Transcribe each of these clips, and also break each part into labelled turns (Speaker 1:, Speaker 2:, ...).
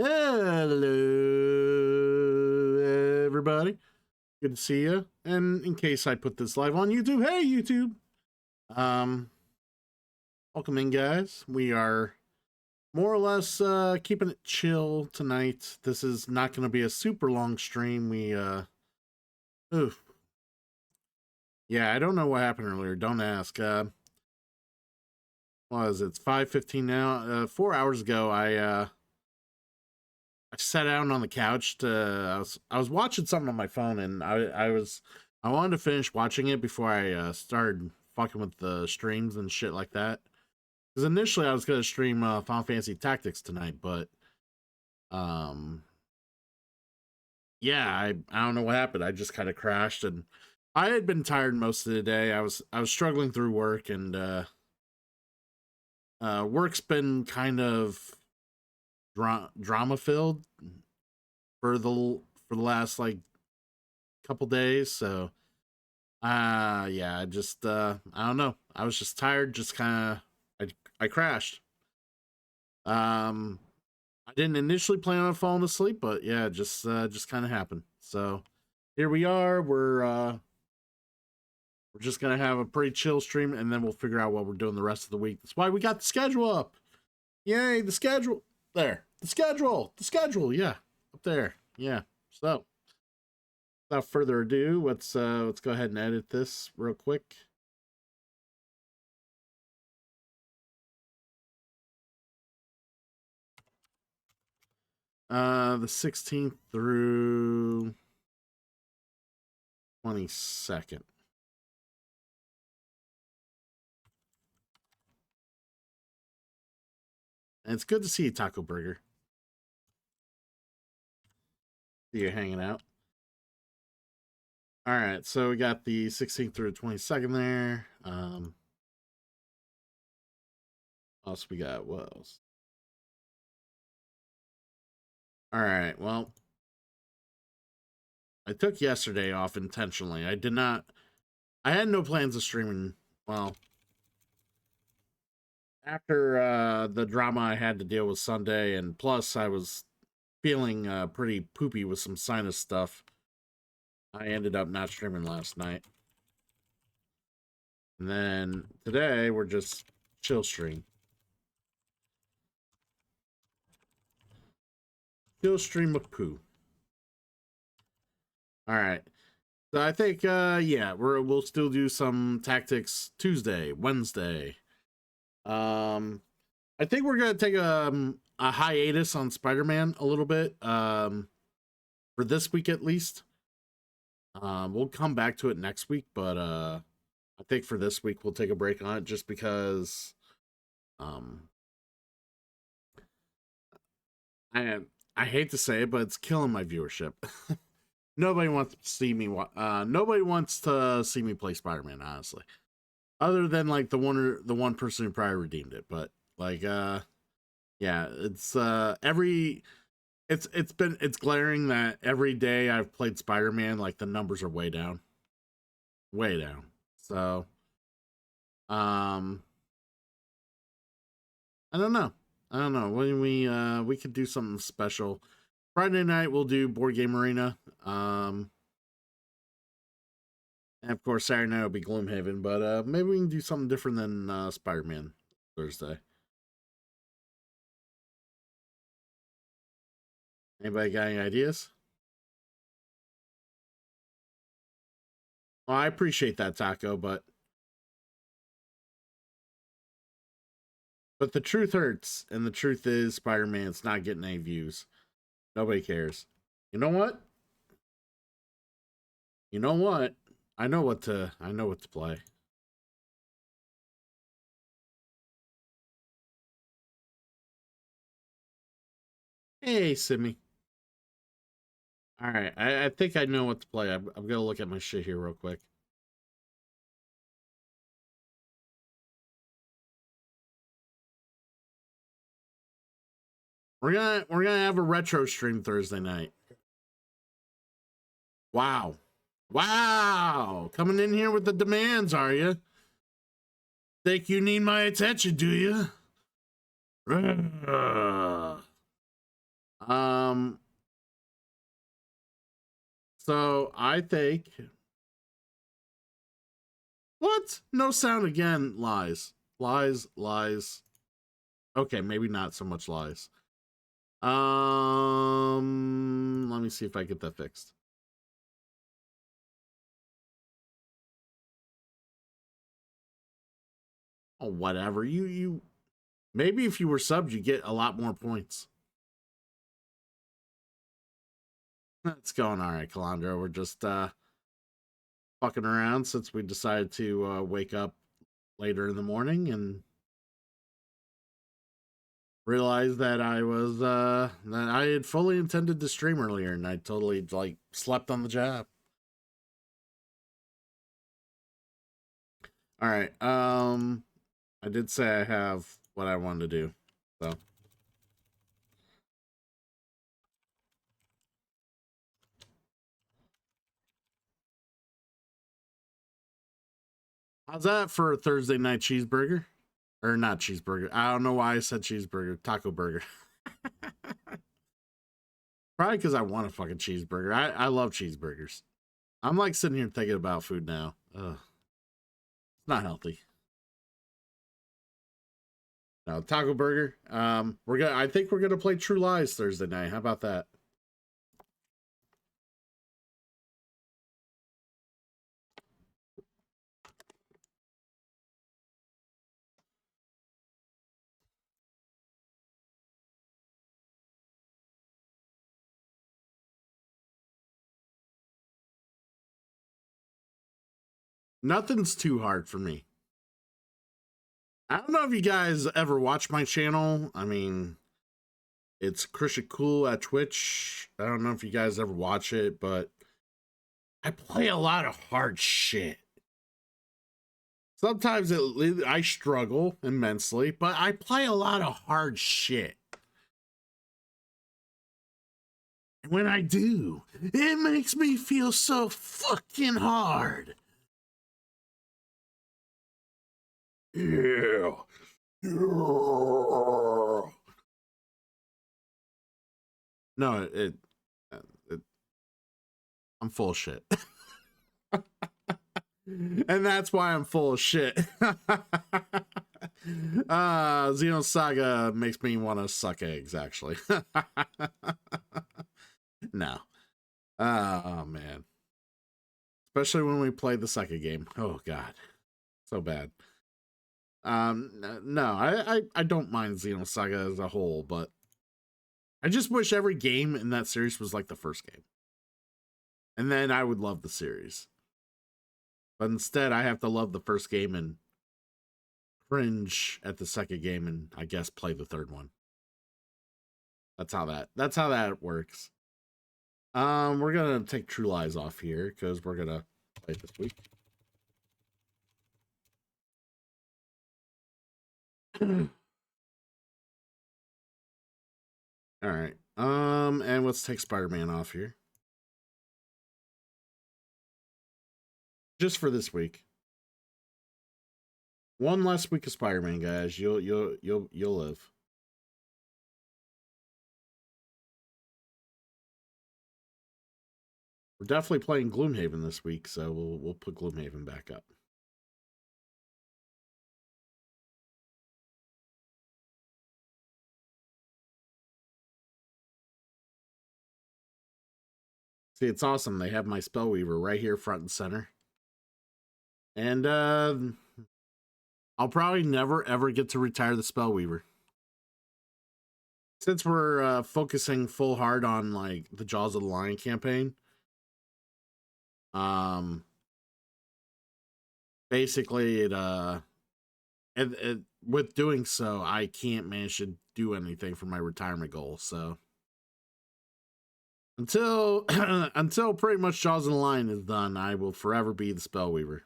Speaker 1: Hello, everybody. Good to see you. And in case I put this live on YouTube, hey YouTube. Um, Welcome in, guys. We are more or less keeping it chill tonight. This is not going to be a super long stream. Oof. Yeah, I don't know what happened earlier. Don't ask. What is it? It's 5:15 now. 4 hours ago, I sat down on the couch to I was watching something on my phone, and I wanted to finish watching it before I started fucking with the streams and shit like that. Because initially I was gonna stream Final Fantasy Tactics tonight, but um yeah, I don't know what happened. I just kind of crashed, and I had been tired most of the day. I was struggling through work, and work's been kind of drama filled for the last like couple days, so yeah, I just I don't know, I was just tired, just kind of I crashed. I didn't initially plan on falling asleep, but yeah, just kind of happened. So here we are. We're just gonna have a pretty chill stream, and then we'll figure out what we're doing the rest of the week. That's why we got the schedule up. Yay, the schedule. There, the schedule, yeah, up there, yeah. So without further ado, let's go ahead and edit this real quick. The 16th through 22nd. And it's good to see you, Taco Burger. See you hanging out. All right, so we got the 16th through 22nd there. What else we got? What else? All right, well, I took yesterday off intentionally. I had no plans of streaming. Well, after the drama I had to deal with Sunday, and plus I was feeling pretty poopy with some sinus stuff, I ended up not streaming last night. And then today we're just chill stream. Chill stream of poo. All right. So I think yeah, we'll still do some tactics Tuesday, Wednesday. I think we're gonna take a hiatus on Spider-Man a little bit. For this week at least. We'll come back to it next week, but I think for this week we'll take a break on it just because I hate to say it, but it's killing my viewership. Nobody wants to see me nobody wants to see me play Spider-Man, honestly. Other than like the one person who probably redeemed it, but like yeah, it's it's glaring that every day I've played Spider-Man, like the numbers are way down. Way down. So I don't know. When we could do something special. Friday night we'll do Board Game Arena. And of course Saturday night will be Gloomhaven, but maybe we can do something different than Spider-Man Thursday. Anybody got any ideas? Well, I appreciate that, Taco, but the truth hurts, and the truth is Spider-Man's not getting any views. Nobody cares. You know what? You know what? I know what to play. Hey, Simi. All right, I think I know what to play. I'm gonna look at my shit here real quick. We're gonna have a retro stream Thursday night. Wow, wow, coming in here with the demands, are you? Think you need my attention, do you? Um, so I think what? No sound again. Lies. Lies. Lies. Okay, maybe not so much lies. Let me see if I get that fixed. Oh, whatever. You maybe if you were subbed, you get a lot more points. It's going all right, Calandra. We're just fucking around since we decided to wake up later in the morning and realized that that I had fully intended to stream earlier and I totally like slept on the job. All right. I did say I have what I wanted to do. So how's that for a Thursday night cheeseburger? Or not cheeseburger. I don't know why I said cheeseburger. Taco burger. Probably because I want a fucking cheeseburger. I love cheeseburgers. I'm like sitting here thinking about food now. Ugh. It's not healthy. No, taco burger. I think we're gonna play True Lies Thursday night. How about that? Nothing's too hard for me. I don't know if you guys ever watch my channel. I mean, it's Christian Cool at Twitch. I don't know if you guys ever watch it, but I play a lot of hard shit. Sometimes I struggle immensely, but I play a lot of hard shit. And when I do, it makes me feel so fucking hard. Yeah. No, I'm full of shit. And that's why I'm full of shit. Xenosaga makes me want to suck eggs, actually. No. Oh, man. Especially when we play the second game. Oh, God. So bad. No, I don't mind Xenosaga as a whole, but I just wish every game in that series was like the first game. And then I would love the series. But instead, I have to love the first game and cringe at the second game and I guess play the third one. That's how that works. We're gonna take True Lies off here because we're gonna play it this week. All right. And let's take Spider-Man off here. Just for this week. One less week of Spider-Man, guys. You'll live. We're definitely playing Gloomhaven this week, so we'll put Gloomhaven back up. See, it's awesome. They have my Spellweaver right here front and center. And I'll probably never ever get to retire the Spellweaver. Since we're focusing full hard on like the Jaws of the Lion campaign, basically it with doing so, I can't manage to do anything for my retirement goal. So until until pretty much Jaws of the Lion is done, I will forever be the Spellweaver.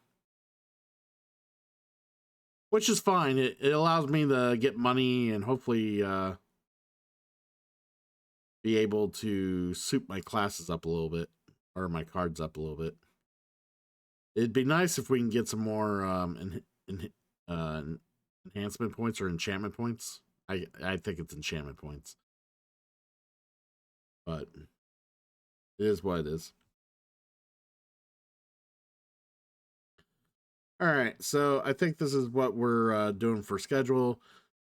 Speaker 1: Which is fine. It allows me to get money and hopefully be able to soup my classes up a little bit, or my cards up a little bit. It'd be nice if we can get some more enhancement points or enchantment points. I think it's enchantment points. but it is what it is. All right, so I think this is what we're doing for schedule.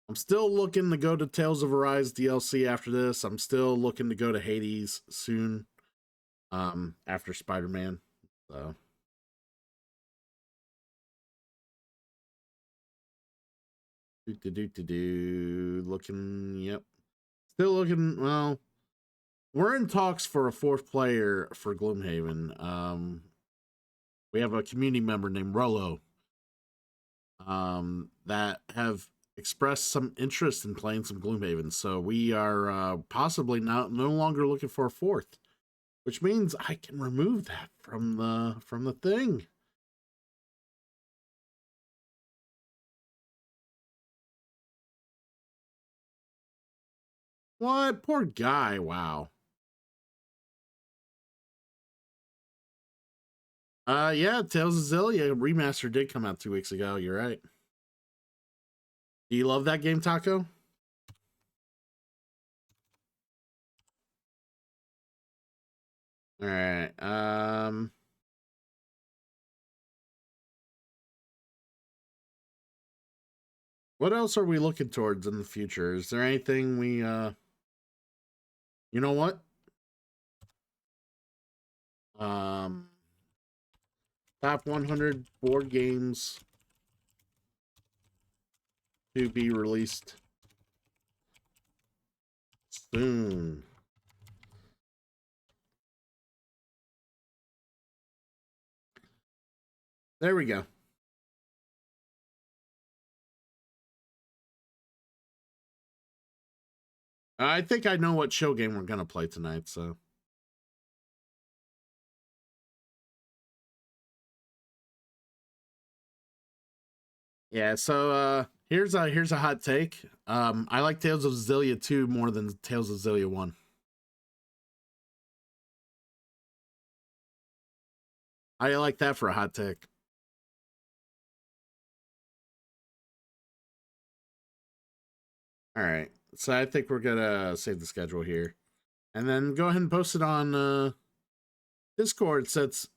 Speaker 1: I'm still looking to go to Tales of Arise DLC after this. I'm still looking to go to Hades soon, after Spider-Man. So looking, yep. Still looking, well, we're in talks for a fourth player for Gloomhaven. We have a community member named Rollo, that have expressed some interest in playing some Gloomhaven. So we are possibly no longer looking for a fourth, which means I can remove that from the thing. What? Poor guy. Wow. Yeah, Tales of Zillia remaster did come out 2 weeks ago. You're right. Do you love that game, Taco? All right. What else are we looking towards in the future? Is there anything we you know what? Um Top 100 board games to be released soon. There we go. I think I know what show game we're gonna play tonight, so yeah, so here's a hot take. I like Tales of Zillia 2 more than Tales of Zillia 1. I like that for a hot take. All right. So I think we're gonna save the schedule here. And then go ahead and post it on Discord since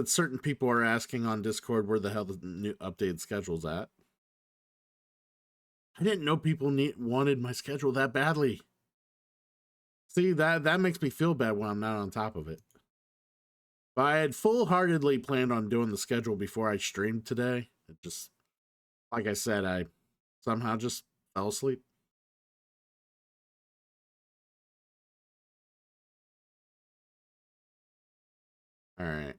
Speaker 1: certain people are asking on Discord where the hell the new updated schedule's at. I didn't know people wanted my schedule that badly. See, that makes me feel bad when I'm not on top of it. But I had full-heartedly planned on doing the schedule before I streamed today. It just, like I said, I somehow just fell asleep. All right.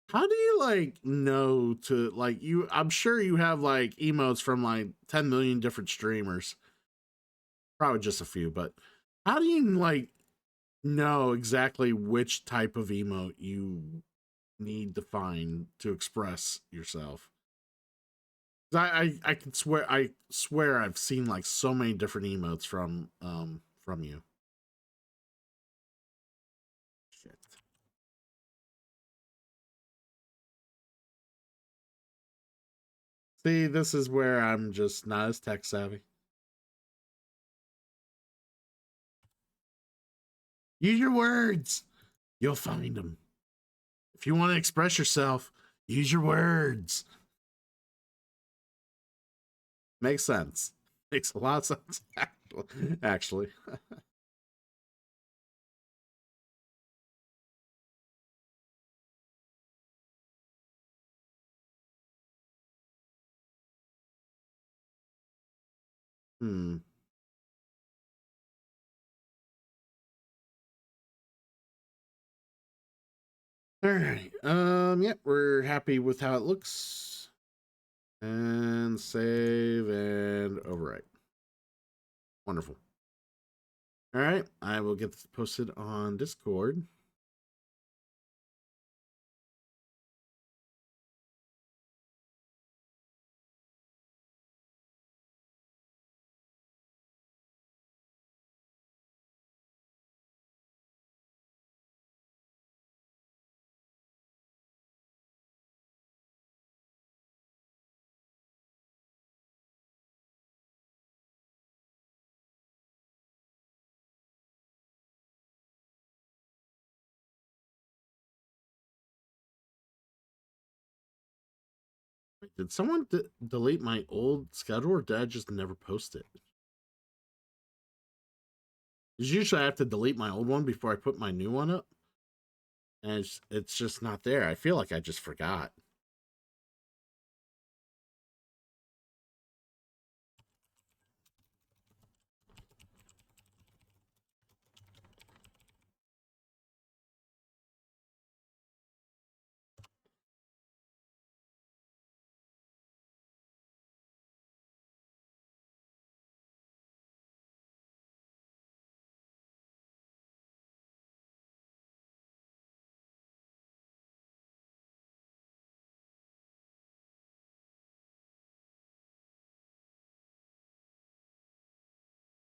Speaker 1: How do you like know to like you? I'm sure you have like emotes from like 10 million different streamers. Probably just a few, but how do you like know exactly which type of emote you need to find to express yourself? I can swear I've seen like so many different emotes from you. Shit. See, this is where I'm just not as tech savvy. Use your words. You'll find them. If you want to express yourself, use your words. Makes sense. Makes a lot of sense. Actually. Hmm. All right. Yep, we're happy with how it looks. And save and overwrite. Wonderful. All right. I will get this posted on Discord. Did someone delete my old schedule, or did I just never post it? Because usually I have to delete my old one before I put my new one up. And it's just not there. I feel like I just forgot.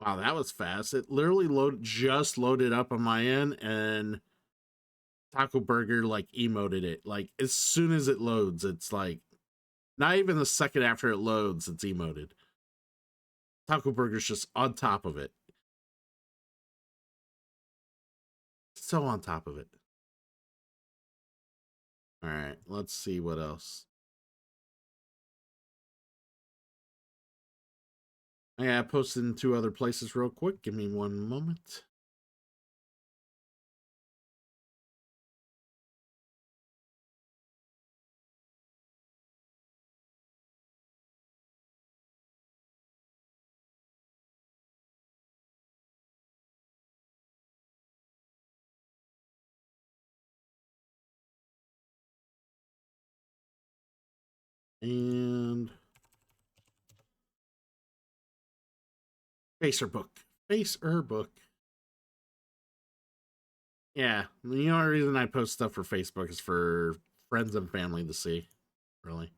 Speaker 1: Wow, that was fast. It literally just loaded up on my end, and Taco Burger like emoted it. Like as soon as it loads, it's like not even a second after it loads, it's emoted. Taco Burger's just on top of it. So on top of it. All right, let's see what else. Yeah, I posted in 2 other places real quick. Give me 1 moment. And Facer book. Facer book. Yeah, the only reason I post stuff for Facebook is for friends and family to see. Really.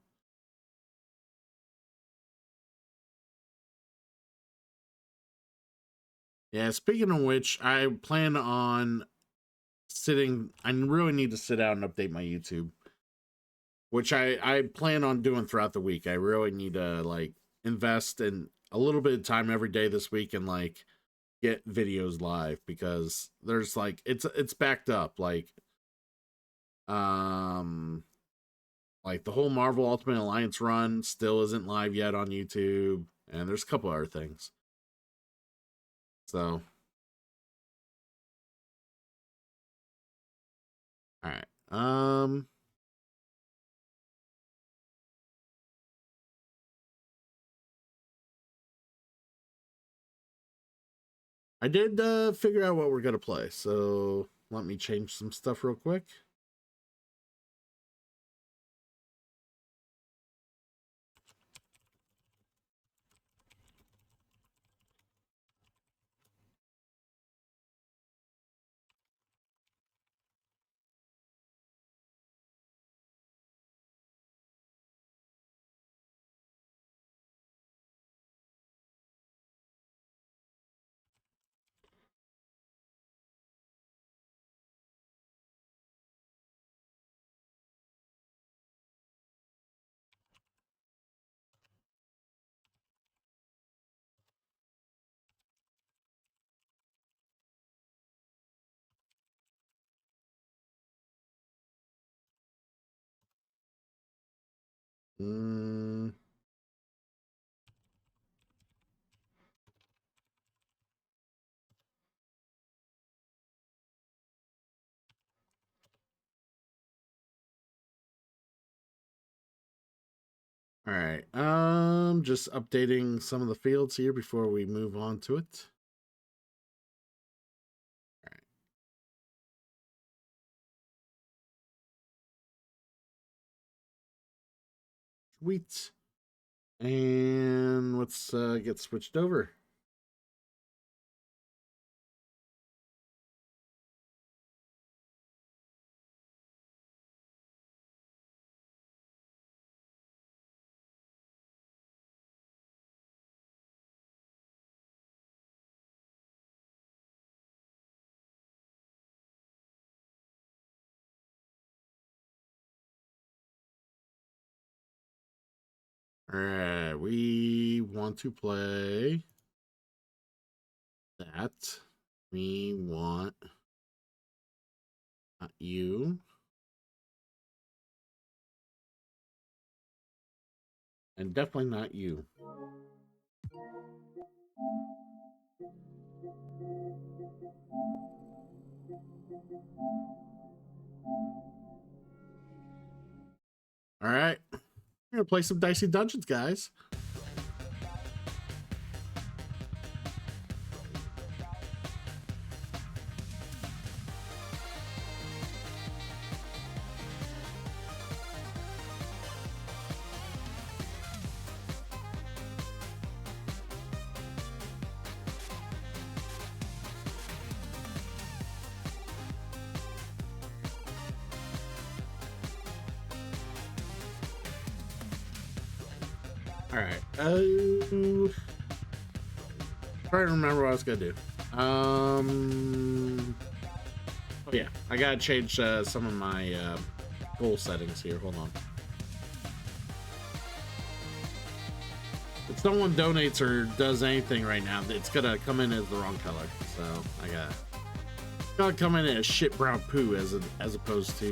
Speaker 1: Yeah, speaking of which, I plan on sitting. I really need to sit down and update my YouTube, which I plan on doing throughout the week. I really need to like invest in a little bit of time every day this week and like get videos live, because there's like it's backed up um like the whole Marvel Ultimate Alliance run still isn't live yet on YouTube, and there's a couple other things. So, all right. I did figure out what we're gonna play, so let me change some stuff real quick. Mm, all right. Just updating some of the fields here before we move on to it. All right. Sweet. And let's get switched over. All right, we want to play that. We want you. And definitely not you. All right. We're going to play some Dicey Dungeons, guys. All right. Trying to remember what I was gonna do. Oh yeah, I gotta change some of my goal settings here. Hold on. If someone donates or does anything right now, it's gonna come in as the wrong color. So I gotta come in as shit brown poo as opposed to.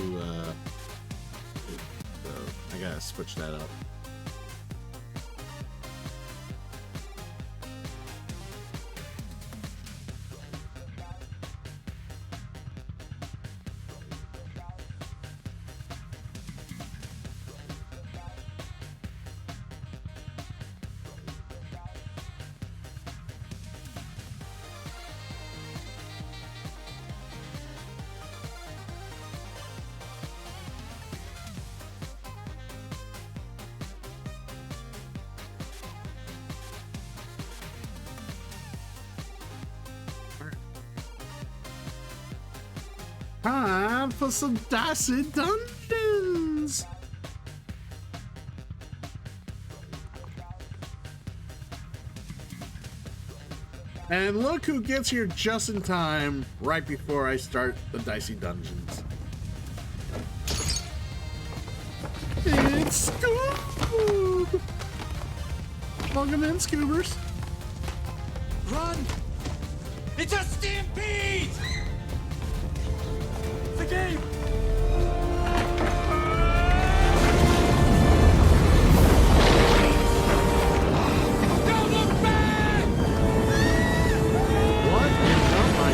Speaker 1: So I gotta switch that up. Time for some Dicey Dungeons! And look who gets here just in time, right before I start the Dicey Dungeons. It's Scoob! Welcome in, Scoobers.
Speaker 2: Run! It's a stampede! The game! Don't look back!
Speaker 1: What am I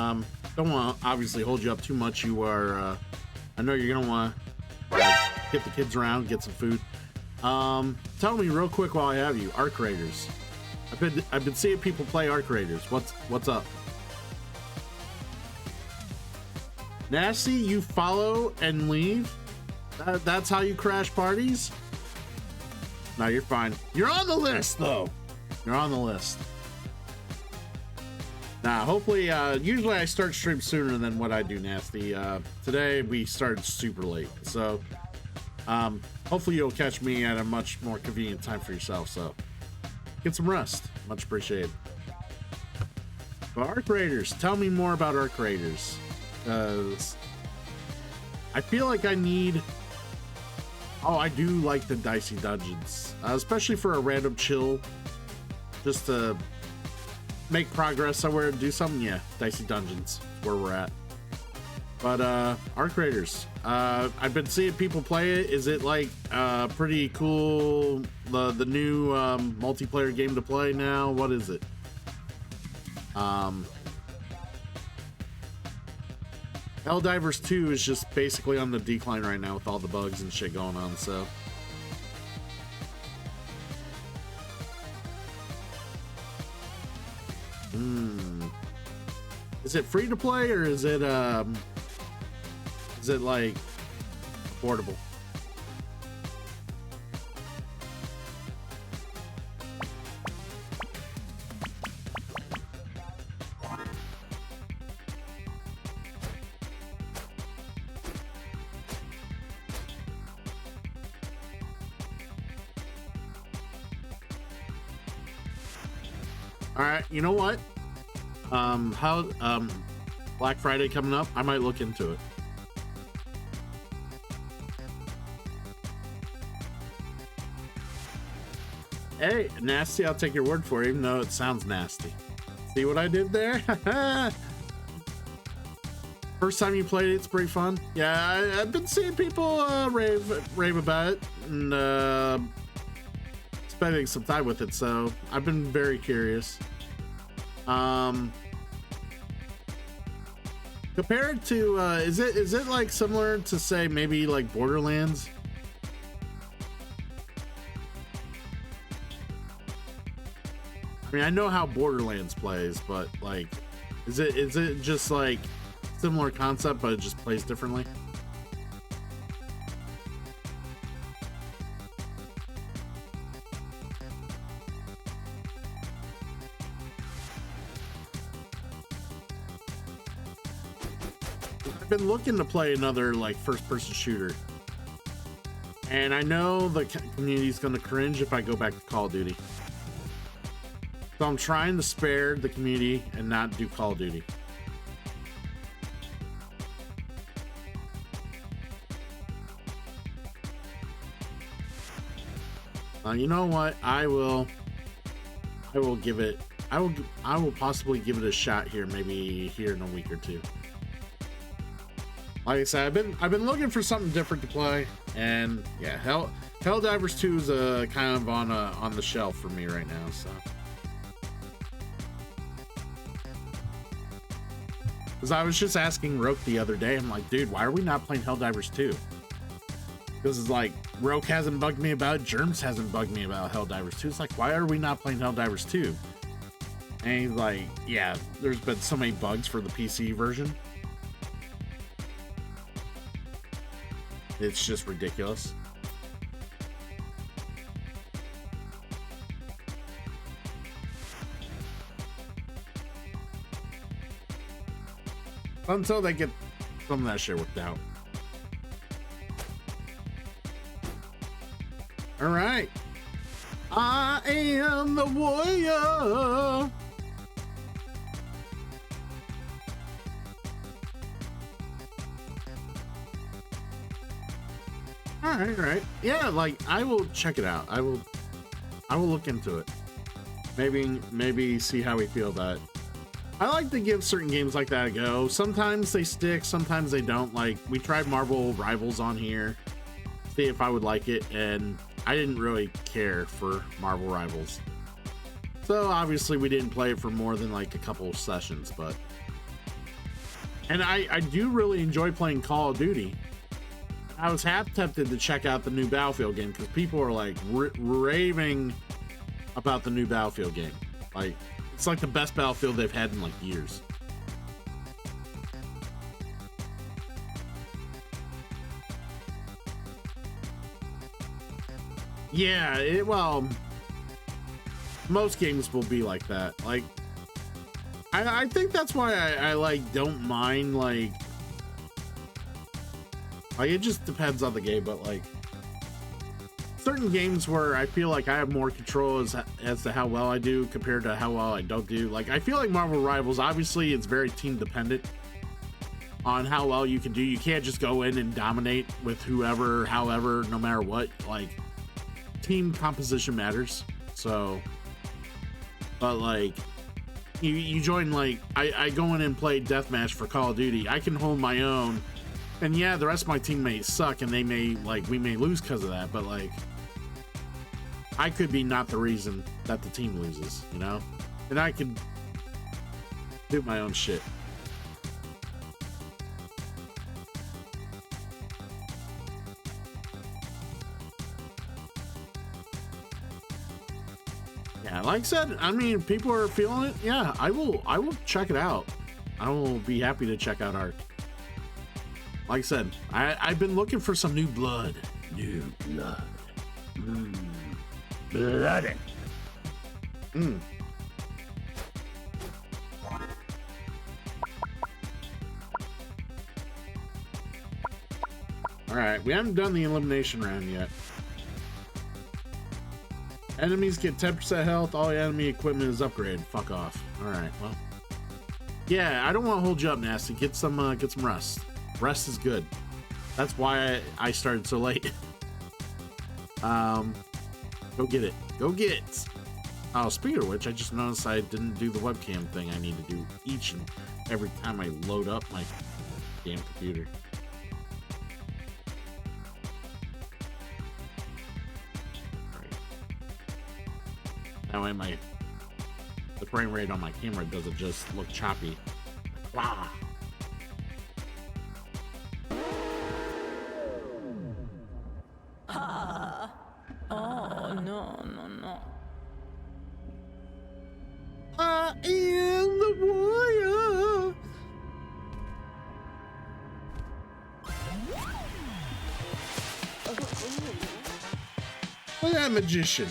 Speaker 1: doing? Don't want to obviously hold you up too much. You are, I know you're gonna want to get the kids around, get some food. Tell me real quick while I have you, Arc Raiders. I've been seeing people play Arc Raiders. What's up? Nasty, you follow and leave? That's how you crash parties? No, you're fine. You're on the list, though. You're on the list. Now, hopefully, usually I start stream sooner than what I do, Nasty. Today, we started super late. So, hopefully you'll catch me at a much more convenient time for yourself. So, get some rest. Much appreciated. But Arc Raiders, tell me more about Arc Raiders. Because I feel like I need... Oh, I do like the Dicey Dungeons. Especially for a random chill. Just to make progress somewhere and do something. Yeah, Dicey Dungeons. Where we're at. But, Arc Raiders. I've been seeing people play it. Is it, like, pretty cool? The new multiplayer game to play now? What is it? Helldivers 2 is just basically on the decline right now with all the bugs and shit going on, so. Is it free to play or is it like affordable? All right, you know what? Black Friday coming up, I might look into it. Hey, nasty, I'll take your word for it, even though it sounds nasty. See what I did there? First time you played it, it's pretty fun. Yeah, I've been seeing people rave about it, and spending some time with it, so I've been very curious. Compared to, is it like similar to, say, maybe like Borderlands? I mean, I know how Borderlands plays, but like, is it just like similar concept, but it just plays differently? I've been looking to play another like first-person shooter, and I know the community's gonna cringe if I go back to Call of Duty. So I'm trying to spare the community and not do Call of Duty. You know what? I will give it. I will possibly give it a shot here, maybe here in a week or two. Like I said, I've been looking for something different to play, and yeah, Helldivers 2 is kind of on the shelf for me right now. So, because I was just asking Roke the other day, I'm like, dude, why are we not playing Helldivers 2? Because it's like Roke hasn't bugged me about it, Germs hasn't bugged me about Helldivers 2. It's like, why are we not playing Helldivers 2? And he's like, yeah, there's been so many bugs for the PC version. It's just ridiculous. Until they get some of that shit worked out. All right. I am the warrior. All right. Yeah, like I will check it out. I will look into it. Maybe see how we feel about it. I like to give certain games like that a go. Sometimes they stick, sometimes they don't. Like we tried Marvel Rivals on here, see if I would like it, and I didn't really care for Marvel Rivals. So obviously we didn't play it for more than like a couple of sessions, but and I do really enjoy playing Call of Duty. I was half tempted to check out the new Battlefield game because people are like raving about the new Battlefield game. Like it's like the best Battlefield they've had in like years. Yeah, well, most games will be like that. Like, I think that's why I like don't mind like it just depends on the game, but like certain games where I feel like I have more control as to how well I do compared to how well I don't do. Like I feel like Marvel Rivals, obviously it's very team dependent on how well you can do. You can't just go in and dominate with whoever, however, no matter what. Like team composition matters. So, but like you join, like I go in and play deathmatch for Call of Duty. I can hold my own, and yeah, the rest of my teammates suck, and we may lose because of that. But like, I could be not the reason that the team loses, you know, and I could do my own shit. Yeah, like I said, I mean, people are feeling it. Yeah, I will check it out. I will be happy to check out Ark. Like I said, I've been looking for some new blood. New blood. Bloody. Alright, we haven't done the elimination round yet. Enemies get 10% health, all enemy equipment is upgraded. Fuck off. Alright, well. Yeah, I don't want to hold you up, Nasty. Get some rest. Rest is good. That's why I started so late. Go get it. Go get it. Oh, speaking of which, I just noticed I didn't do the webcam thing I need to do each and every time I load up my damn computer. That way the frame rate on my camera doesn't just look choppy. Wow.
Speaker 3: Oh, no, no, no.
Speaker 1: I am the warrior. Look at that magician.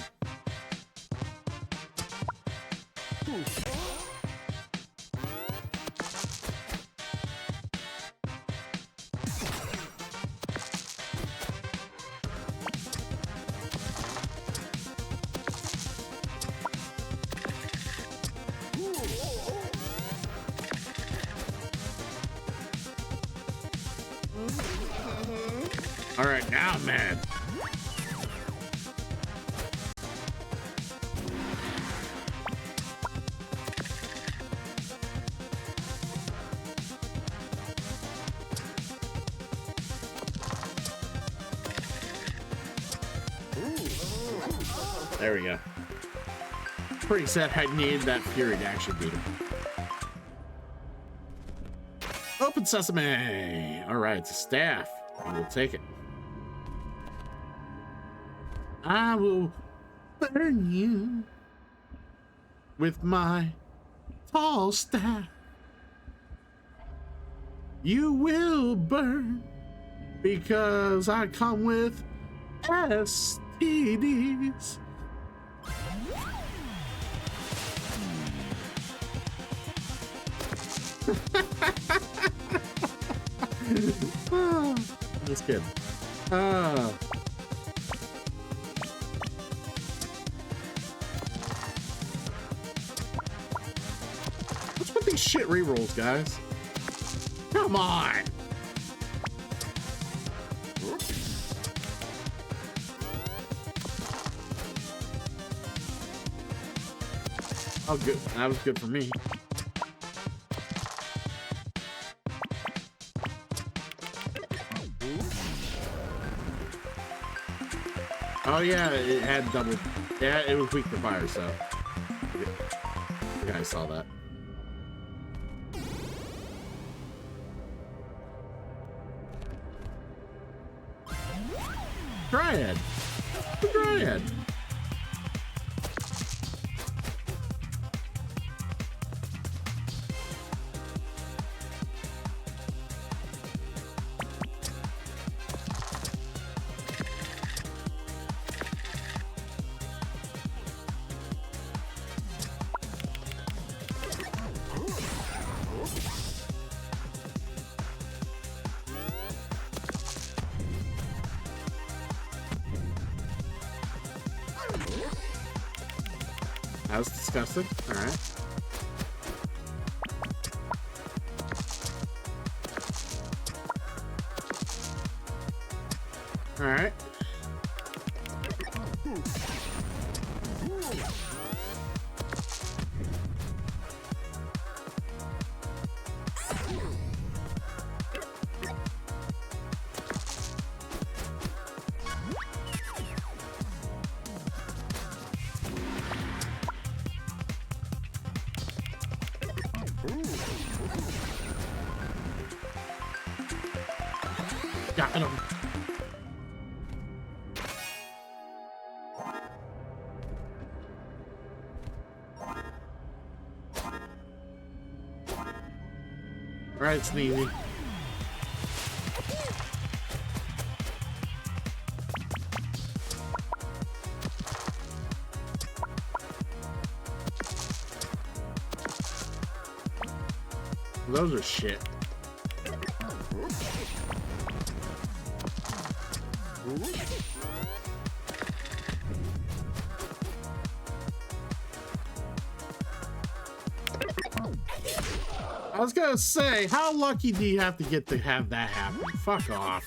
Speaker 1: All right, now I'm mad. There we go. Pretty sad I needed that fury to actually beat him. Open sesame. All right, it's a staff. I will take it. I will burn you with my tall staff. You will burn because I come with STDs. Oh, just kidding. What's with these shit rerolls, guys? Come on! Oh, good. That was good for me. Oh yeah, it had double. Yeah, it was weak to fire, so. Yeah, I saw that. Dryad. The Dryad. That was disgusting. All right. All right. Got him. Right, Sneezy. Those are shit. I was gonna say, how lucky do you have to get to have that happen? Fuck off.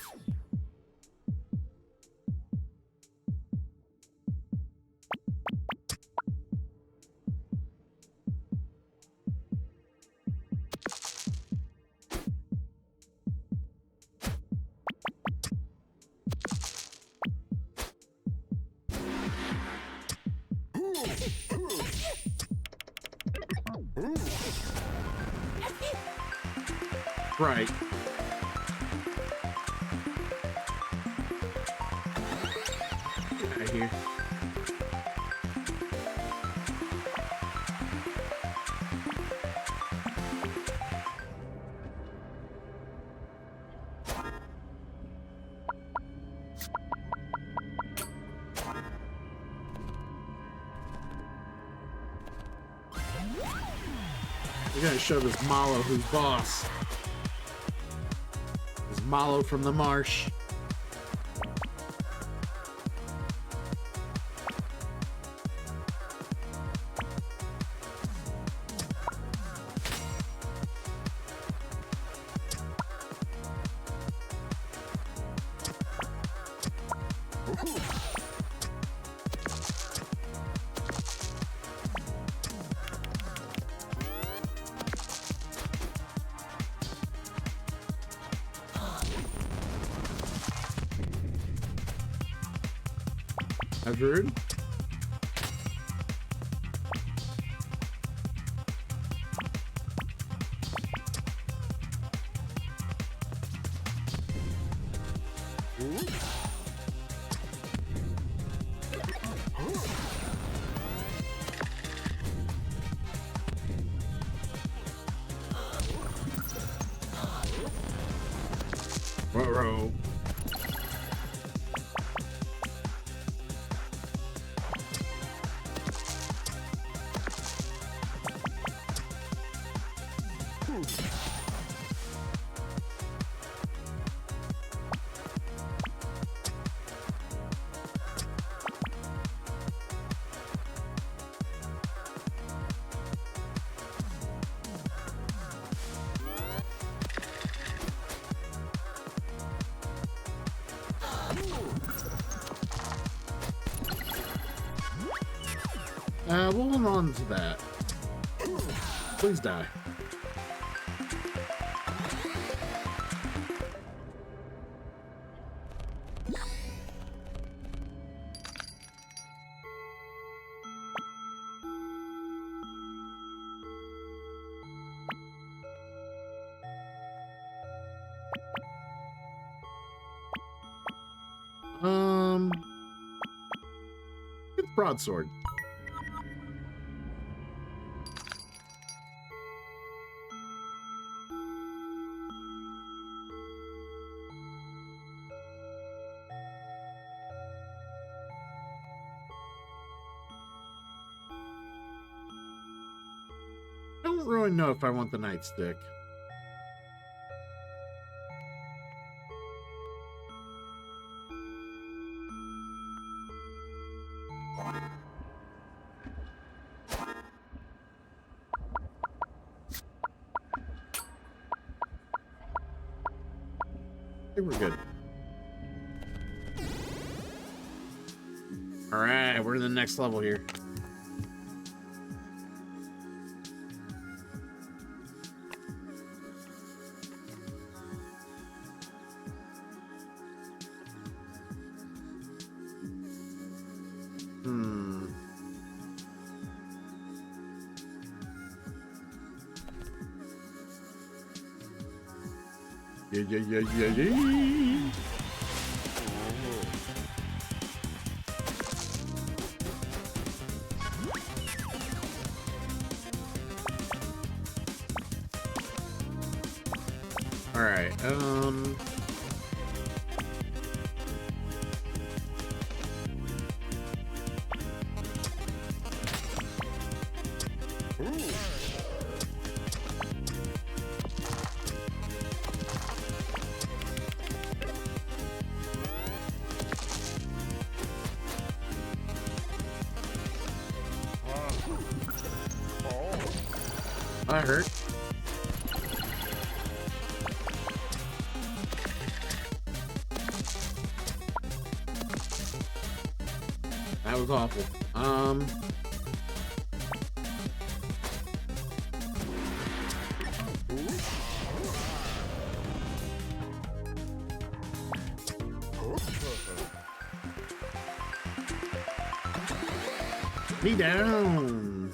Speaker 1: right. Get out of here. We gotta show this Mallow who's boss. This Mallow from the marsh. I've heard. Ruh-roh. We'll hold on to that. Please die. Get the broadsword. I don't really know if I want the nightstick. I think we're good. Alright, we're in the next level here. Yeah. All right. That hurt. That was awful. Me down.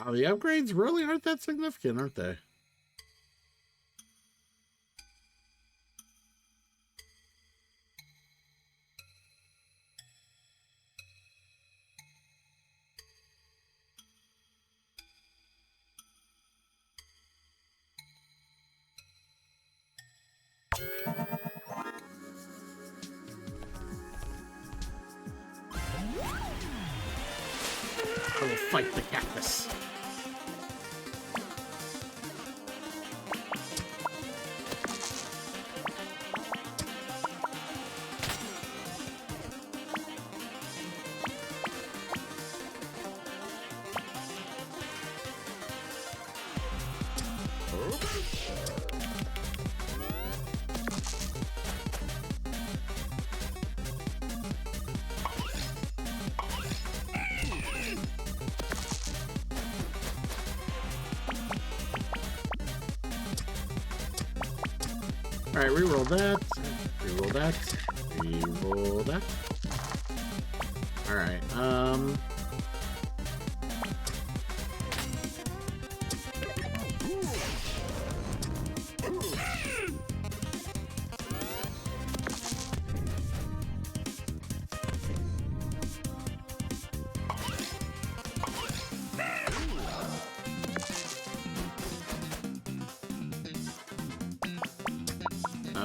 Speaker 1: Wow, the upgrades really aren't that significant, aren't they? I will fight the cactus. Alright, reroll that. Reroll that. Reroll that. Alright,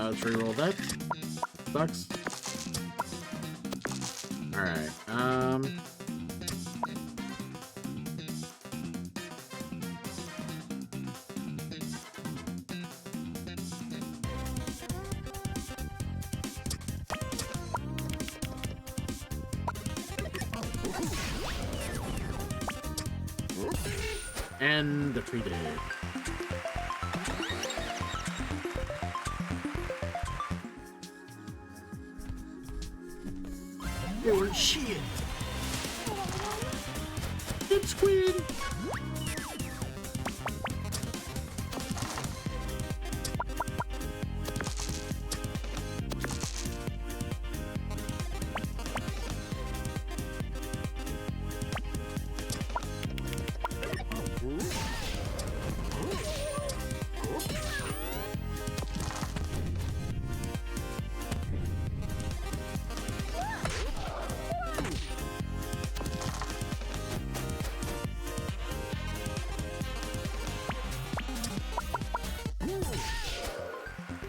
Speaker 1: let's reroll that. Sucks. Alright, and defeated. They were shit. It's Squid.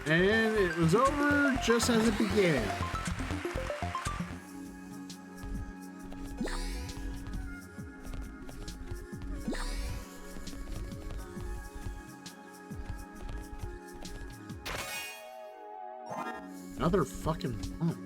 Speaker 1: And it was over just as it began. Another fucking pump.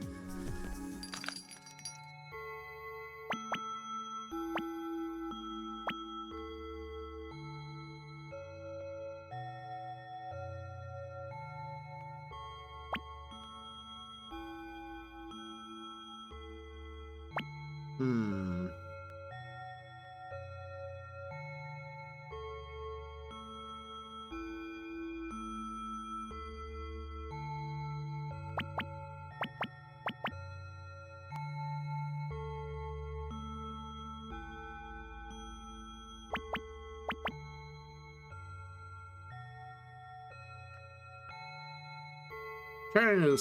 Speaker 1: Trying to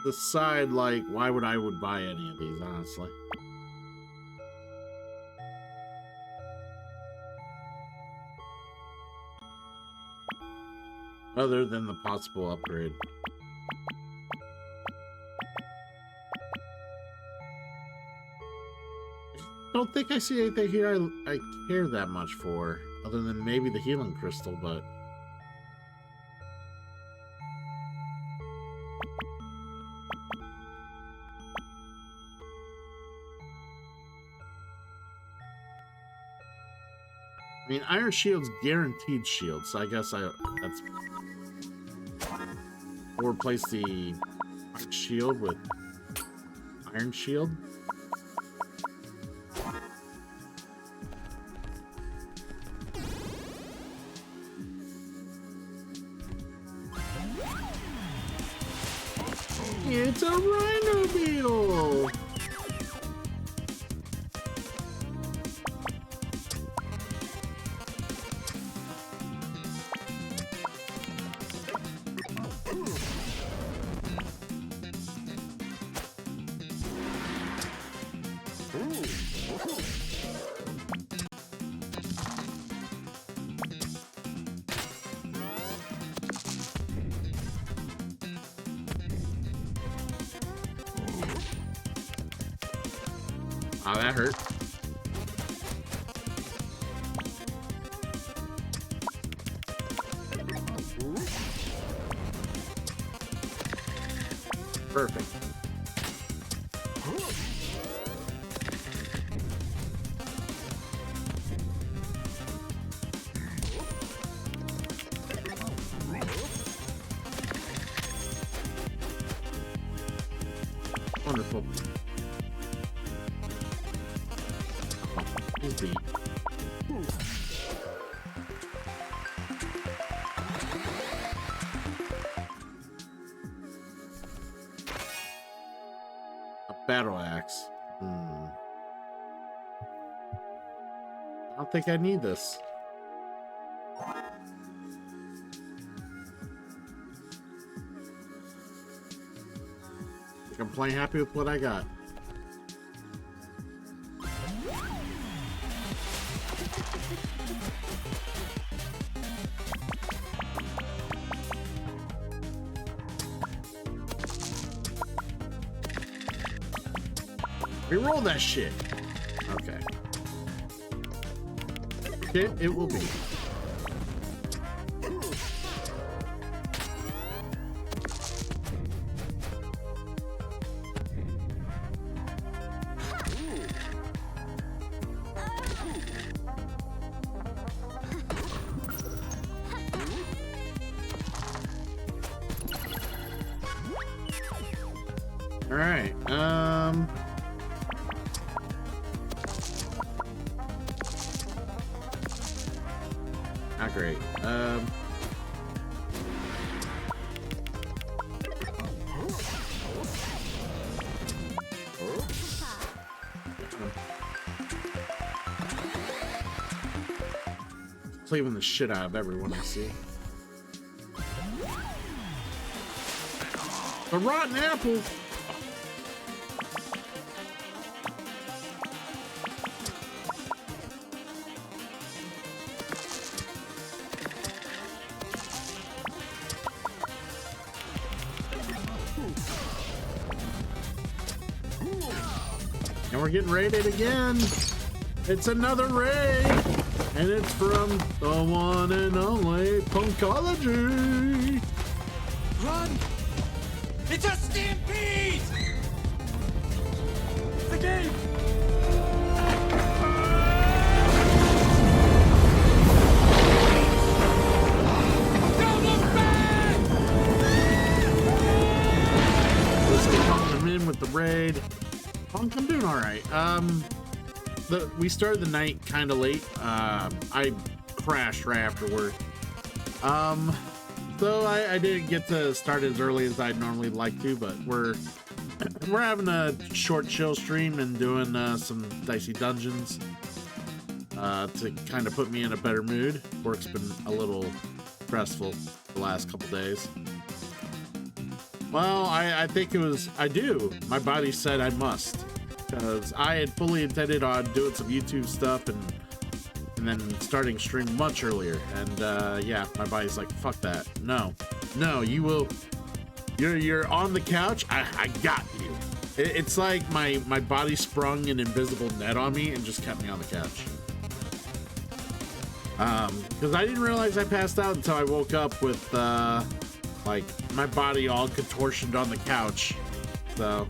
Speaker 1: decide, like, why would I buy any of these, honestly. Other than the possible upgrade. Don't think I see anything here I care that much for, other than maybe the healing crystal, but... I mean, Iron Shield's guaranteed shield, so I guess that's... Or replace the Iron Shield with Iron Shield. It's a Rhino Beetle! Oh, that hurt. Perfect. Wonderful. He's beat. A battle axe. I don't think I need this. I'm playing happy with what I got. Reroll that shit. Okay. It will be. All right. Not great. Cleaving the shit out of everyone I see. The rotten apple. And we're getting raided again. It's another raid. And it's from the one and only Punkology.
Speaker 2: Run! It's a stampede! The game! Don't look back!
Speaker 1: Let's get them in with the raid. Punk, I'm doing all right. We started the night kind of late. I crashed right after work. So I didn't get to start as early as I'd normally like to, but we're having a short chill stream and doing some dicey dungeons to kind of put me in a better mood. Work's been a little stressful the last couple days. Well, I think it was, my body said I must, because I had fully intended on doing some YouTube stuff and then starting stream much earlier. And yeah, my body's like, fuck that. No, you will, you're on the couch. I got you. It's like my body sprung an invisible net on me and just kept me on the couch. Because I didn't realize I passed out until I woke up with like my body all contortioned on the couch. So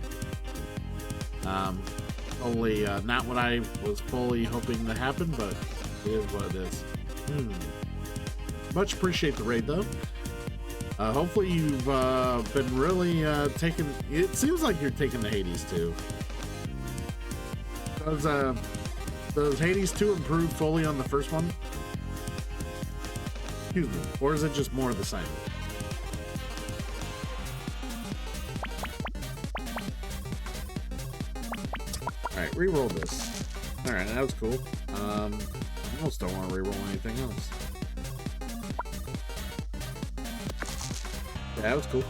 Speaker 1: only not what I was fully hoping to happen, but it is what it is. Much appreciate the raid though. Hopefully you've been really taking, it seems like you're taking the Hades 2. Does Hades 2 improve fully on the first one? Excuse me. Or is it just more of the same? Alright, reroll this. Alright, that was cool. I almost don't want to reroll anything else. Yeah, that was cool.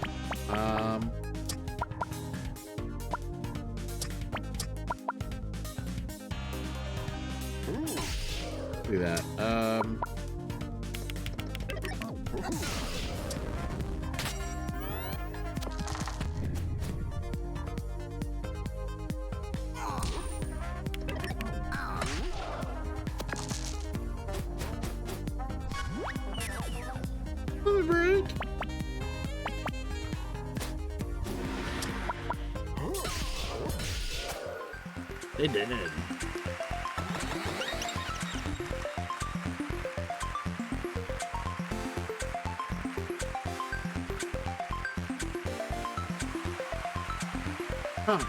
Speaker 1: Do that. They did. Huh.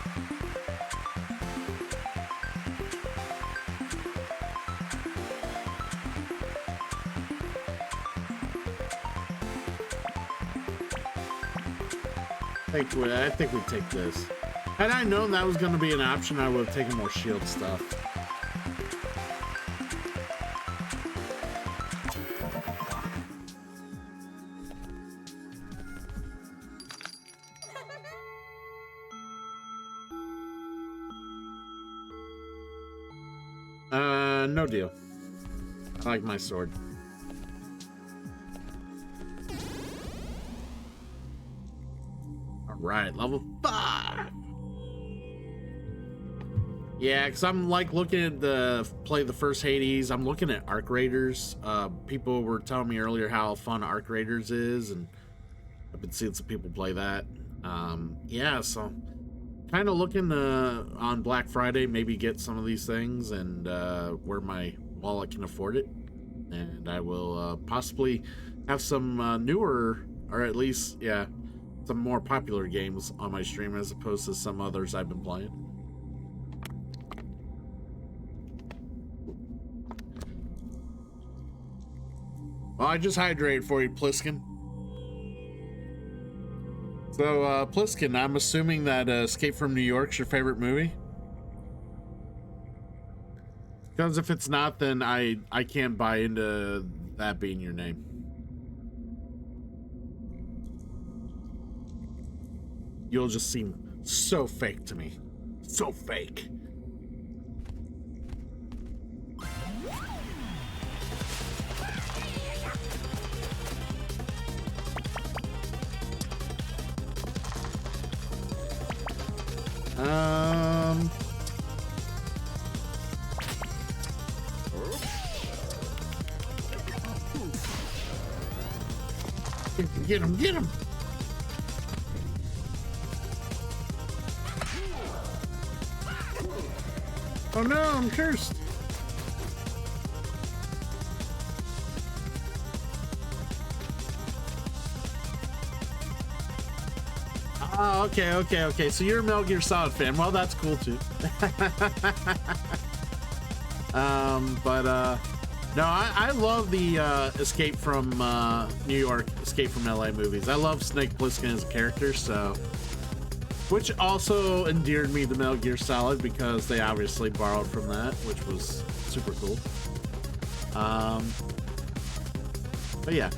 Speaker 1: I think we take this. Had I known that was going to be an option, I would have taken more shield stuff. No deal. I like my sword. All right, level 5. Yeah, because I'm like looking at the first Hades. I'm looking at Arc Raiders. People were telling me earlier how fun Arc Raiders is, and I've been seeing some people play that. Yeah, so kind of looking on Black Friday, maybe get some of these things and where my wallet can afford it. And I will possibly have some newer, or at least, yeah, some more popular games on my stream as opposed to some others I've been playing. Well, I just hydrated for you, Pliskin. So, Pliskin, I'm assuming that Escape from New York's your favorite movie? Because if it's not, then I can't buy into that being your name. You'll just seem so fake to me. So fake. Get him, get him. Oh no, I'm cursed. Oh, okay. So you're a Metal Gear Solid fan. Well, that's cool too. No, I love the Escape from New York, Escape from LA movies. I love Snake Plissken as a character, so, which also endeared me to Metal Gear Solid because they obviously borrowed from that, which was super cool. But yeah,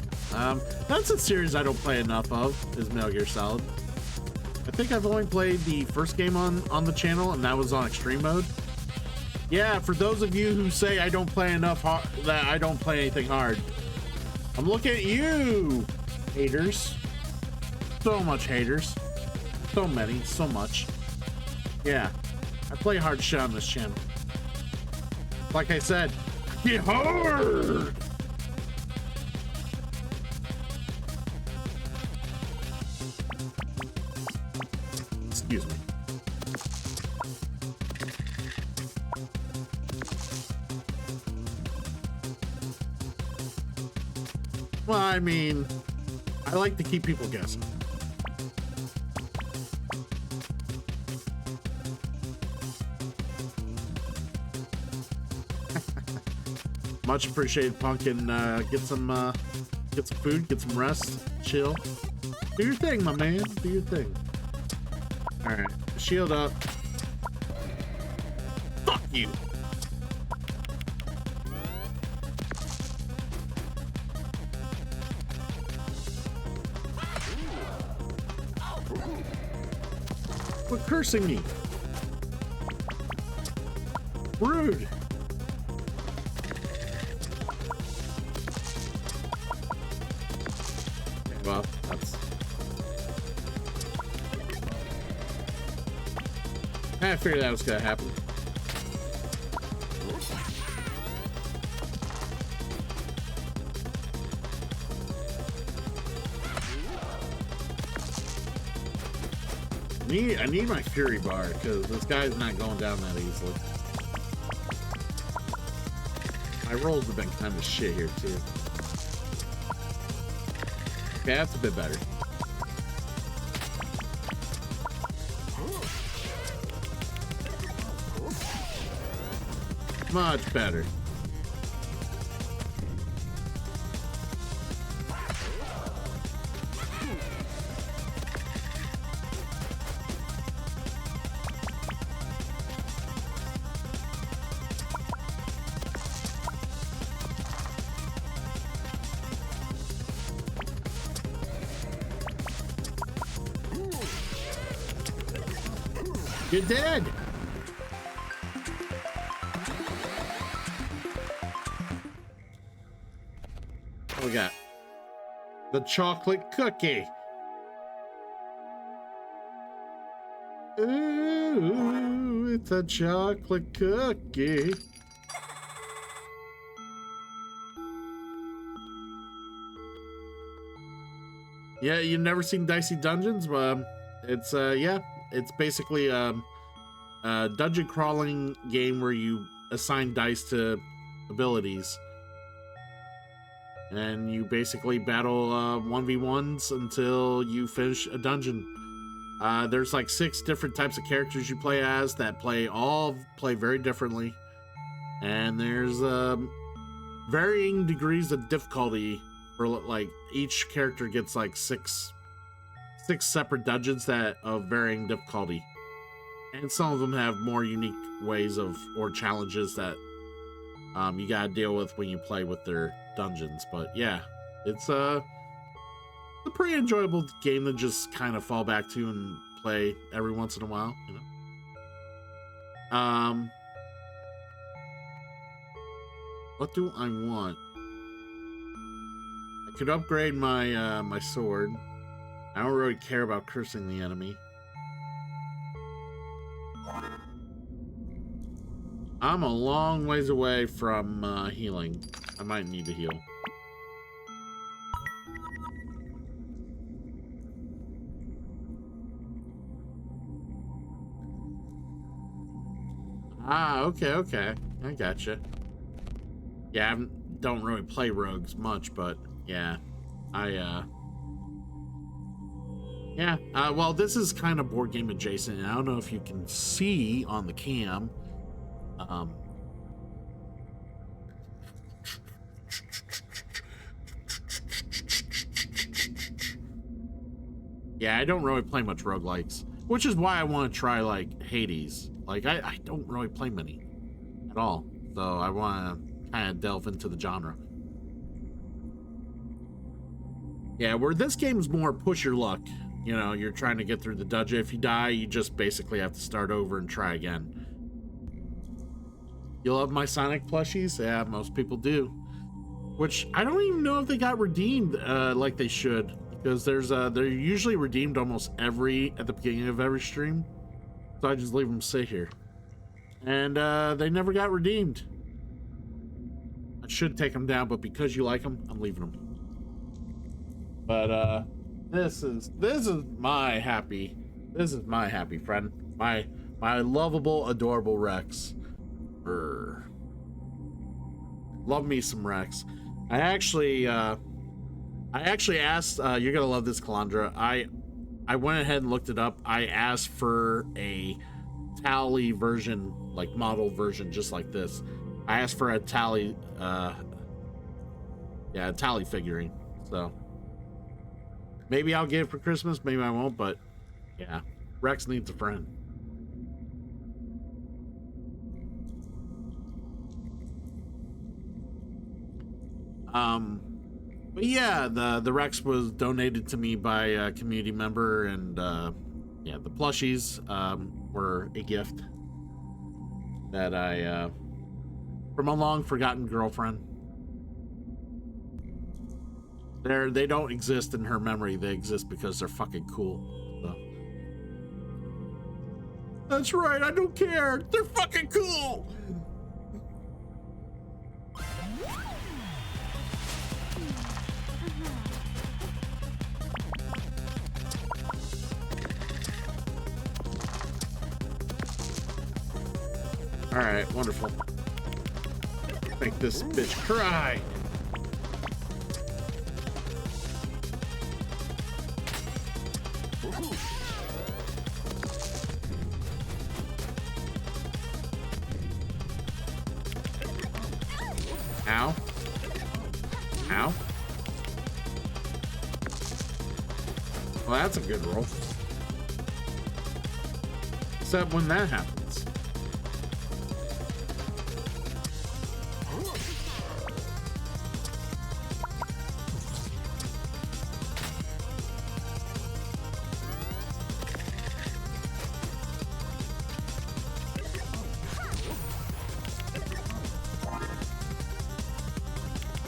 Speaker 1: that's a series I don't play enough of, is Metal Gear Solid. I think I've only played the first game on the channel, and that was on extreme mode. Yeah, for those of you who say I don't play enough that I don't play anything hard, I'm looking at you, haters. So much haters. So many, so much. Yeah, I play hard shit on this channel. Like I said, get hard! Excuse me. Well, I mean, I like to keep people guessing. Much appreciated, Pumpkin. Get some food, get some rest, chill. Do your thing, my man. Do your thing. All right, shield up. Fuck you. Quit cursing me. Rude. Okay, well, that's... I figured that was gonna happen. I need my Fury bar, because this guy's not going down that easily. My rolls have been kind of shit here, too. Okay, that's a bit better. Much better. You're dead. What we got? The chocolate cookie. Ooh, it's a chocolate cookie. Yeah, you've never seen Dicey Dungeons? It's yeah, it's basically a dungeon crawling game where you assign dice to abilities. And you basically battle 1v1s until you finish a dungeon. There's like 6 different types of characters you play as that all play very differently. And there's varying degrees of difficulty for like each character gets like six separate dungeons that of varying difficulty. And some of them have more unique ways or challenges that you gotta deal with when you play with their dungeons. But yeah, it's a pretty enjoyable game to just kind of fall back to and play every once in a while, you know. What do I want? I could upgrade my my sword. I don't really care about cursing the enemy. I'm a long ways away from healing. I might need to heal. Ah, okay. I gotcha. Yeah, I don't really play rogues much, but yeah, yeah. Well, this is kind of board game adjacent, and I don't know if you can see on the cam. Yeah, I don't really play much roguelikes, which is why I want to try like Hades. Like I don't really play many at all, so I want to kind of delve into the genre. Yeah, where this game's more push your luck. You know, you're trying to get through the dungeon. If you die, you just basically have to start over and try again. You love my Sonic plushies? Yeah, most people do. Which I don't even know if they got redeemed like they should, because they're usually redeemed almost at the beginning of every stream. So I just leave them sit here, and they never got redeemed. I should take them down, but because you like them, I'm leaving them. But this is my happy friend, my lovable, adorable Rex. Love me some Rex. I actually asked. You're gonna love this, Calandra. I went ahead and looked it up. I asked for a Tally version, like model version, just like this. I asked for a Tally, a Tally figurine. So maybe I'll get it for Christmas. Maybe I won't. But yeah, Rex needs a friend. But yeah, the Rex was donated to me by a community member, and yeah, the plushies were a gift that I from a long forgotten girlfriend. They don't exist in her memory. They exist because they're fucking cool. So. That's right, I don't care. They're fucking cool. All right, wonderful. Make this bitch cry. Ow. Ow. Well, that's a good roll. Except when that happens.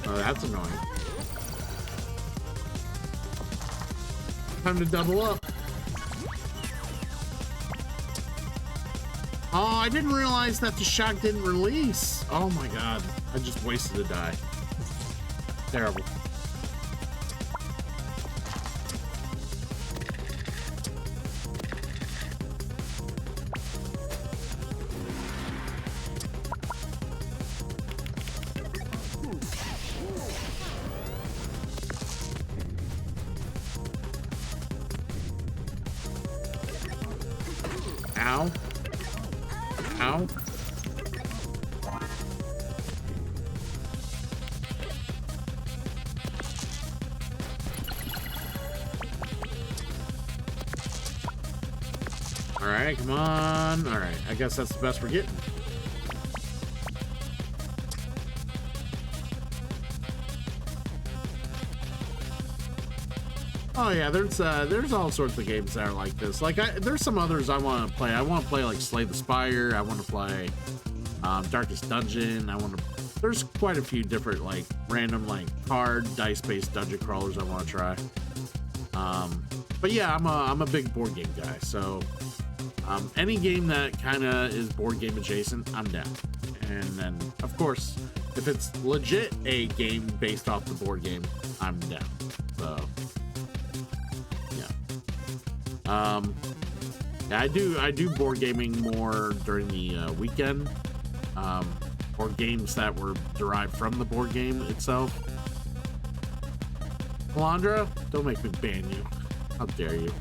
Speaker 1: Oh, that's annoying. Time to double up. Oh, I didn't realize that the shock didn't release. Oh my god. I just wasted a die. Terrible. Ow. Ow. All right, come on. All right, I guess that's the best we're getting. Oh yeah, there's all sorts of games that are like this. Like there's some others I want to play. I want to play like Slay the Spire. I want to play Darkest Dungeon. There's quite a few different like random like card dice-based dungeon crawlers I want to try. But yeah, I'm a big board game guy. So any game that kind of is board game adjacent, I'm down. And then of course, if it's legit a game based off the board game, I'm down. So. Yeah, I do board gaming more during the weekend, or games that were derived from the board game itself. Calandra, don't make me ban you. How dare you?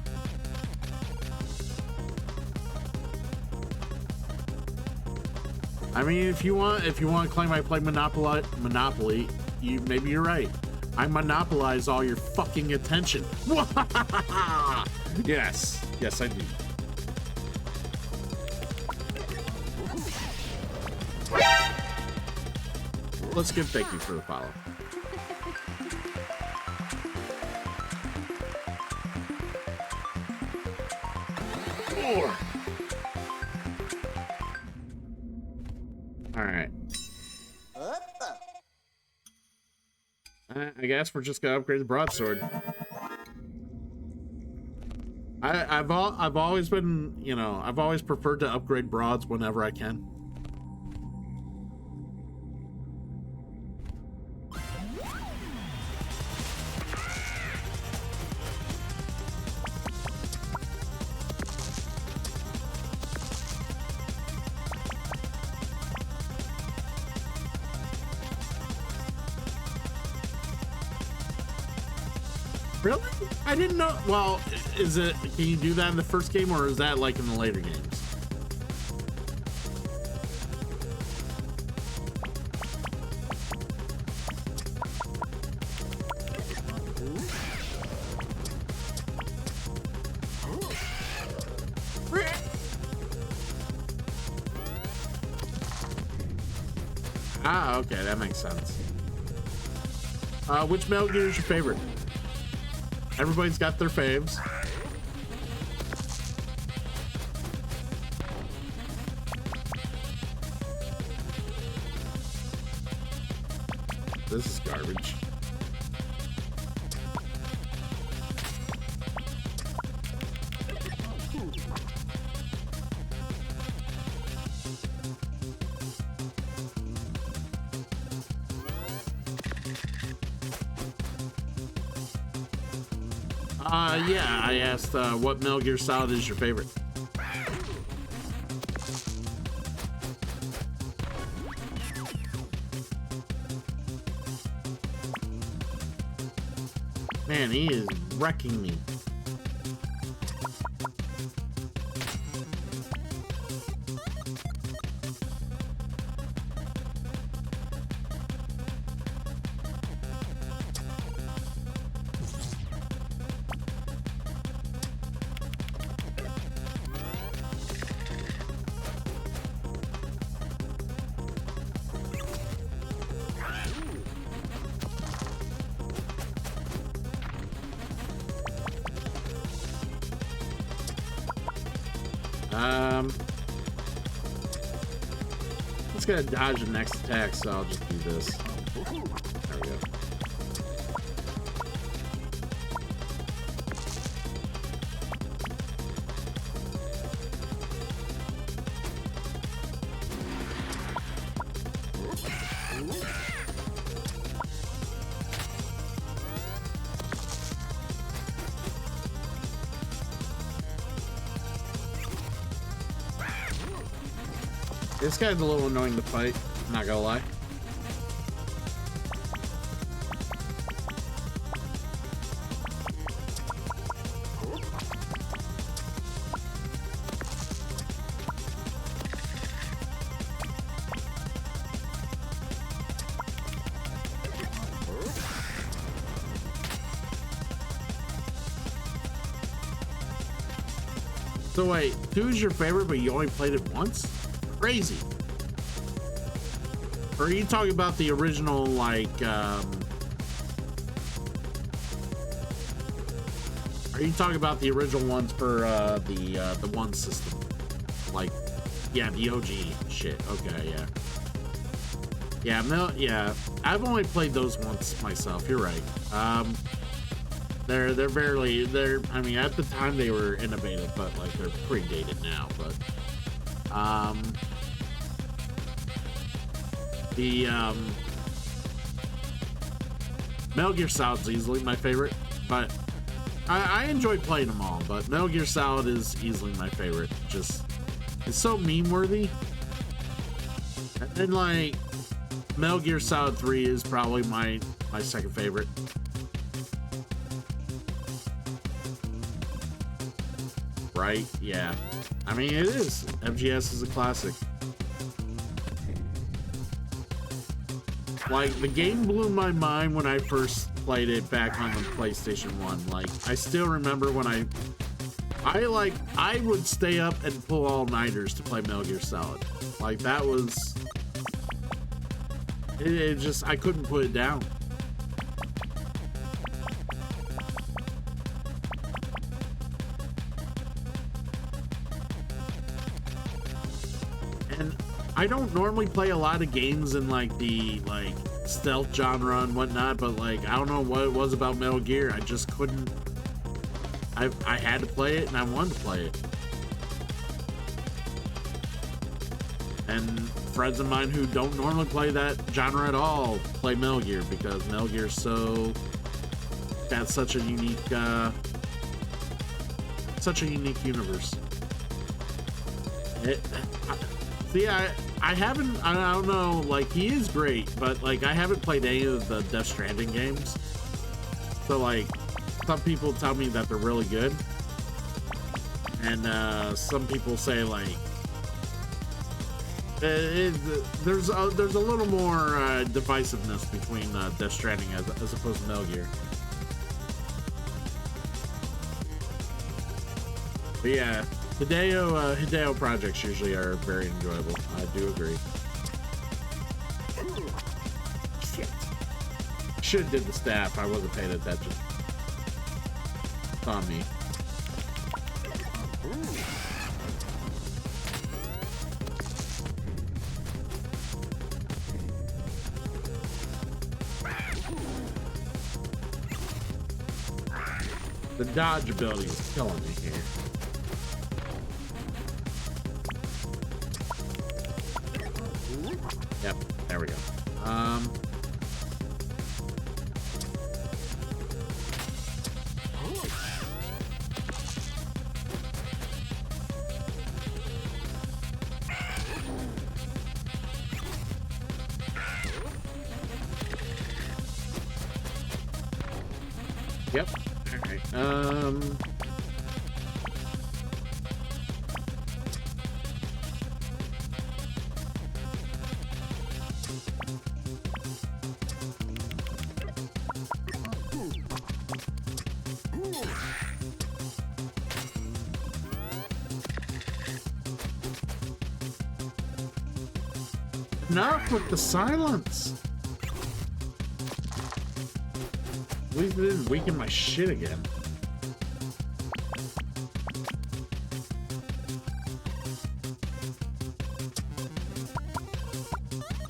Speaker 1: I mean, if you want to claim I play Monopoly, maybe you're right. I monopolize all your fucking attention. Yes, I do. Let's give thank you for the follow. Four. All right. I guess we're just gonna upgrade the broadsword. I've always been, I've always preferred to upgrade broads whenever I can. Really? I didn't know. Well, can you do that in the first game, or is that like in the later games? Ah, okay, that makes sense. Which Metal Gear is your favorite? Everybody's got their faves. This is garbage. Yeah, I asked what Metal Gear Solid is your favorite. Man, he is wrecking me. It's gonna dodge the next attack, so I'll just do this. There we go. This guy's a little annoying to fight, not gonna lie. So wait, 2 is your favorite, but you only played it once? Crazy. Or are you talking about the original, like, are you talking about the original ones for the one system? Like, yeah, the OG shit. Okay, yeah. Yeah, I've only played those once myself. You're right. They're barely, I mean, at the time they were innovative, but like they're pretty dated now. But the Metal Gear Solid's easily my favorite, but I enjoy playing them all. But Metal Gear Solid is easily my favorite. Just, it's so meme worthy. And then like Metal Gear Solid 3 is probably my second favorite. Right? Yeah. I mean, it is. MGS is a classic. Like, the game blew my mind when I first played it back on the PlayStation 1. Like, I still remember when I would stay up and pull all-nighters to play Metal Gear Solid. Like, that was... It just... I couldn't put it down. And I don't normally play a lot of games in like the stealth genre and whatnot, but like I don't know what it was about Metal Gear. I just couldn't. I had to play it and I wanted to play it. And friends of mine who don't normally play that genre at all play Metal Gear because Metal Gear is so that's such a unique universe. See, I haven't, I don't know, like, he is great, but, like, I haven't played any of the Death Stranding games. So, like, some people tell me that they're really good. And, some people say, like, there's a little more, divisiveness between, Death Stranding as opposed to Metal Gear. But, yeah. Hideo projects usually are very enjoyable. I do agree. Shit. Should have did the staff. I wasn't paying attention. It's on me. The dodge ability is killing me here. Yep, there we go. Yep. Alright. Enough with the silence. At least it didn't weaken my shit again.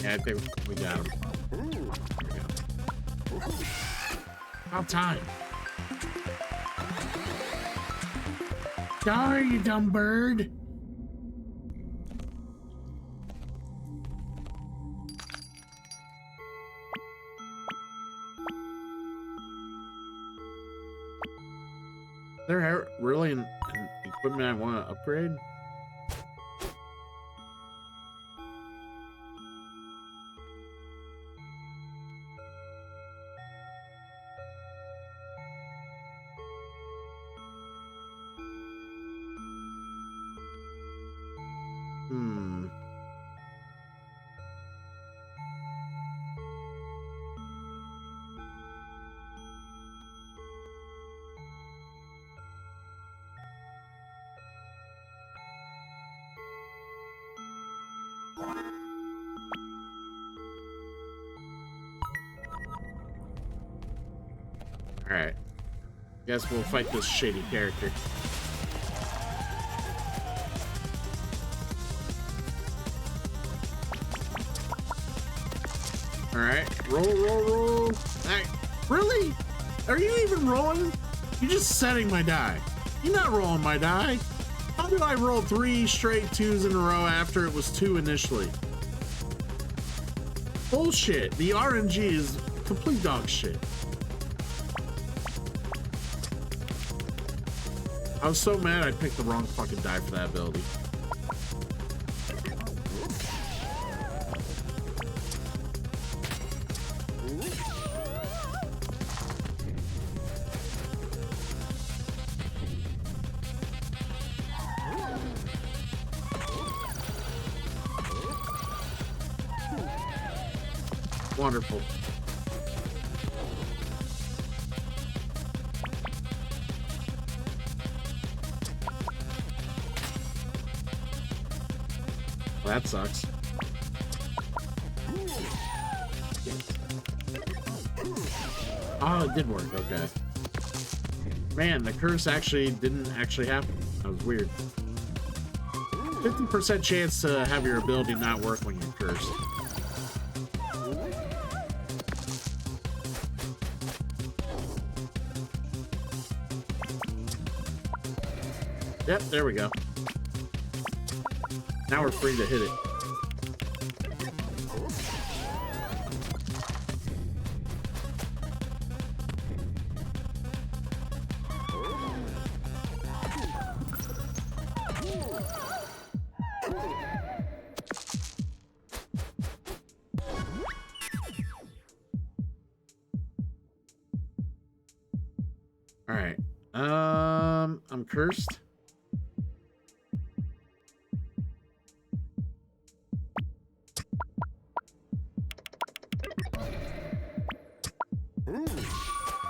Speaker 1: Yeah, I think we got him. There we go. About time. Die, you dumb bird. Is there really an equipment I want to upgrade? Alright. Guess we'll fight this shady character. Alright. Roll. Alright. Really? Are you even rolling? You're just setting my die. You're not rolling my die. How do I roll 3 straight 2s in a row after it was 2 initially? Bullshit. The RNG is complete dog shit. I was so mad I picked the wrong fucking die for that ability. Wonderful. Well, that sucks. Oh, it did work. Okay. Man, the curse actually didn't actually happen. That was weird. 50% chance to have your ability not work when you're cursed. Yep, there we go. Now we're free to hit it. All right. I'm cursed.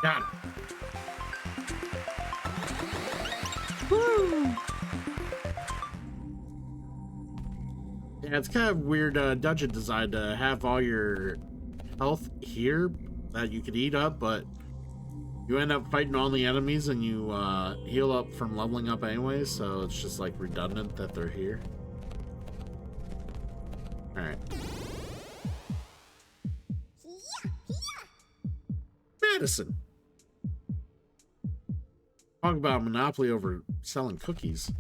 Speaker 1: Got it. Woo! Yeah, it's kind of weird dungeon design to have all your health here that you could eat up, but you end up fighting all the enemies and you heal up from leveling up anyway, so it's just like redundant that they're here. Alright. Madison! Talk about a monopoly over selling cookies.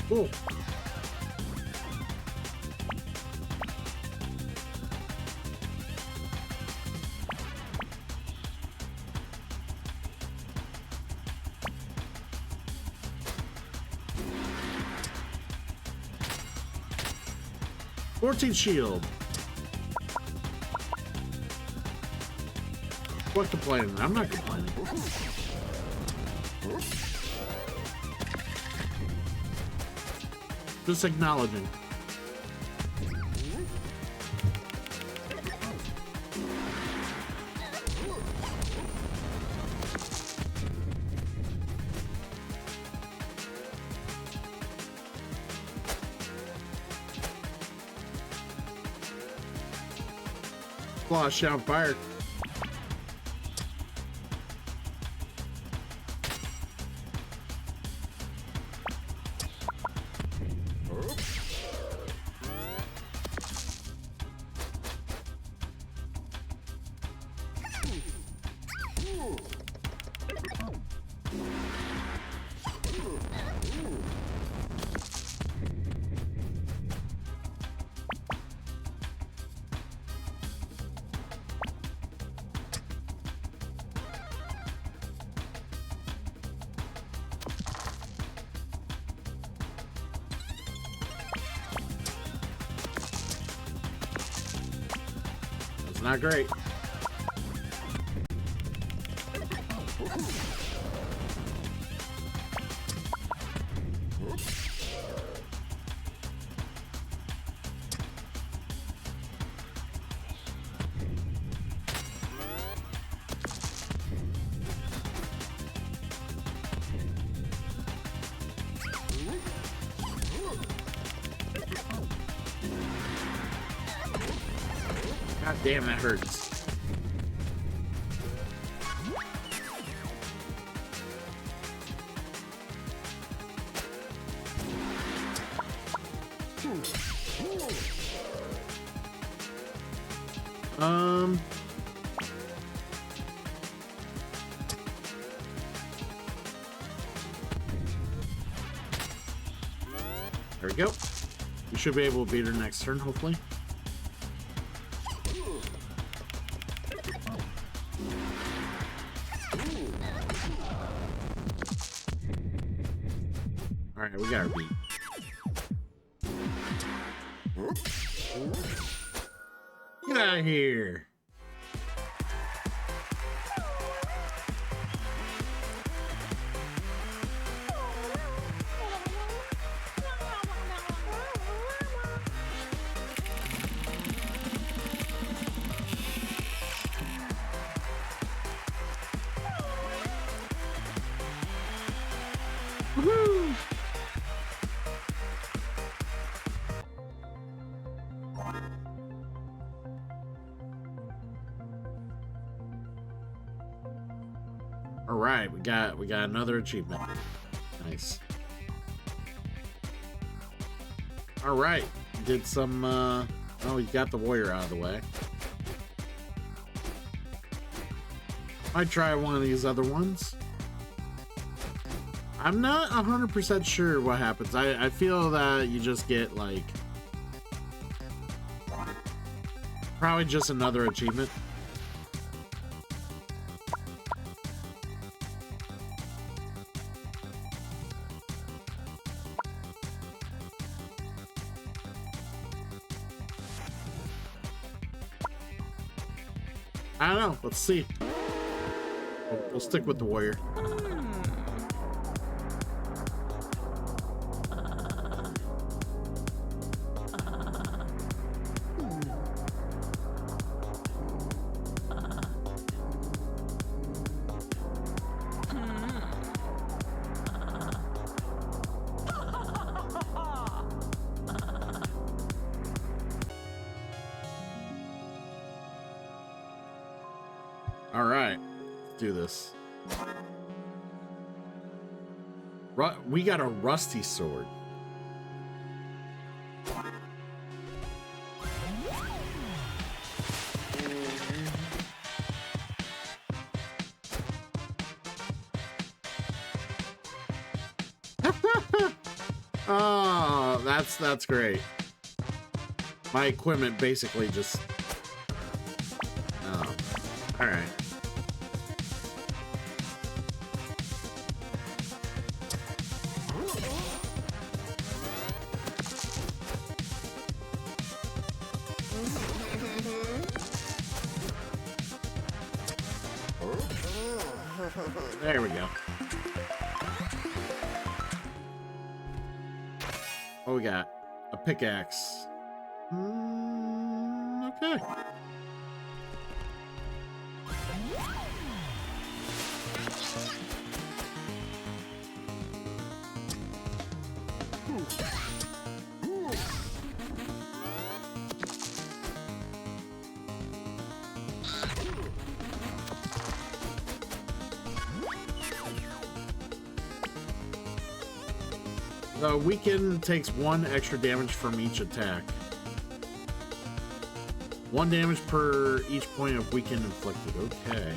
Speaker 1: Cool. 14 shield. What complaining? I'm not complaining. Just acknowledging. Flash down fire. Not great. God damn, that hurts. There we go. We should be able to beat her next turn, hopefully. Alright, we got her beat. Get out of here. Woohoo! All right, we got another achievement. Nice. All right, did some oh, we got the warrior out of the way. Might try one of these other ones. I'm not 100% sure what happens. I feel that you just get like probably just another achievement. I don't know. Let's see. We'll stick with the warrior. All right, let's do this. We got a rusty sword. Oh, that's great. My equipment basically just. Oh, all right. There we go. What we got? A pickaxe. Okay. The weaken takes 1 extra damage from each attack. 1 damage per each point of weaken inflicted. Okay.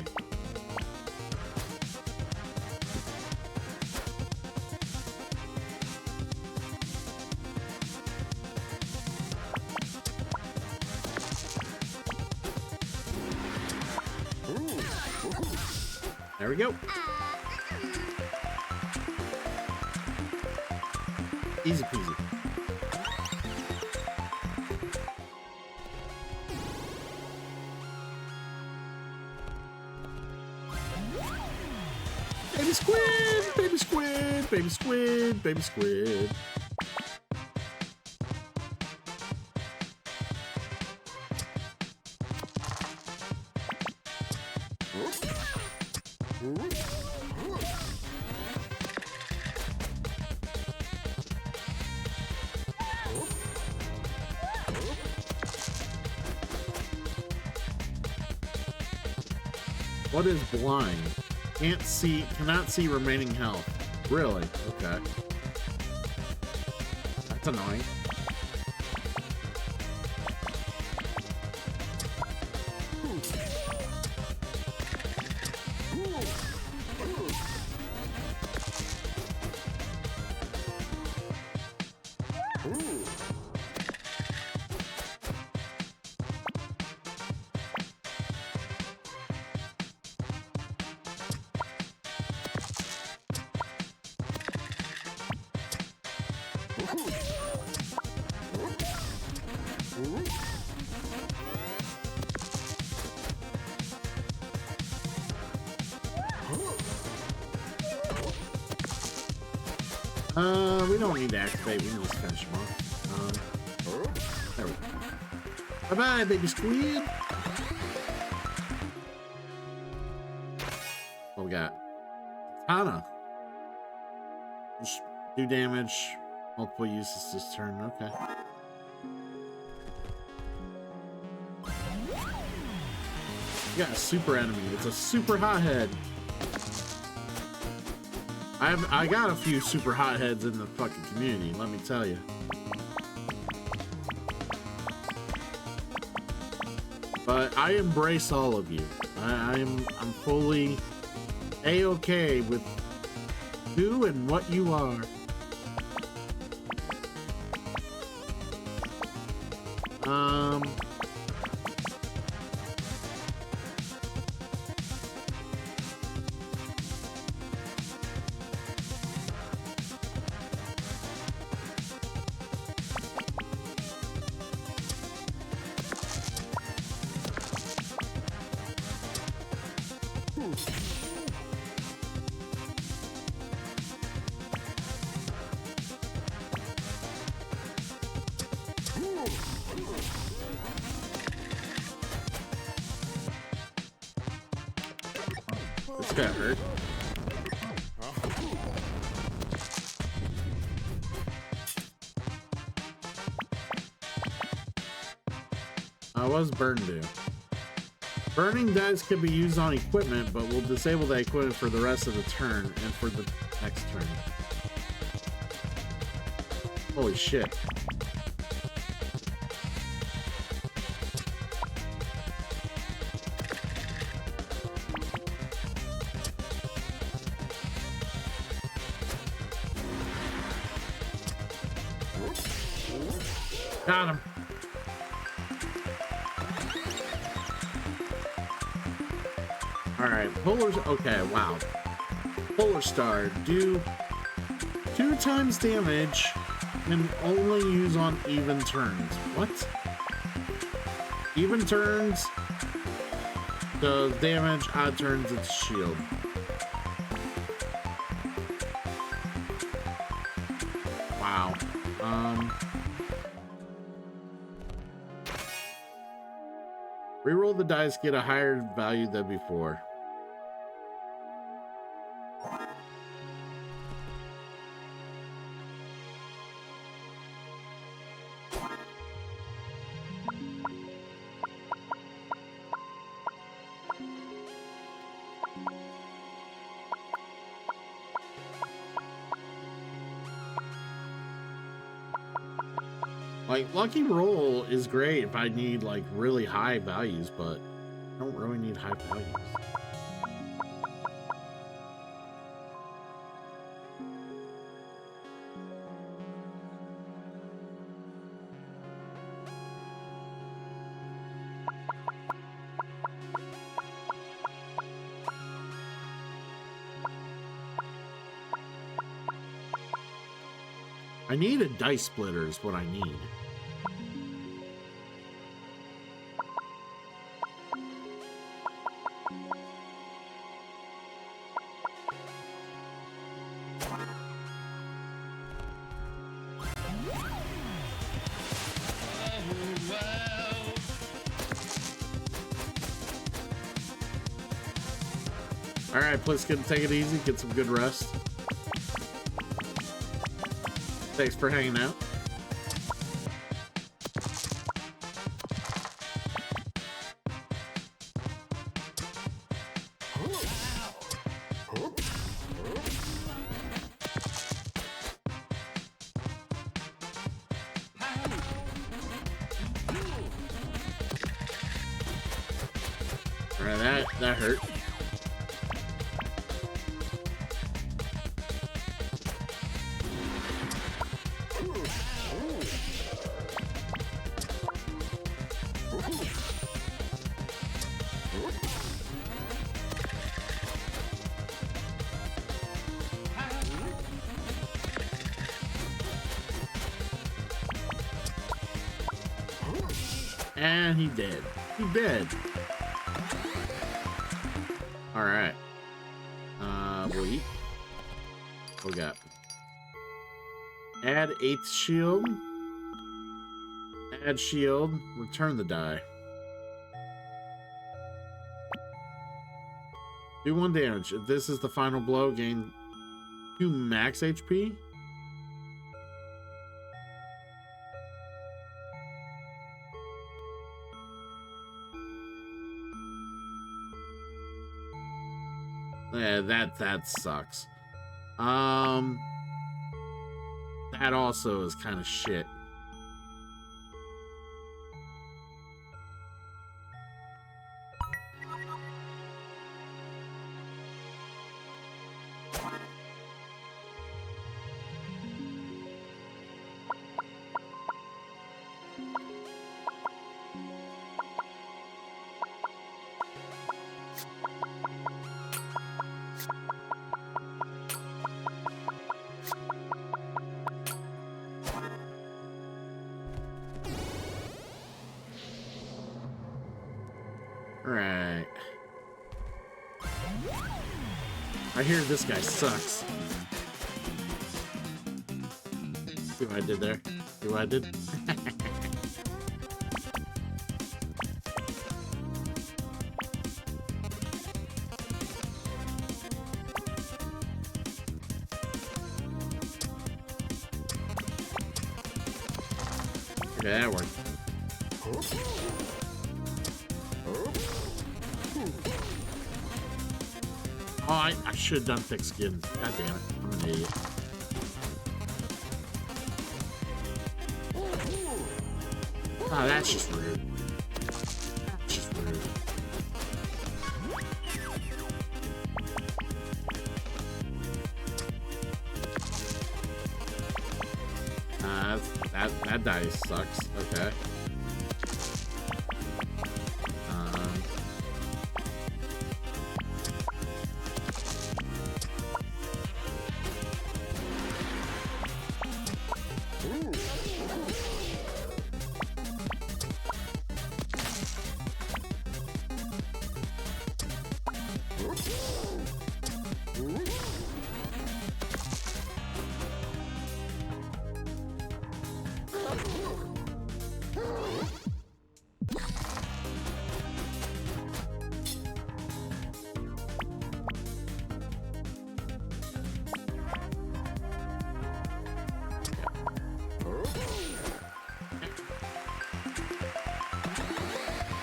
Speaker 1: There we go. Easy peasy. Baby squid, baby squid, baby squid, baby squid. What is blind? Cannot see remaining health. Really? Okay. That's annoying. We don't need to activate. We can just finish him off. There we go. Bye-bye, baby squid. What we got? Katana. Just do damage. Multiple uses this turn. Okay. We got a super enemy. It's a super hothead. I got a few super hotheads in the fucking community, let me tell you. But I embrace all of you. I'm fully A-okay with who and what you are. This got hurt. What does burn do? Burning dice can be used on equipment, but will disable that equipment for the rest of the turn and for the next turn. Holy shit. Got him. Alright, Polar... Okay, wow. Polar Star. Do 2 times damage and only use on even turns. What? Even turns does damage, odd turns its shield. Wow. Reroll the dice, get a higher value than before. Like, Lucky Roll is great if I need, like, really high values, but I don't really need high values. I need a dice splitter is what I need. All right, Pliskin, take it easy, get some good rest. Thanks for hanging out. All right, that hurt. And he dead. He dead. All right. Wait. What we got? Add 8th shield. Add shield. Return the die. Do 1 damage. If this is the final blow, gain 2 max HP. Yeah, that sucks. That also is kind of shit. Right. I hear this guy sucks. See what I did there? See what I did? Okay, that worked. Oh, I should have done thick skin. God damn it. I'm an idiot. Oh, that's just rude. That's just rude. That dice sucks. Okay.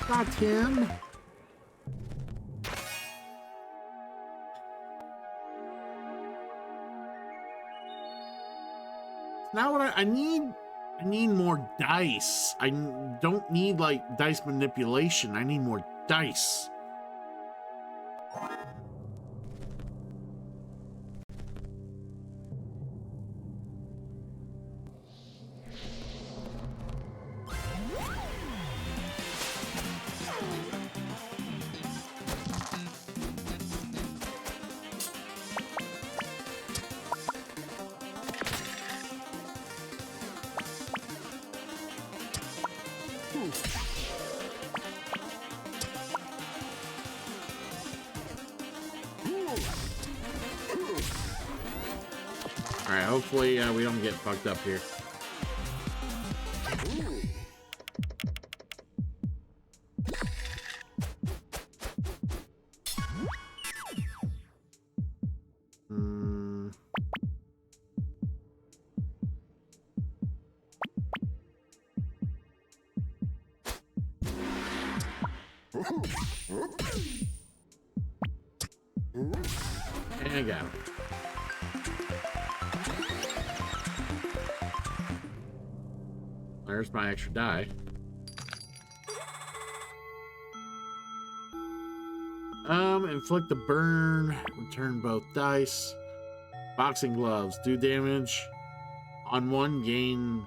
Speaker 1: Got him. Now what I need more dice. I don't need like dice manipulation. I need more dice. Alright, hopefully we don't get fucked up here. There you go. There's my extra die. Inflict the burn, return both dice. Boxing gloves, do damage on one, gain.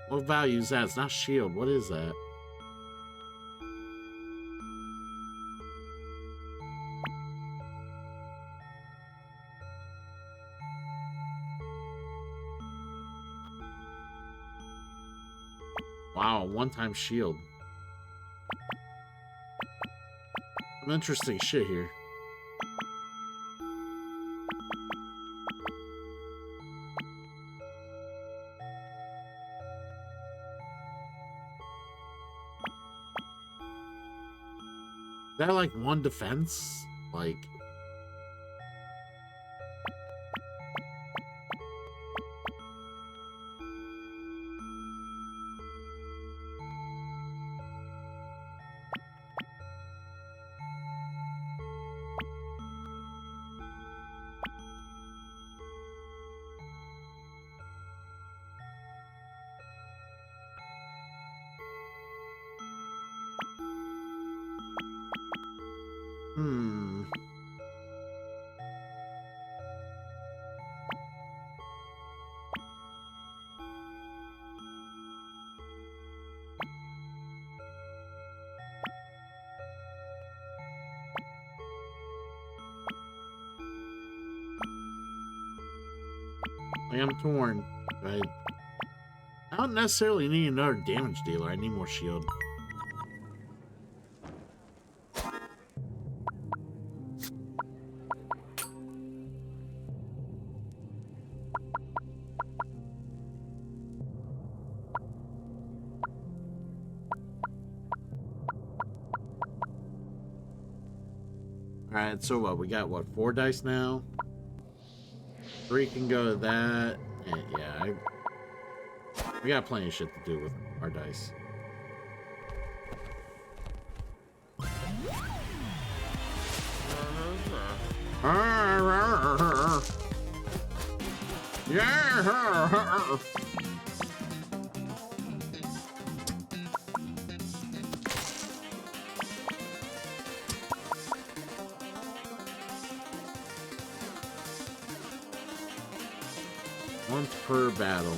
Speaker 1: What value is that? It's not shield. What is that? Wow, one-time shield. Some interesting shit here. Is that like one defense? Like... I am torn, but I don't necessarily need another damage dealer. I need more shield. Alright, so what? We got, what, 4 dice now? 3 can go to that. And yeah, we got plenty of shit to do with our dice. Yeah. Once per battle.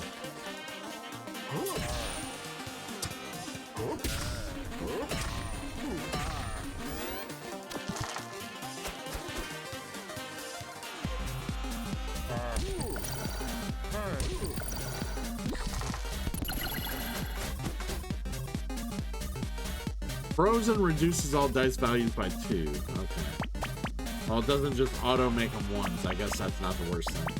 Speaker 1: Frozen reduces all dice values by 2. Okay. Well, it doesn't just auto make them 1s. I guess that's not the worst thing.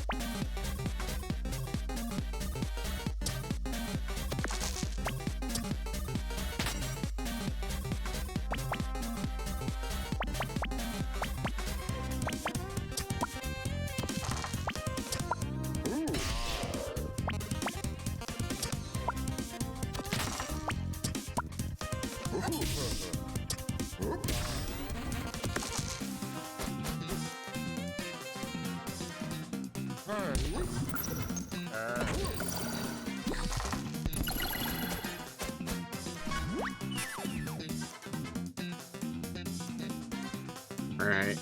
Speaker 1: All right.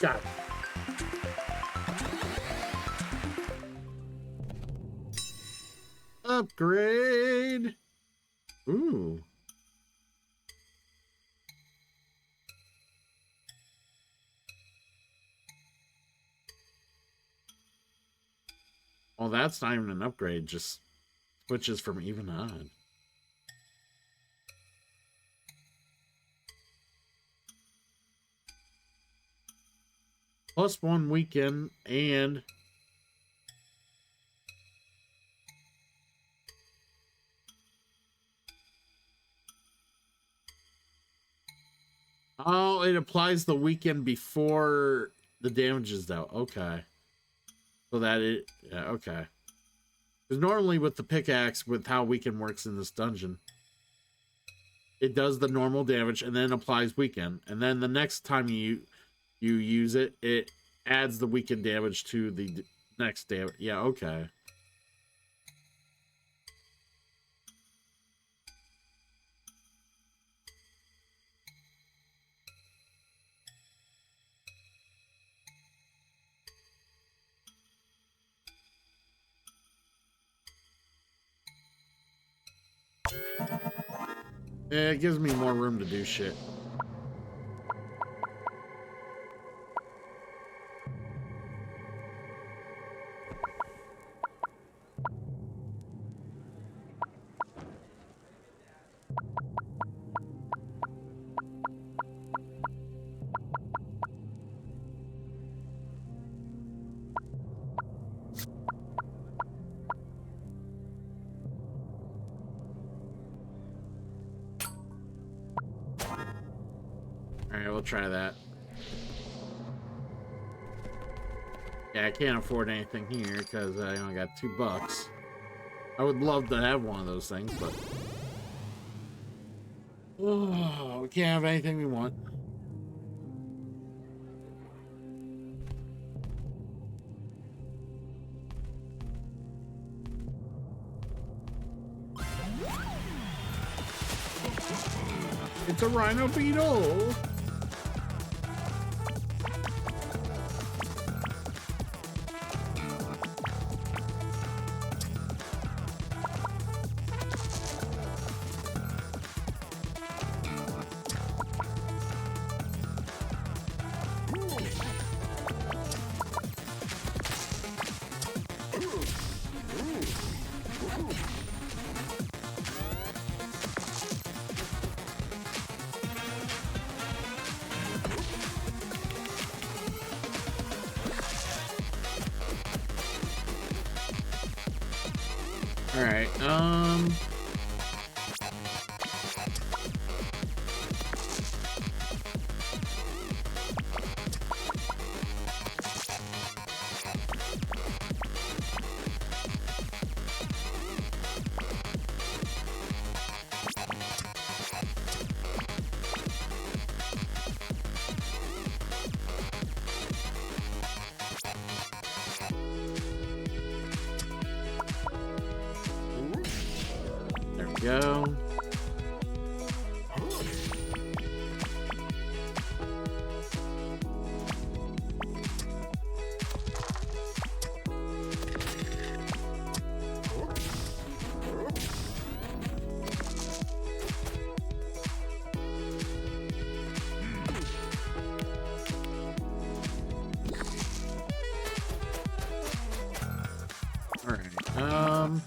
Speaker 1: Got it. Upgrade. Ooh. Well, that's not even an upgrade, just switches from even to odd. +1 weekend and oh, it applies the weekend before the damage is dealt. Okay. So that it, yeah, okay. Because normally with the pickaxe, with how weekend works in this dungeon, it does the normal damage and then applies weekend. And then the next time you use it, it adds the weekend damage to the next damage. Yeah, okay. Yeah, it gives me more room to do shit. Alright, we'll try that. Yeah, I can't afford anything here because I only got $2. I would love to have one of those things, but oh, we can't have anything we want. It's a rhino beetle. All right. There we go. All right.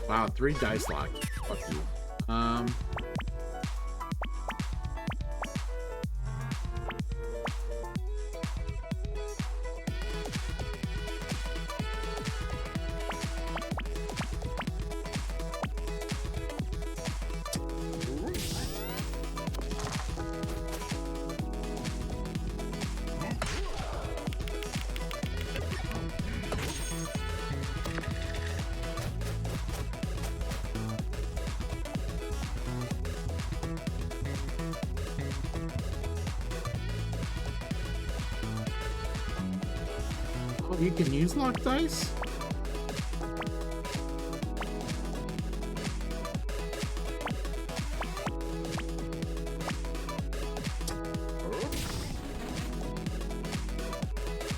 Speaker 1: Wow, 3 dice lock. Fuck you. Oh, you can use locked dice?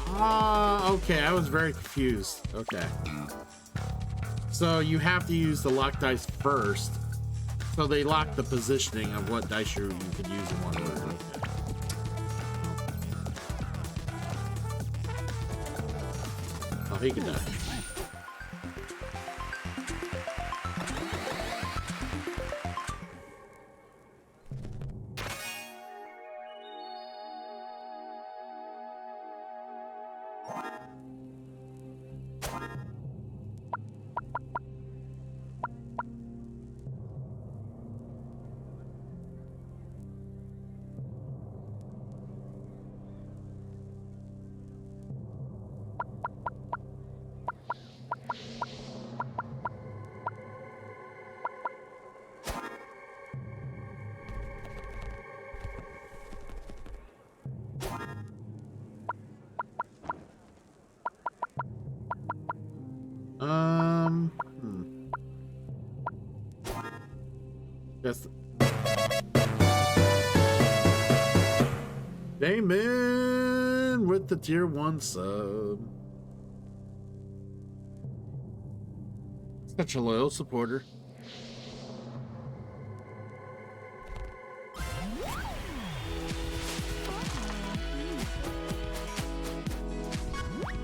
Speaker 1: Ah, okay, I was very confused. Okay. So you have to use the locked dice first. So they lock the positioning of what dice you could use in one order. Okay. Oh, he can die. Hmm. Yes. Damon with the tier 1 sub. Such a loyal supporter.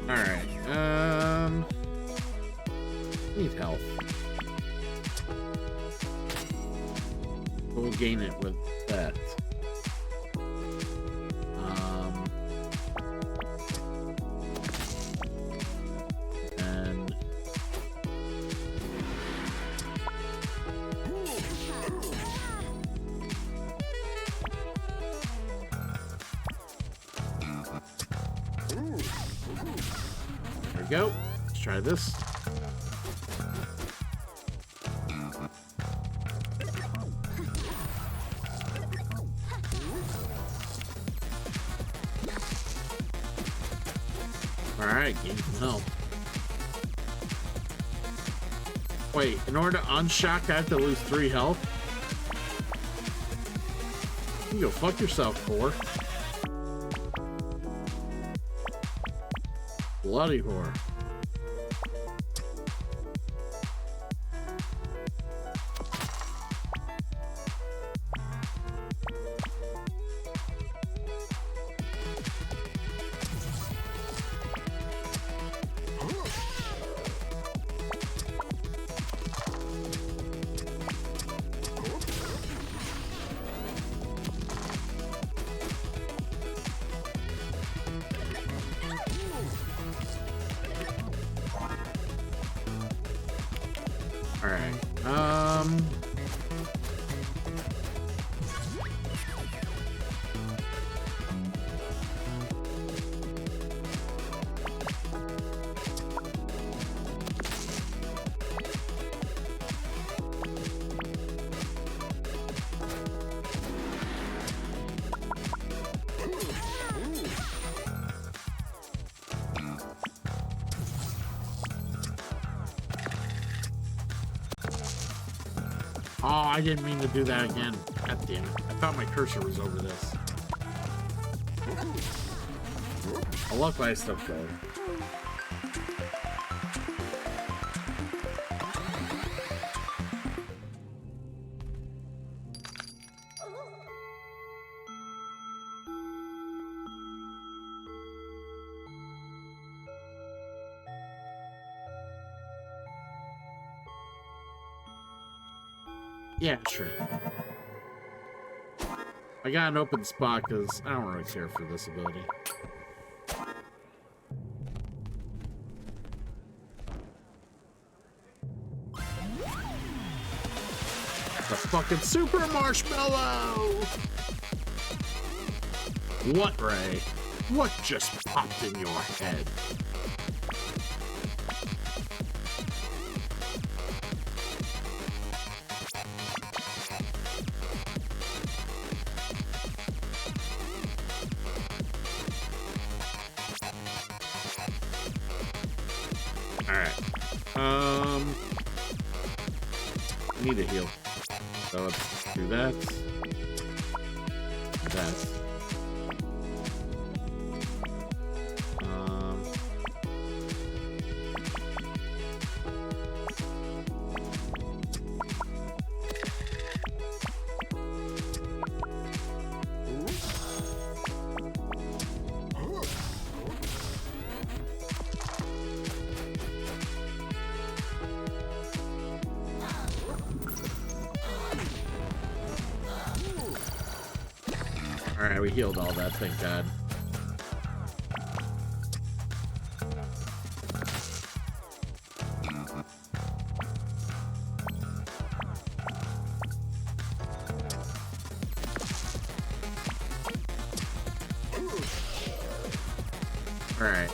Speaker 1: Alright, need health. We'll gain it with that. And there we go. Let's try this. Alright, gain some health. Wait, in order to unshock, I have to lose 3 health? You go fuck yourself, 4. Bloody whore. Alright, oh, I didn't mean to do that again. God damn it. I thought my cursor was over this. I love my stuff though. Yeah, sure. I got an open spot because I don't really care for this ability. The fucking super marshmallow! What, Ray? What just popped in your head? Alright. Need a heal. So let's do that. Do that. Alright, we healed all that, thank God. Alright,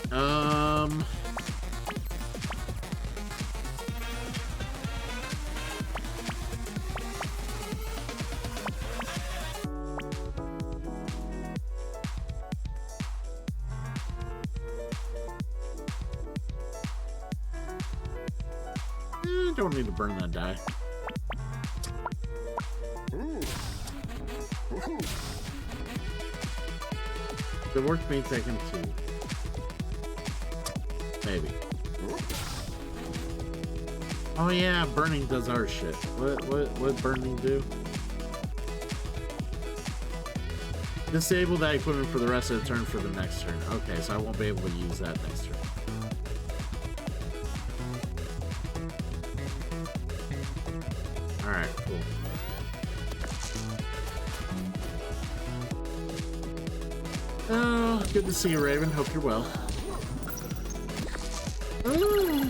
Speaker 1: don't need to burn that die. Is it worth me taking 2? Maybe. Oh yeah, burning does our shit. What burning do? Disable that equipment for the rest of the turn for the next turn. Okay, so I won't be able to use that next turn. Alright, cool. Oh, good to see you, Raven. Hope you're well. Ooh.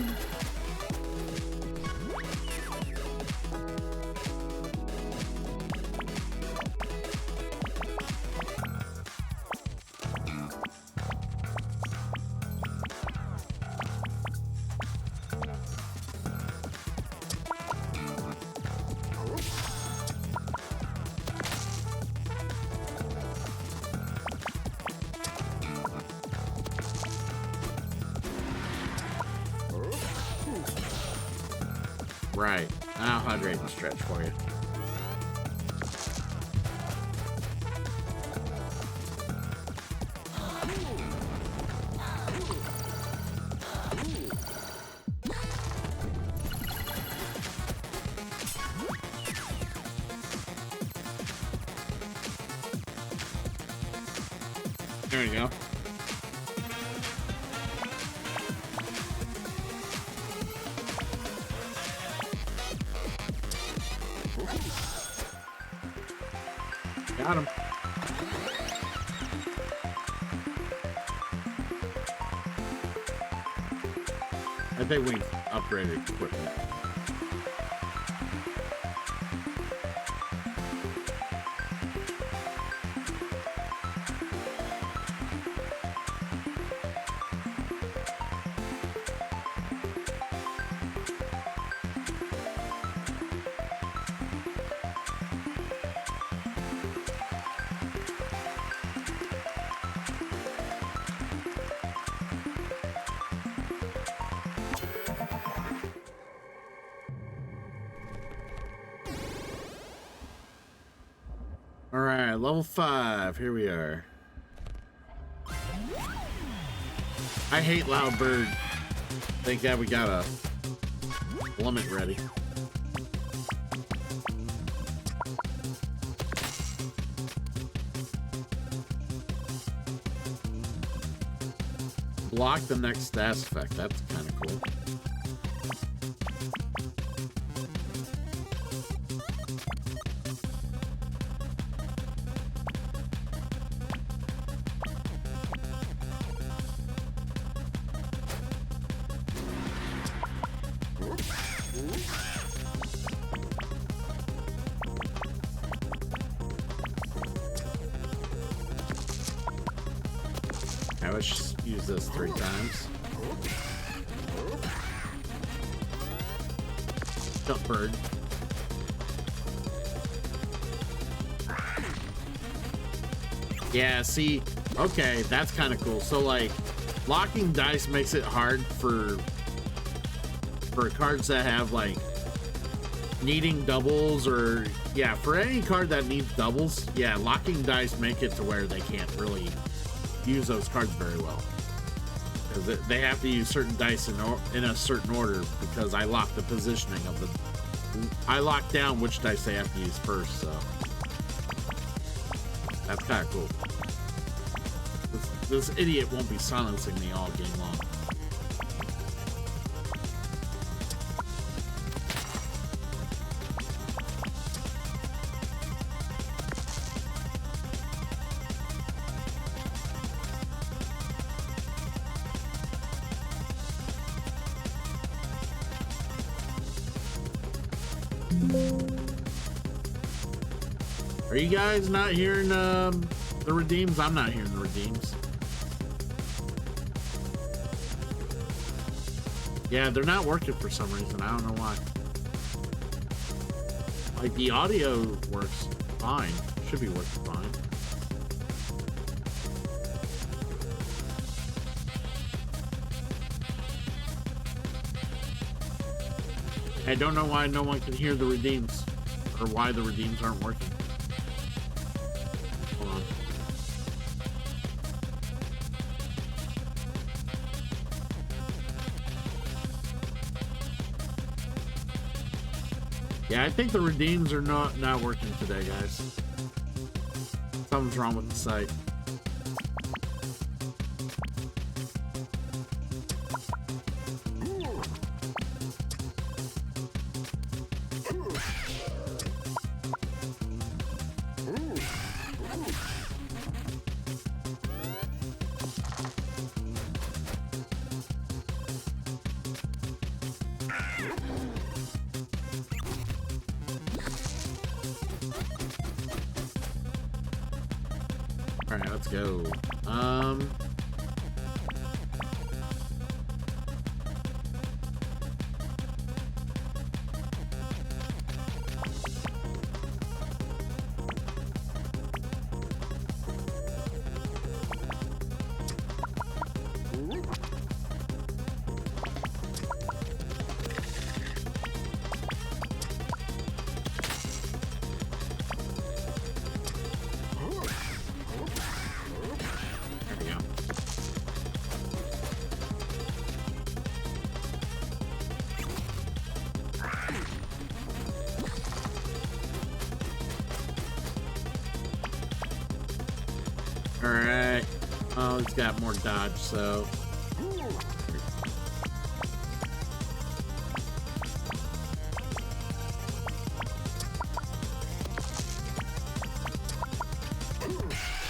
Speaker 1: Right. I'll hydrate and stretch for you. There you go. Got him. I think we upgraded equipment. Alright, level 5. Here we are. I hate loud bird. Thank God we got a plummet ready. Block the next status effect. That's kind of cool. Alright, let's just use this 3 times. Jump bird. Yeah, see, okay, that's kind of cool. So like, locking dice makes it hard for cards that have like needing doubles, or yeah, for any card that needs doubles, yeah, locking dice make it to where they can't really use those cards very well, because they have to use certain dice in a certain order, because I lock the positioning of I lock down which dice they have to use first, so that's kind of cool. This idiot won't be silencing me all game long. Are you guys not hearing the redeems? I'm not hearing the redeems. Yeah, they're not working for some reason. I don't know why. Like, the audio works fine. Should be working fine. I don't know why no one can hear the redeems, or why the redeems aren't working. Hold on. Yeah, I think the redeems are not working today, guys. Something's wrong with the site. All right, let's go. Alright. Oh, he's got more dodge, so.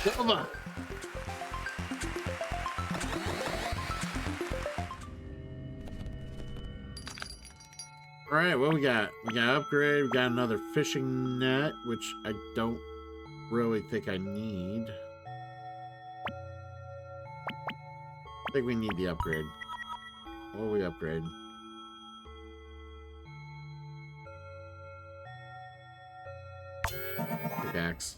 Speaker 1: Come on. Alright, what we got? We got upgrade, we got another fishing net, which I don't really think I need. I think we need the upgrade. What will we upgrade? Pickaxe.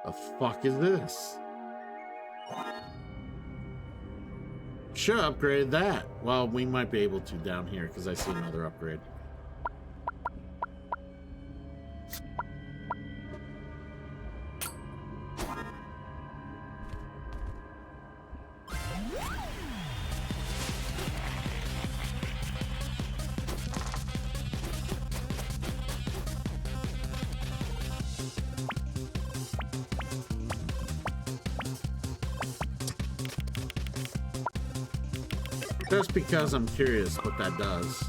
Speaker 1: The fuck is this? Should upgrade that. Well, we might be able to down here because I see another upgrade. Just because I'm curious what that does.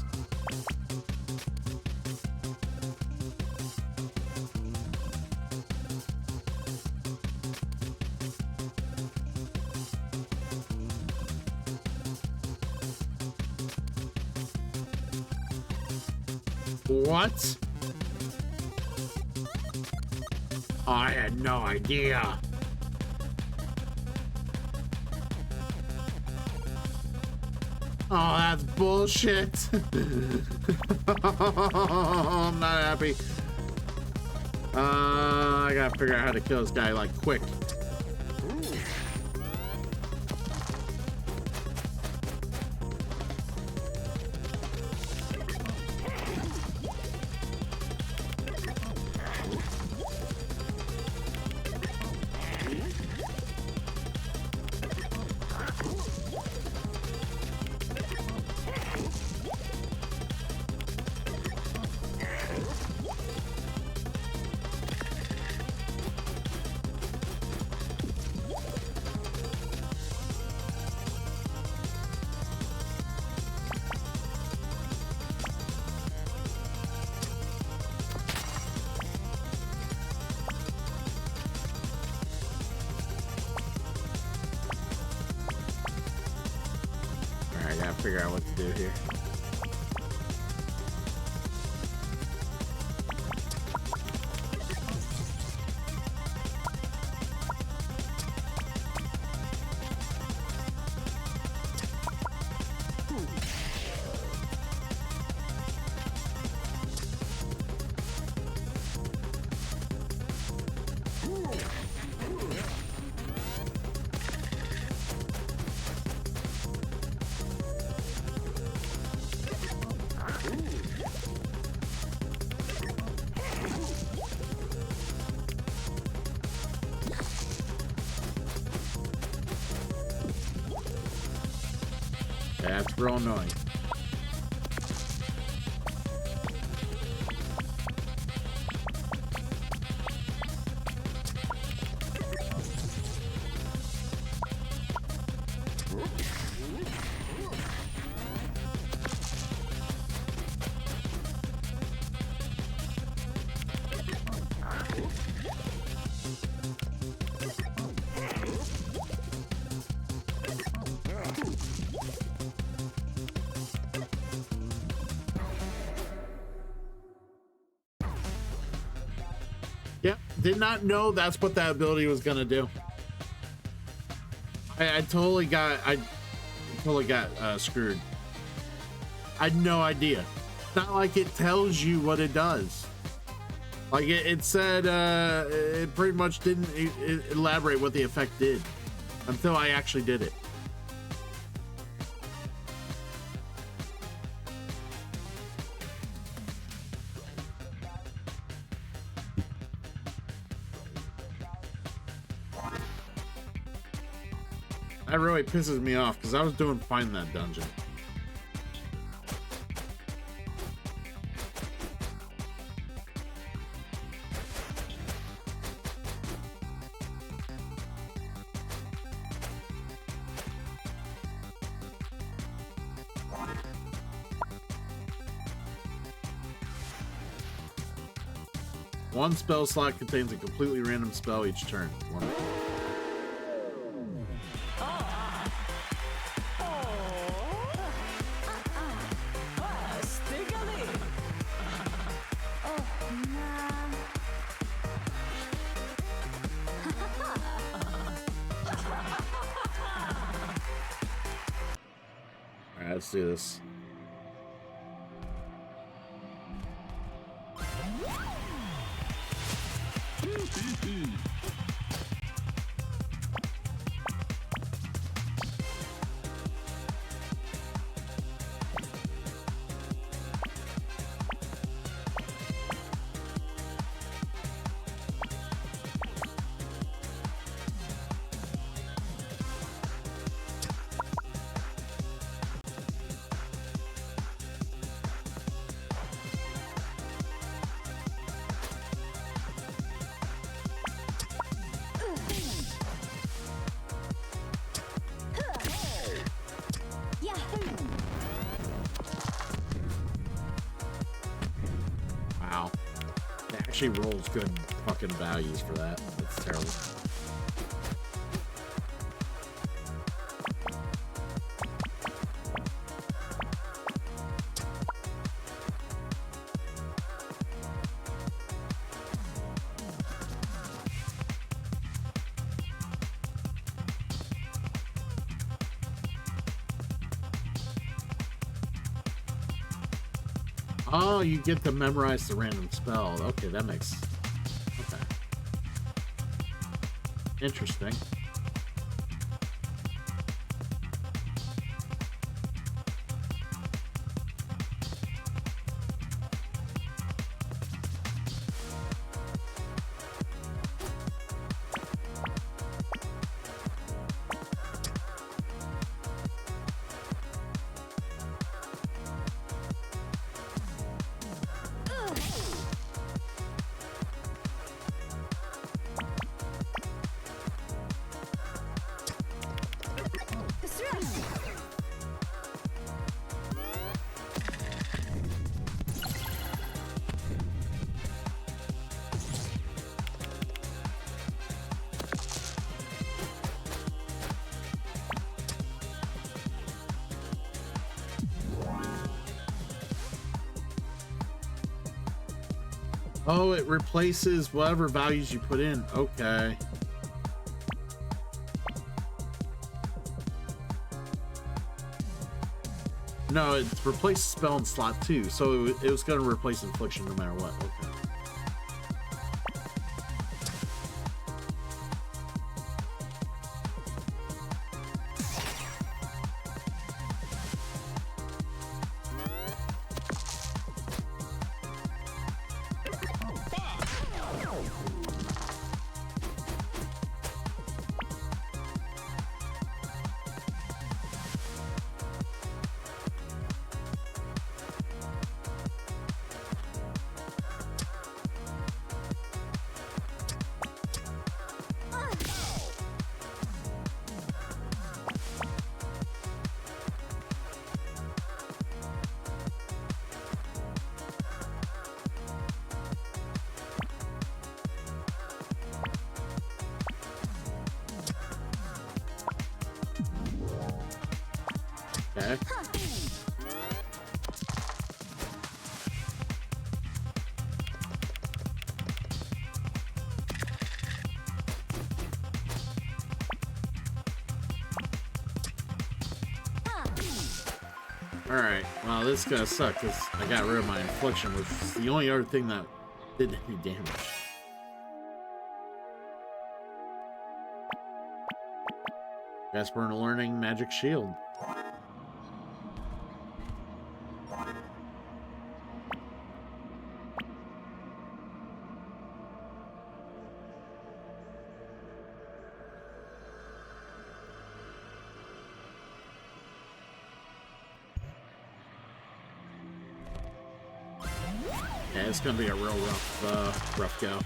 Speaker 1: What? I had no idea. Oh, that's bullshit. I'm not happy. I gotta figure out how to kill this guy, like, quick. Alright, I gotta figure out what to do here. That's real annoying. Yep, did not know that's what that ability was gonna do. I totally got screwed. I had no idea. It's not like it tells you what it does. Like it said, it pretty much didn't elaborate what the effect did until I actually did it. That really pisses me off because I was doing fine in that dungeon. One spell slot contains a completely random spell each turn. Wonderful. Alright, let's do this. Wow. It actually rolls good fucking values for that. That's terrible. Oh, you get to memorize the random spell. Okay, that makes... Okay. Interesting. Oh, it replaces whatever values you put in. Okay. No, it replaced spell in slot 2, so it was going to replace infliction no matter what. Okay. Okay. Alright, well, this is gonna suck because I got rid of my infliction, which is the only other thing that did any damage. Guess we're learning Magic Shield. Yeah, it's gonna be a real rough go.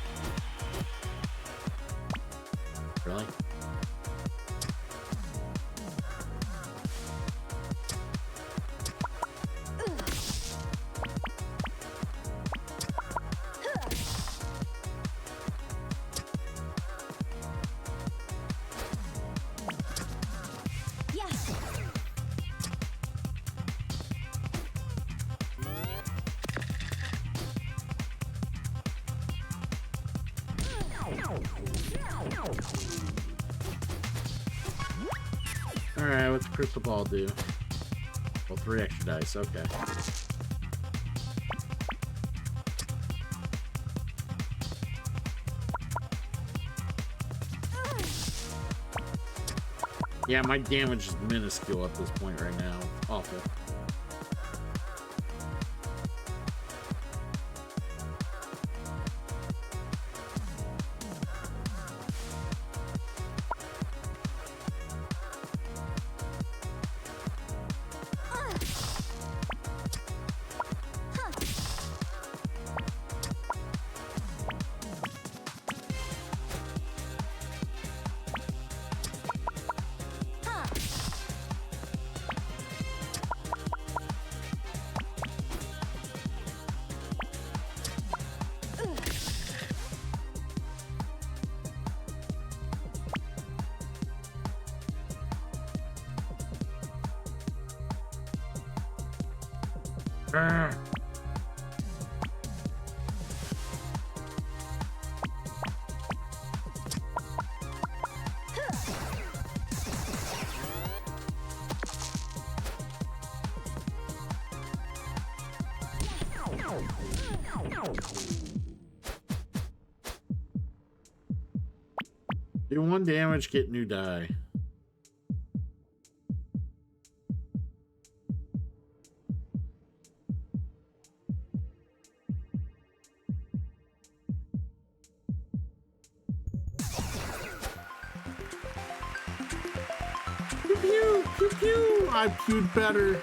Speaker 1: Really? Alright, what's the crystal ball do? Well, 3 extra dice, okay. Yeah, my damage is minuscule at this point right now. It's awful. Do 1 damage, get new die. Pew pew, pew pew. I pewed better.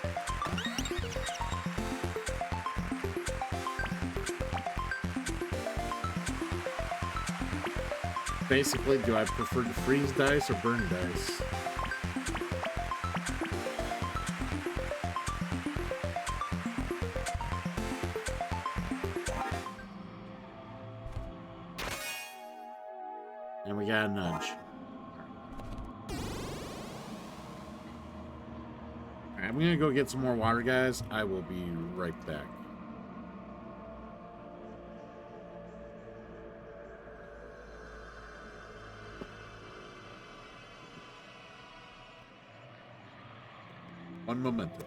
Speaker 1: Basically, do I prefer to freeze dice or burn dice? And we got a nudge. Alright, I'm gonna go get some more water, guys. I will be right back. One memento.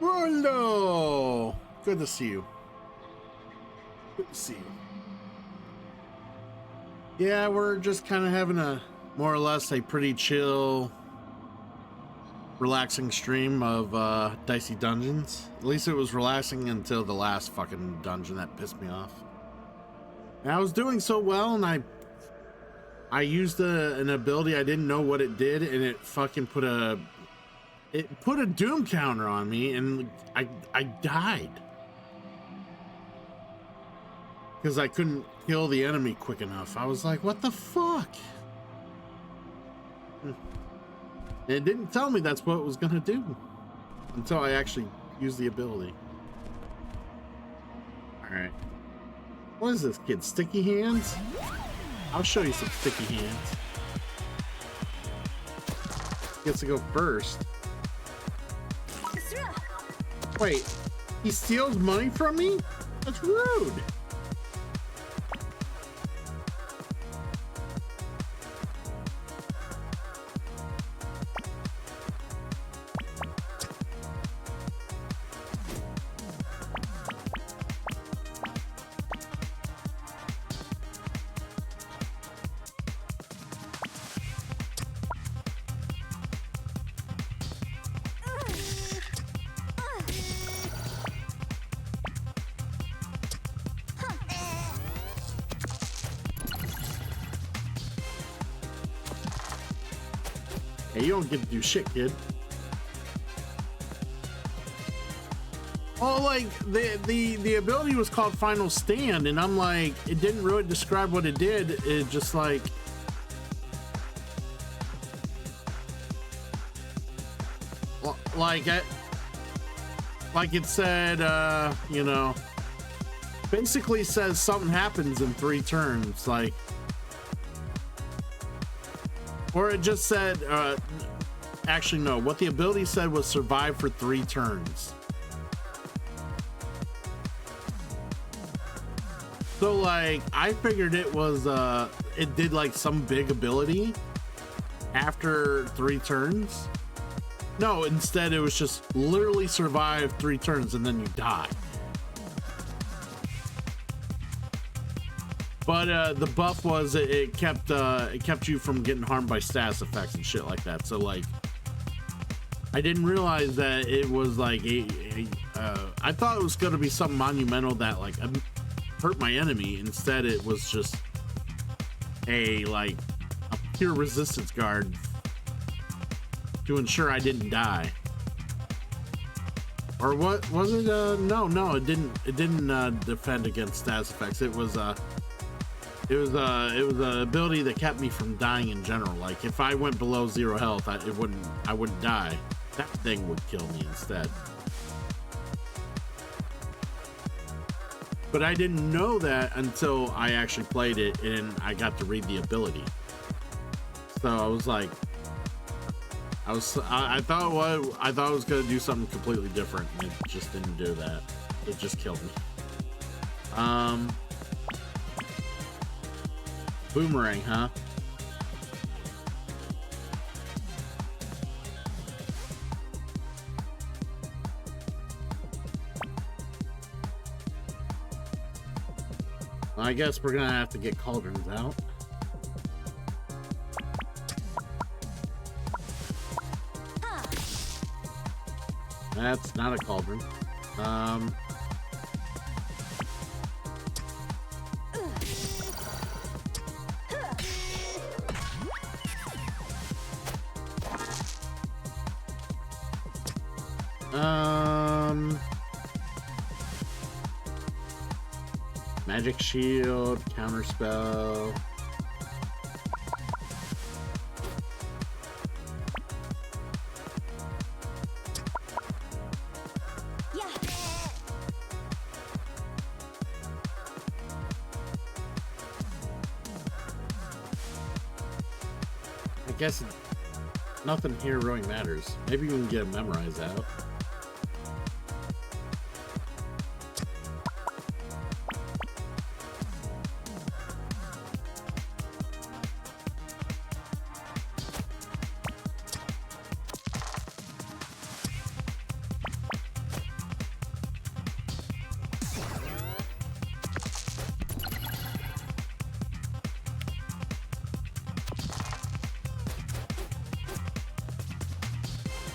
Speaker 1: Rollo! Good to see you. Good to see you. Yeah, we're just kind of having a more or less a pretty chill, relaxing stream of Dicey Dungeons. At least it was relaxing until the last fucking dungeon that pissed me off. And I was doing so well, and I used an ability, I didn't know what it did, and it fucking put a doom counter on me, and I died because I couldn't kill the enemy quick enough. I was like, what the fuck? It didn't tell me that's what it was gonna do until I actually used the ability. All right, what is this kid? Sticky hands? I'll show you some sticky hands. Gets to go first. Wait, he steals money from me? That's rude. Hey, you don't get to do shit, kid. Oh, like the ability was called Final Stand, and I'm like, it didn't really describe what it did. It just like it said, you know, basically says something happens in 3 turns, like. Or it just said, actually, no. What the ability said was survive for 3 turns. So, like, I figured it was, it did, like, some big ability after 3 turns. No, instead it was just literally survive 3 turns and then you die. But the buff was it kept you from getting harmed by status effects and shit like that. So like, I didn't realize that it was like I thought it was gonna be something monumental that like hurt my enemy. Instead, it was just a pure resistance guard to ensure I didn't die. Or what was it? No, it didn't. It didn't defend against status effects. It was an ability that kept me from dying in general. Like if I went below 0 health, I wouldn't die. That thing would kill me instead. But I didn't know that until I actually played it and I got to read the ability. So I was like, I thought it was gonna do something completely different, and it just didn't do that. It just killed me. Boomerang, huh? Well, I guess we're gonna have to get cauldrons out. That's not a cauldron. Magic shield, counter spell. I guess nothing here really matters. Maybe we can get a memorize out.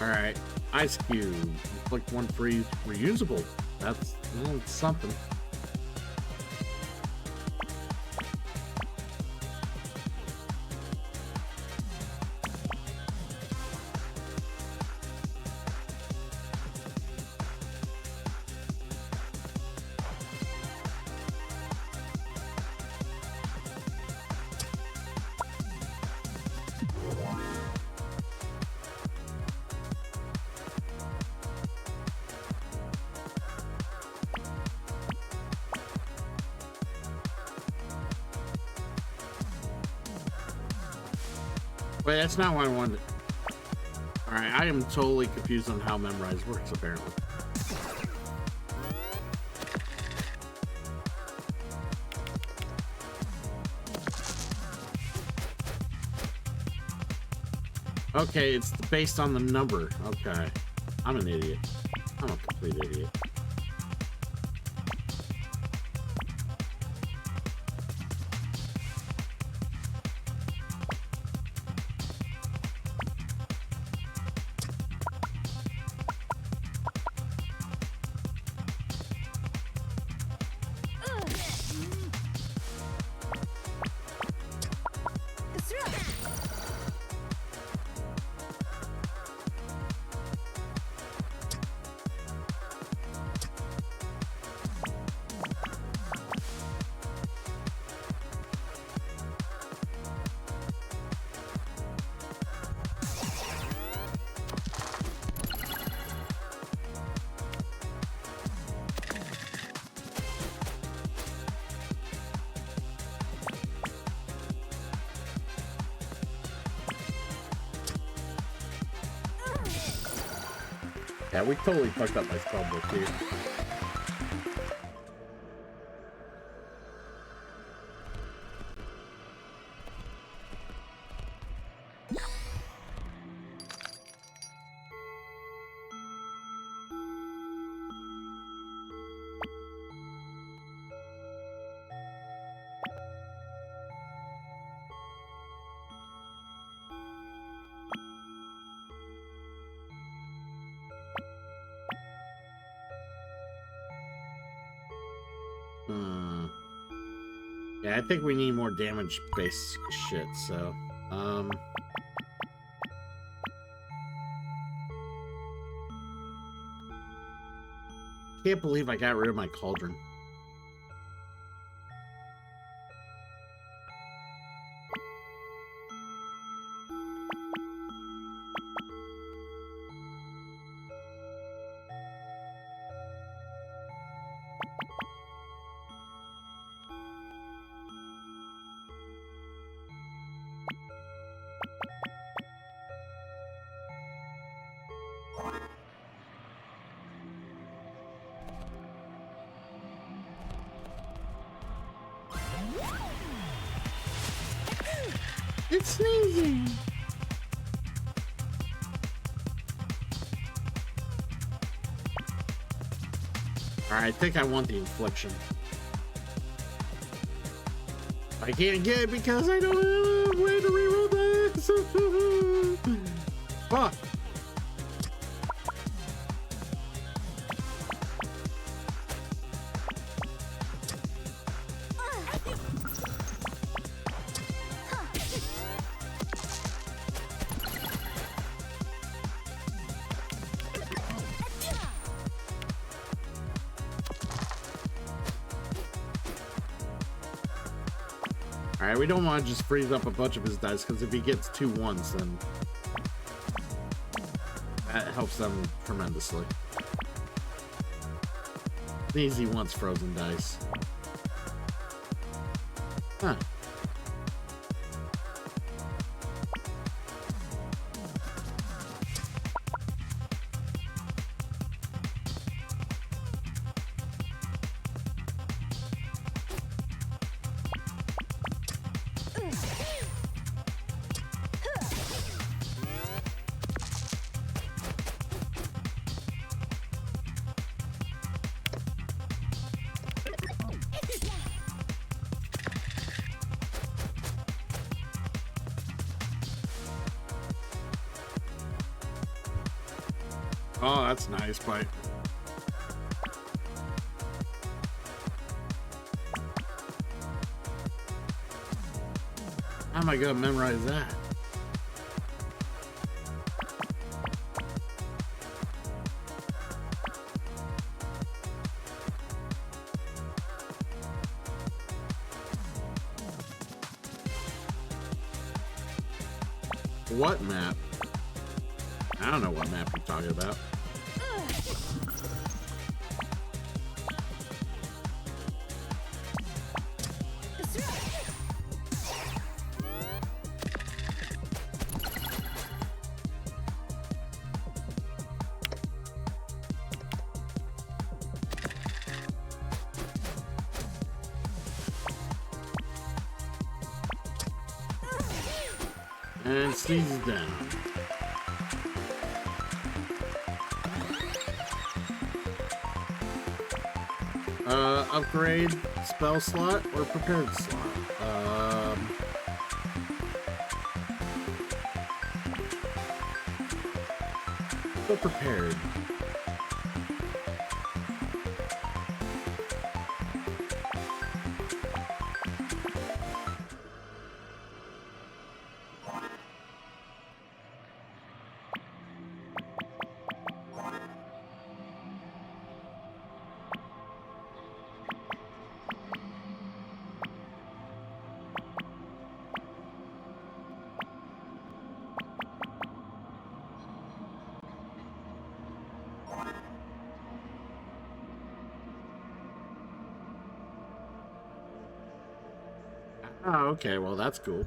Speaker 1: Alright. Ice Cube. Inflict 1 freeze. Reusable. That's something. Wait, that's not what I wanted. Alright, I am totally confused on how Memorize works, apparently. Okay, it's based on the number. Okay. I'm an idiot. I'm a complete idiot. Yeah, we totally fucked up my spellbook here. Yeah, I think we need more damage-based shit, so... Can't believe I got rid of my cauldron. It's sneezing. Alright, I think I want the infliction. I can't get it because I don't have a way to reroll this. Fuck. Alright, we don't want to just freeze up a bunch of his dice, because if he gets 2 1s, then that helps them tremendously. Easy wants frozen dice. Huh. Oh, that's nice, but how am I gonna memorize that? What map? I don't know what map you're talking about. And sneezes down. Upgrade spell slot or prepared slot? Go prepared. Oh, okay, well that's cool.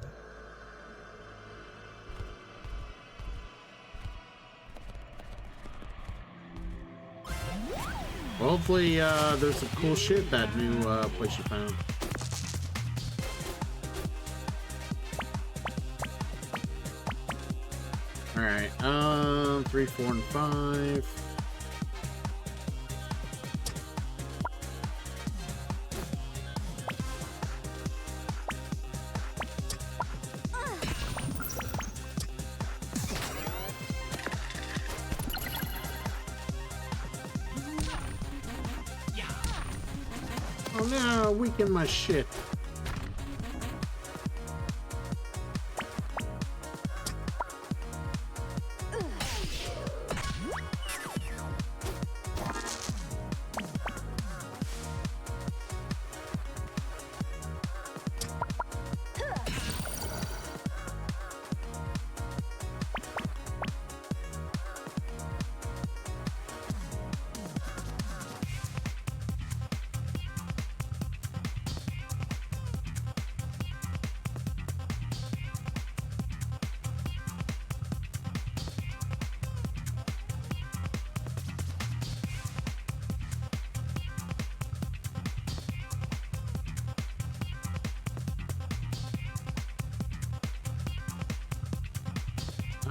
Speaker 1: Well, hopefully there's some cool shit that new place you found. Alright, 3, 4, and 5. Oh no, weaken my shit.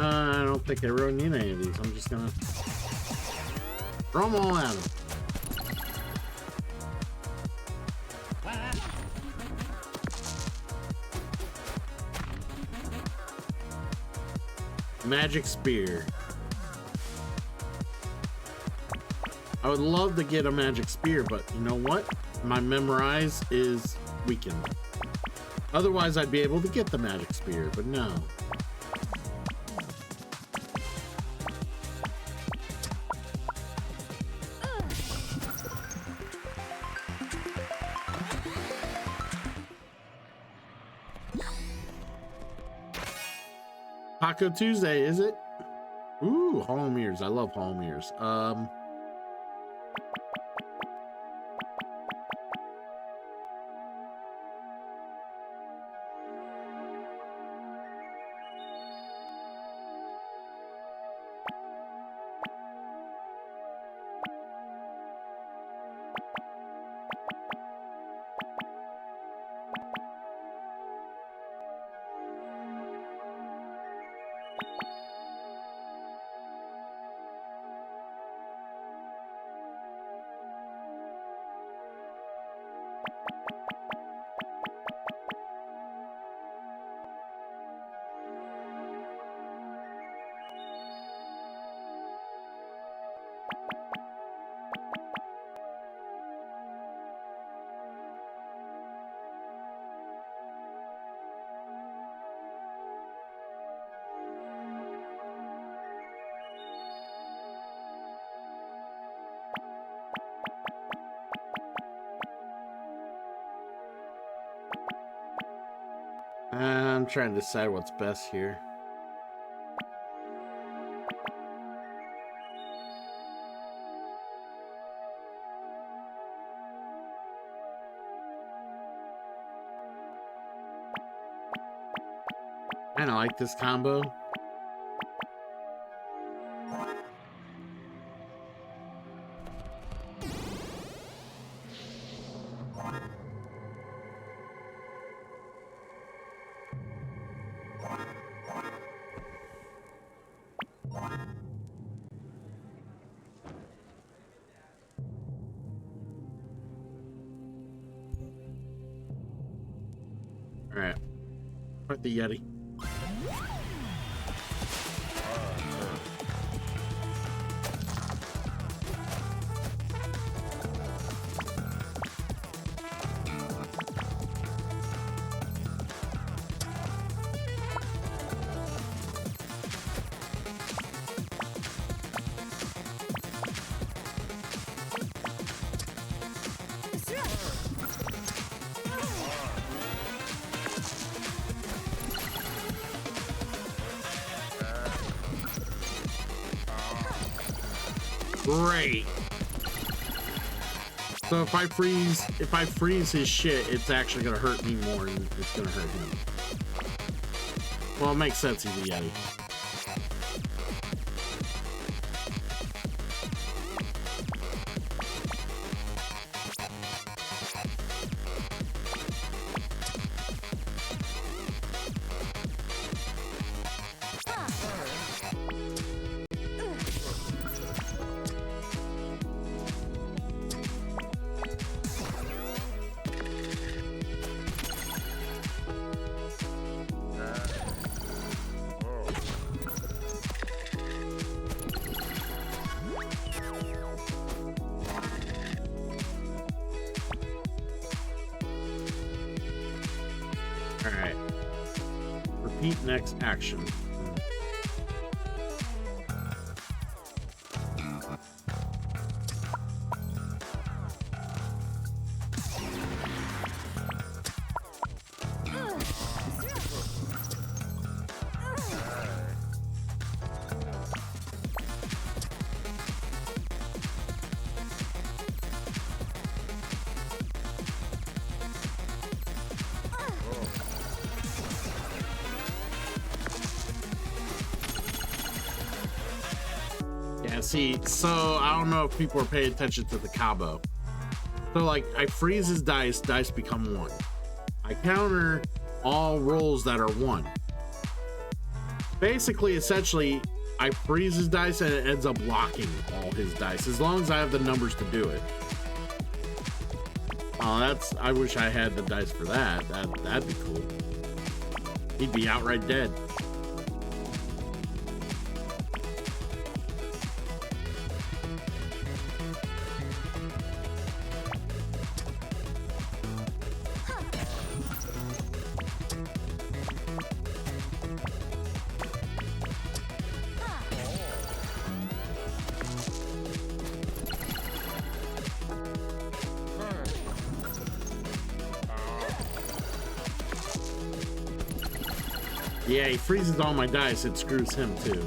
Speaker 1: I don't think I really need any of these. I'm just gonna throw them all at them. Magic spear. I would love to get a magic spear, but you know what? My memorize is weakened. Otherwise, I'd be able to get the magic spear, but no. Taco Tuesday, is it? Ooh, Hall mirrors. I love Hall mirrors. I'm trying to decide what's best here. I don't like this combo. Alright. Put the Yeti. Great. So if I freeze his shit, it's actually gonna hurt me more than it's gonna hurt him. Well, it makes sense, he's a Yeti. Alright. Repeat next action. See, so I don't know if people are paying attention to the combo. So like I freeze his dice become 1. I counter all rolls that are 1. Basically, essentially, I freeze his dice and it ends up locking all his dice as long as I have the numbers to do it. Oh, I wish I had the dice for that. That'd be cool. He'd be outright dead. Yeah, he freezes all my dice, it screws him too.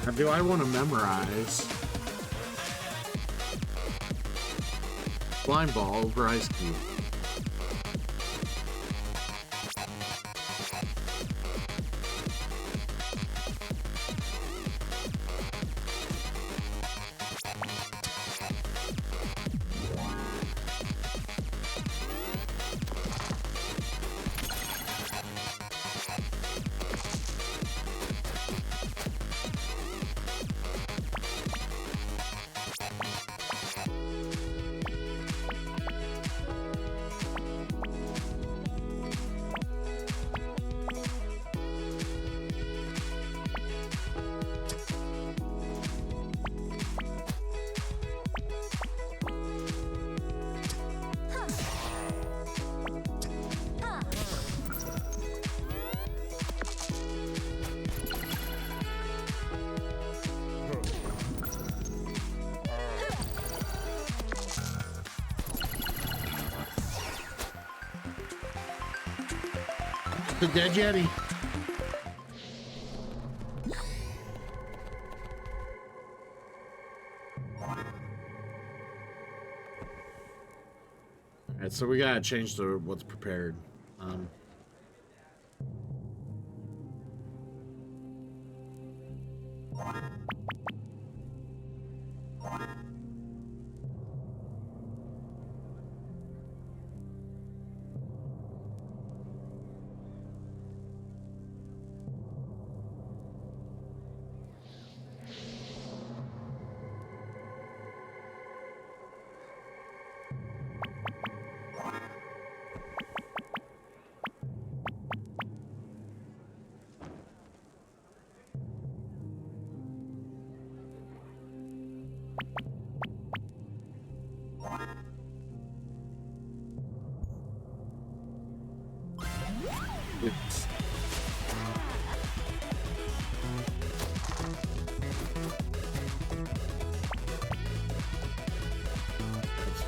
Speaker 1: Now, do I want to memorize Slime Ball over Ice Cube? The dead Yeti. Alright, so we gotta change to what's prepared. It's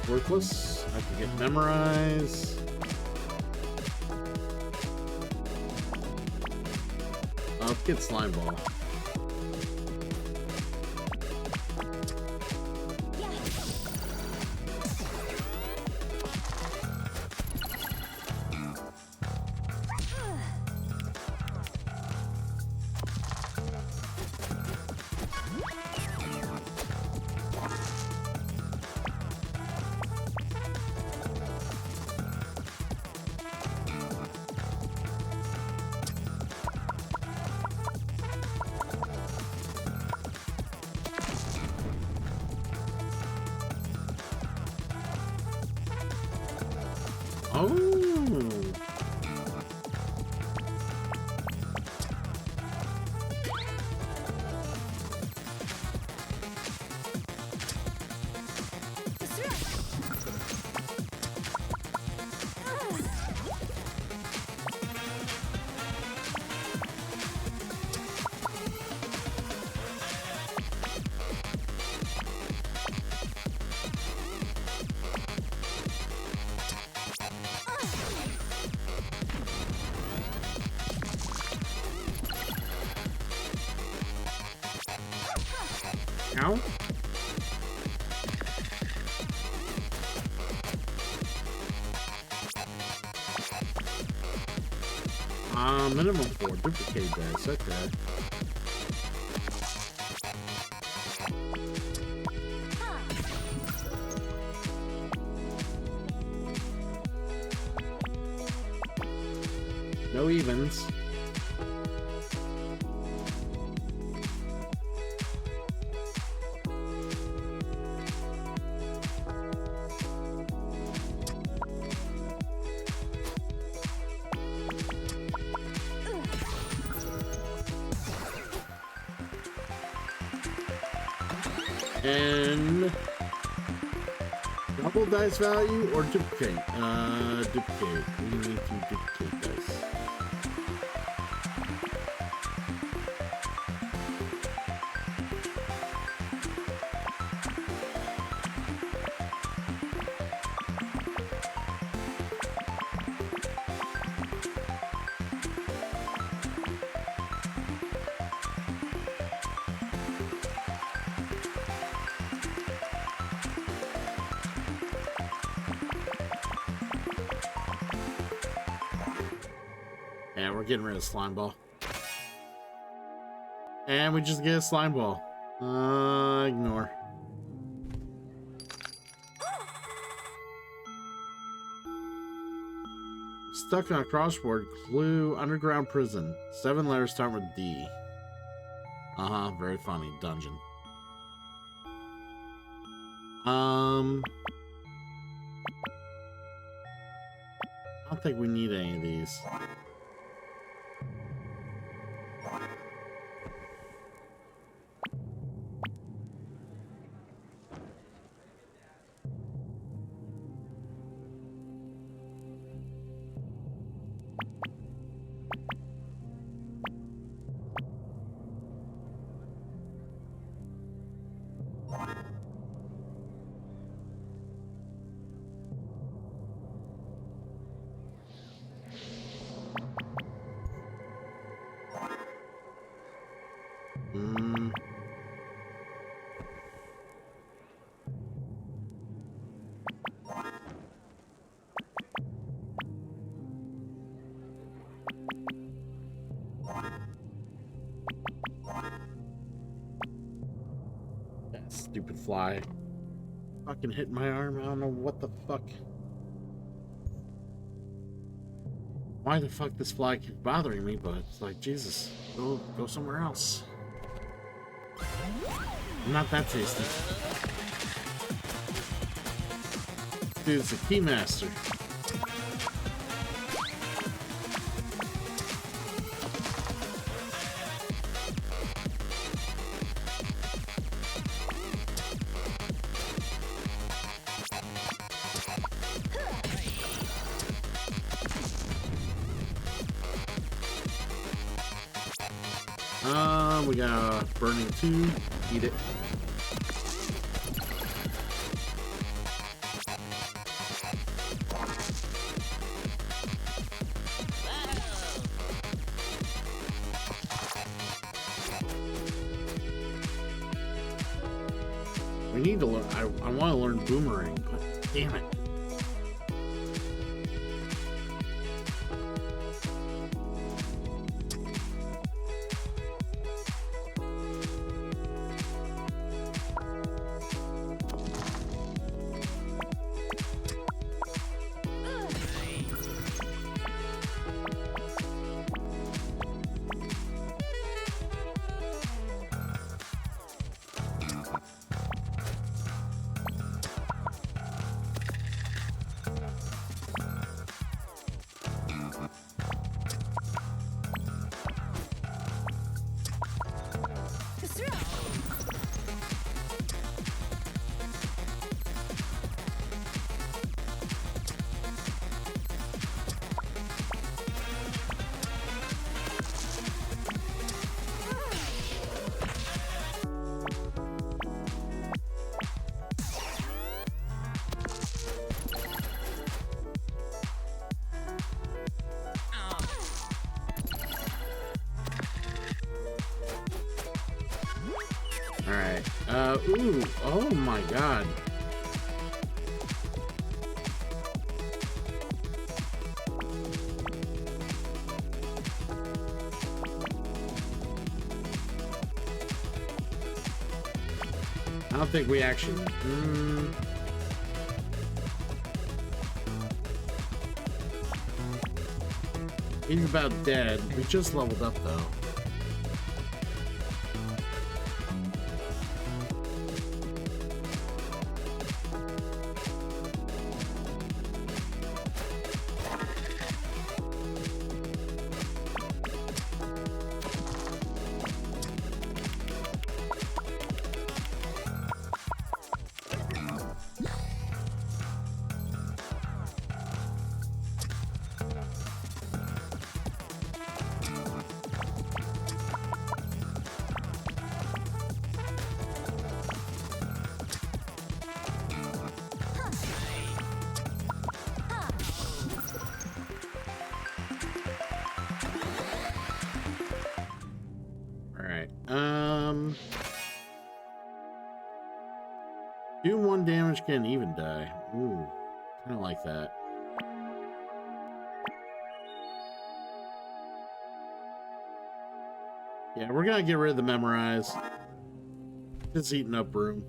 Speaker 1: worthless. I can get memorize. Let's get slime ball. Oh. Ow. Minimum 4 duplicate dice, okay. No evens. And double dice value or duplicate? Duplicate. We need to duplicate dice. And we're getting rid of slime ball. And we just get a slime ball. Ignore. Stuck on a crossword. Clue. Underground prison. 7 letters start with D. Very funny. Dungeon. I don't think we need any of these. Stupid fly. Fucking hit my arm. I don't know what the fuck. Why the fuck this fly keeps bothering me, but it's like, Jesus, go somewhere else. I'm not that tasty. Dude, it's a keymaster. We got a burning tube. Eat it. We need to learn. I want to learn boomerang, but damn it. Alright. Ooh. Oh my god. I don't think we actually... He's about dead. We just leveled up, though. Do 1 damage, can even die. Ooh, kind of like that. Yeah, we're gonna get rid of the memorize. It's eating up room.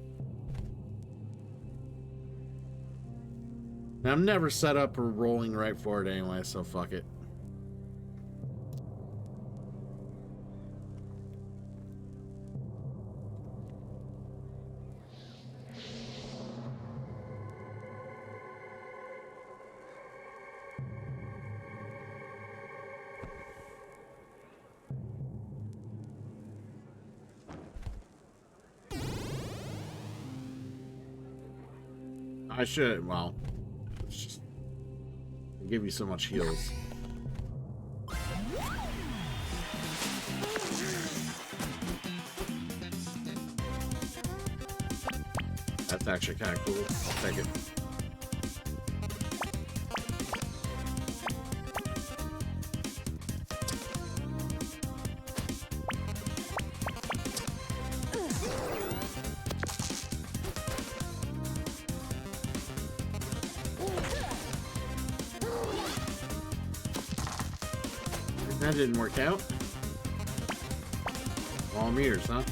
Speaker 1: Now, I'm never set up for rolling right forward anyway, so fuck it. I should, well, it's just, I give you so much heals. That's actually kind of cool. I'll take it. That didn't work out. All meters, huh?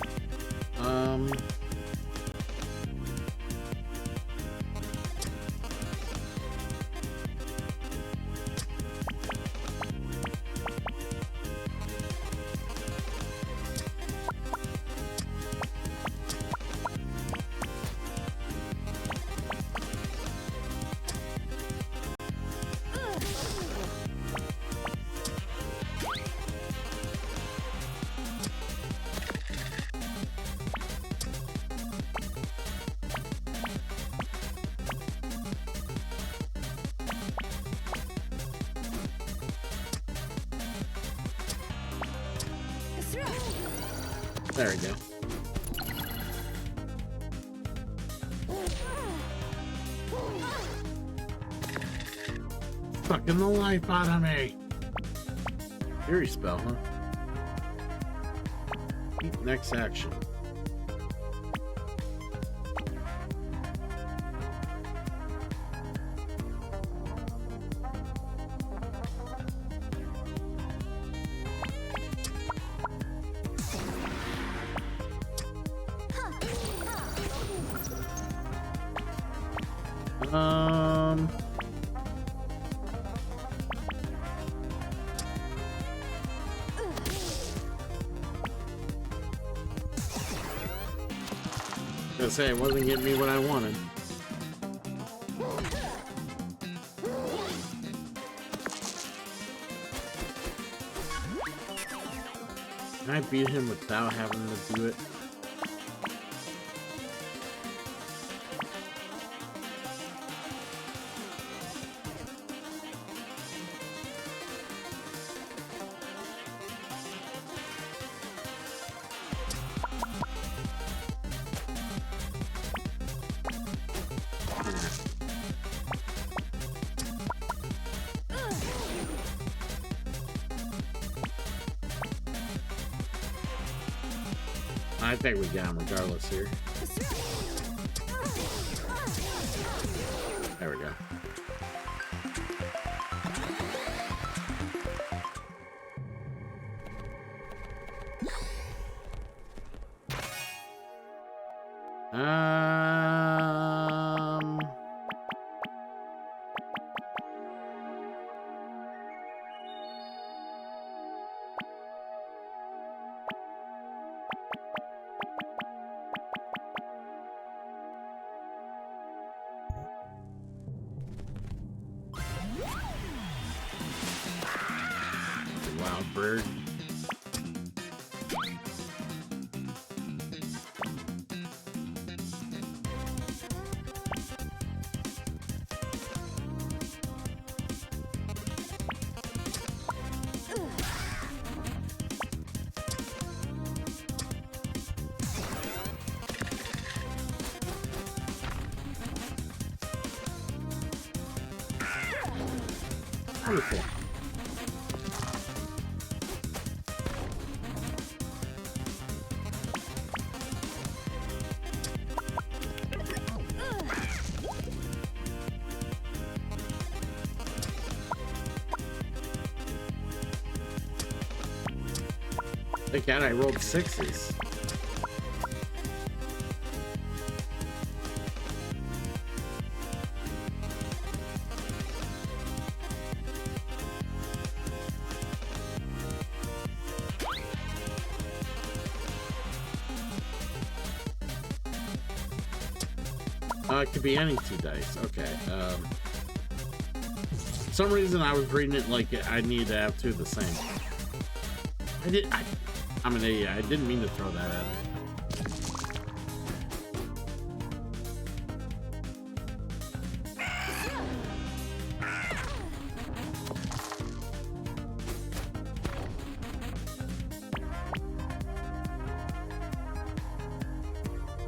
Speaker 1: There we go. Sucking the life out of me. Fury spell, huh? Next action. I was gonna say, it wasn't getting me what I wanted. Can I beat him without having to do it? I think we got him regardless here. There we go. Wild bird. Wonderful. Thank God I rolled sixes. It could be any two dice. Okay. For some reason I was reading it like I need to have two of the same. I'm an idiot. I didn't mean to throw that at him.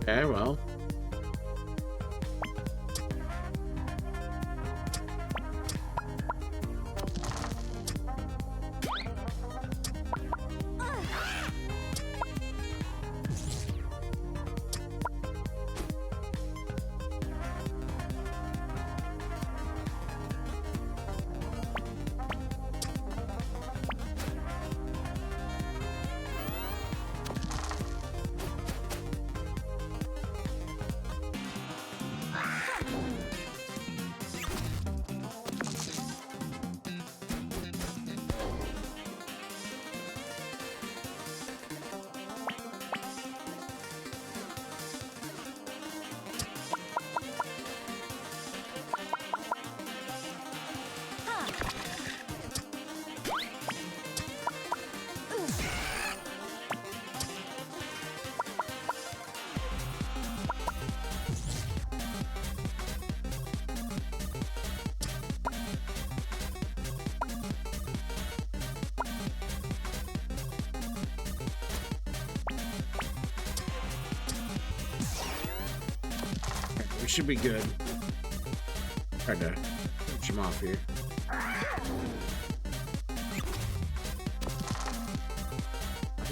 Speaker 1: Okay, well. we should be good. Try to punch him off here.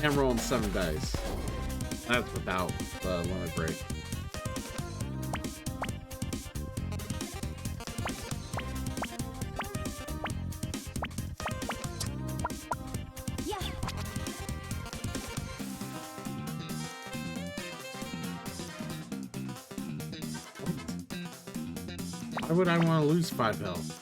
Speaker 1: I am rolling 7 dice. That's without the limit break. Why would I want to lose 5 health?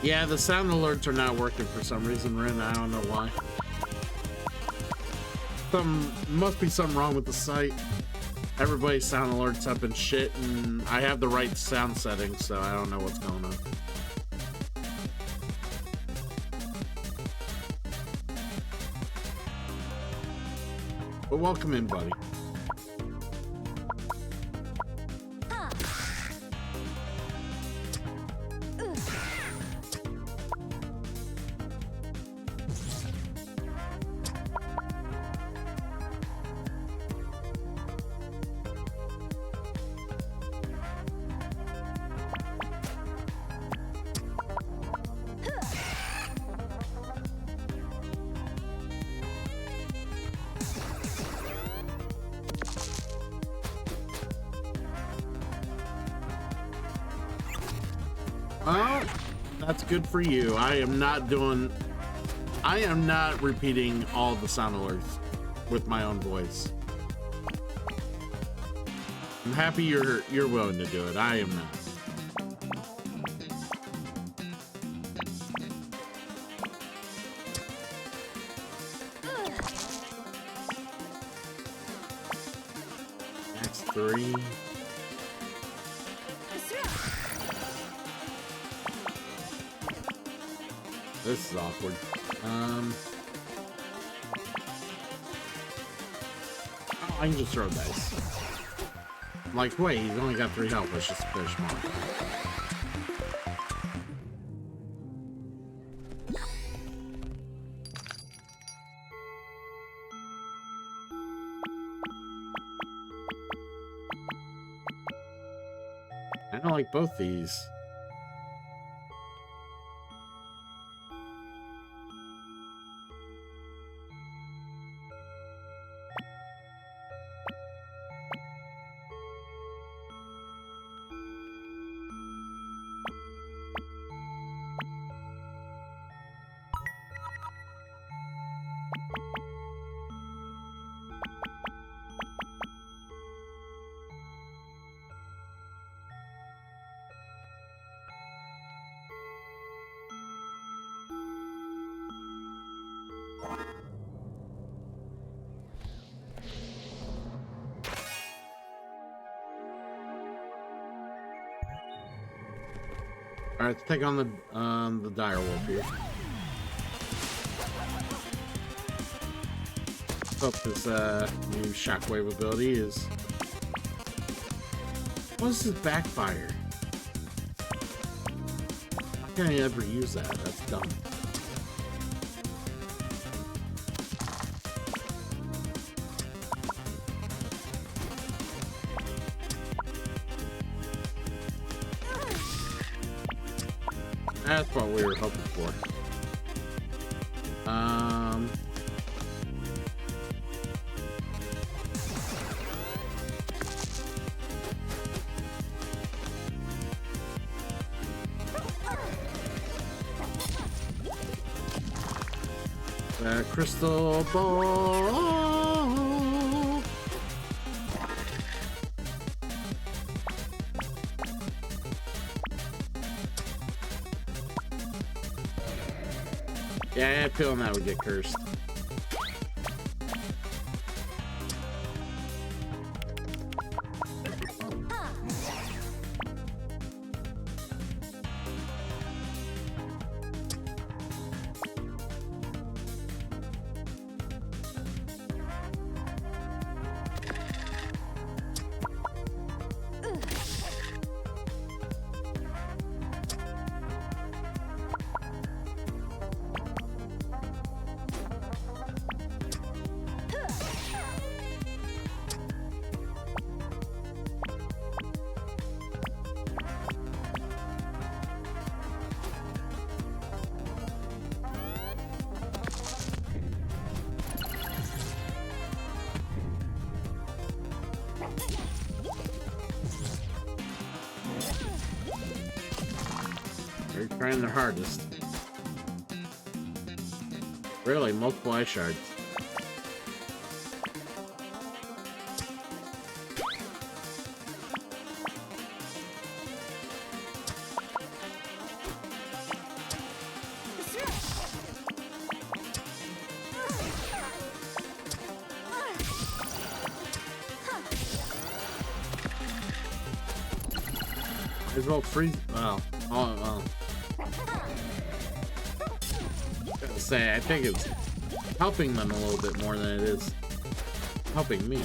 Speaker 1: Yeah, the sound alerts are not working for some reason, Rin. I don't know why. Must be something wrong with the site. Everybody's sound alerts up and shit, and I have the right sound settings, so I don't know what's going on. But welcome in, buddy. Oh, that's good for you. I am not repeating all the sound alerts with my own voice. I'm happy you're willing to do it. I am not. That's 3. This is awkward. Oh, I can just throw dice. I'm like, wait, he's only got 3 health. Let's just finish him off. I don't like both these. All right, let's take on the dire wolf here. Hope this new shockwave ability is. What is this backfire? How can I ever use that? That's dumb. That's what we were hoping for. Crystal ball. Yeah, I had a feeling that would get cursed. They're trying their hardest. Really, multiple eye shards. As well freeze. Well, well. Gotta say, I think it's helping them a little bit more than it is helping me.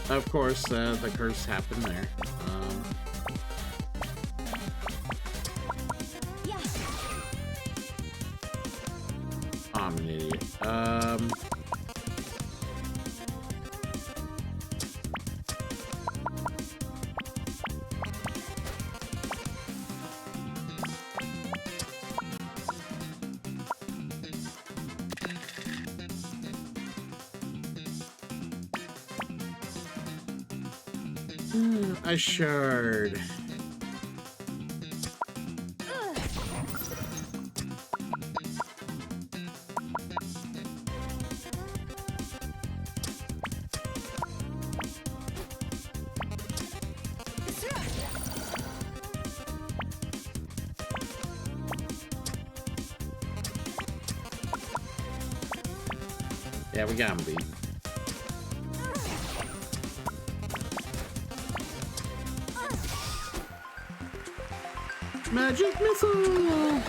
Speaker 1: Of course, the curse happened there. I'm an idiot. A shard. Yeah, we got him beat. Magic missile!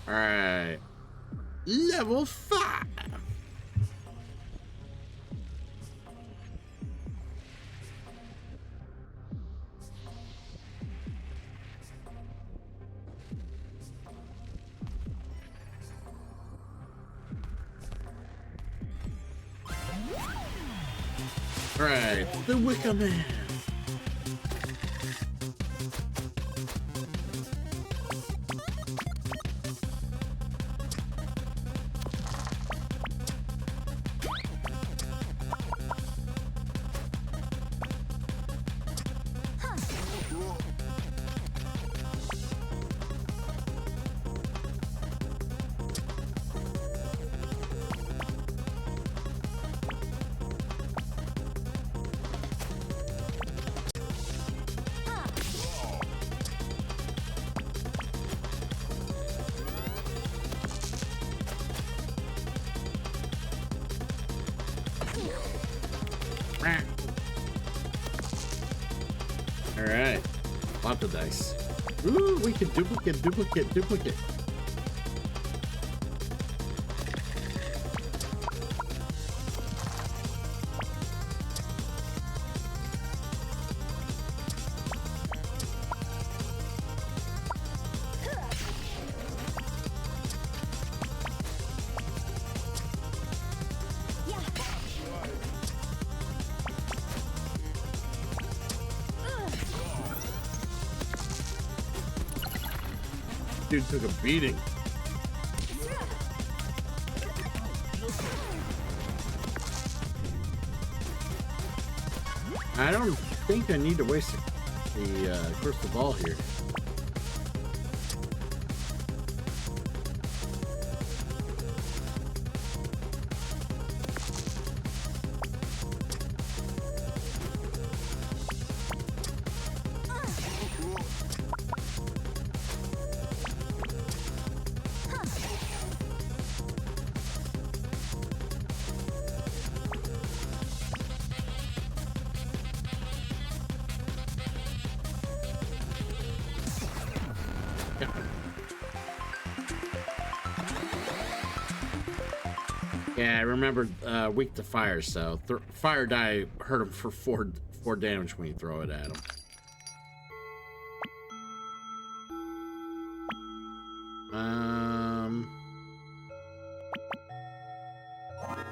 Speaker 1: Alright. Level 5! Alright, the Wicker Man. Alright. Lots of dice. Ooh, we can duplicate. Dude took a beating. I don't think I need to waste the crystal ball here. Yeah, I remember weak to fire, so fire die hurt him for four damage when you throw it at him.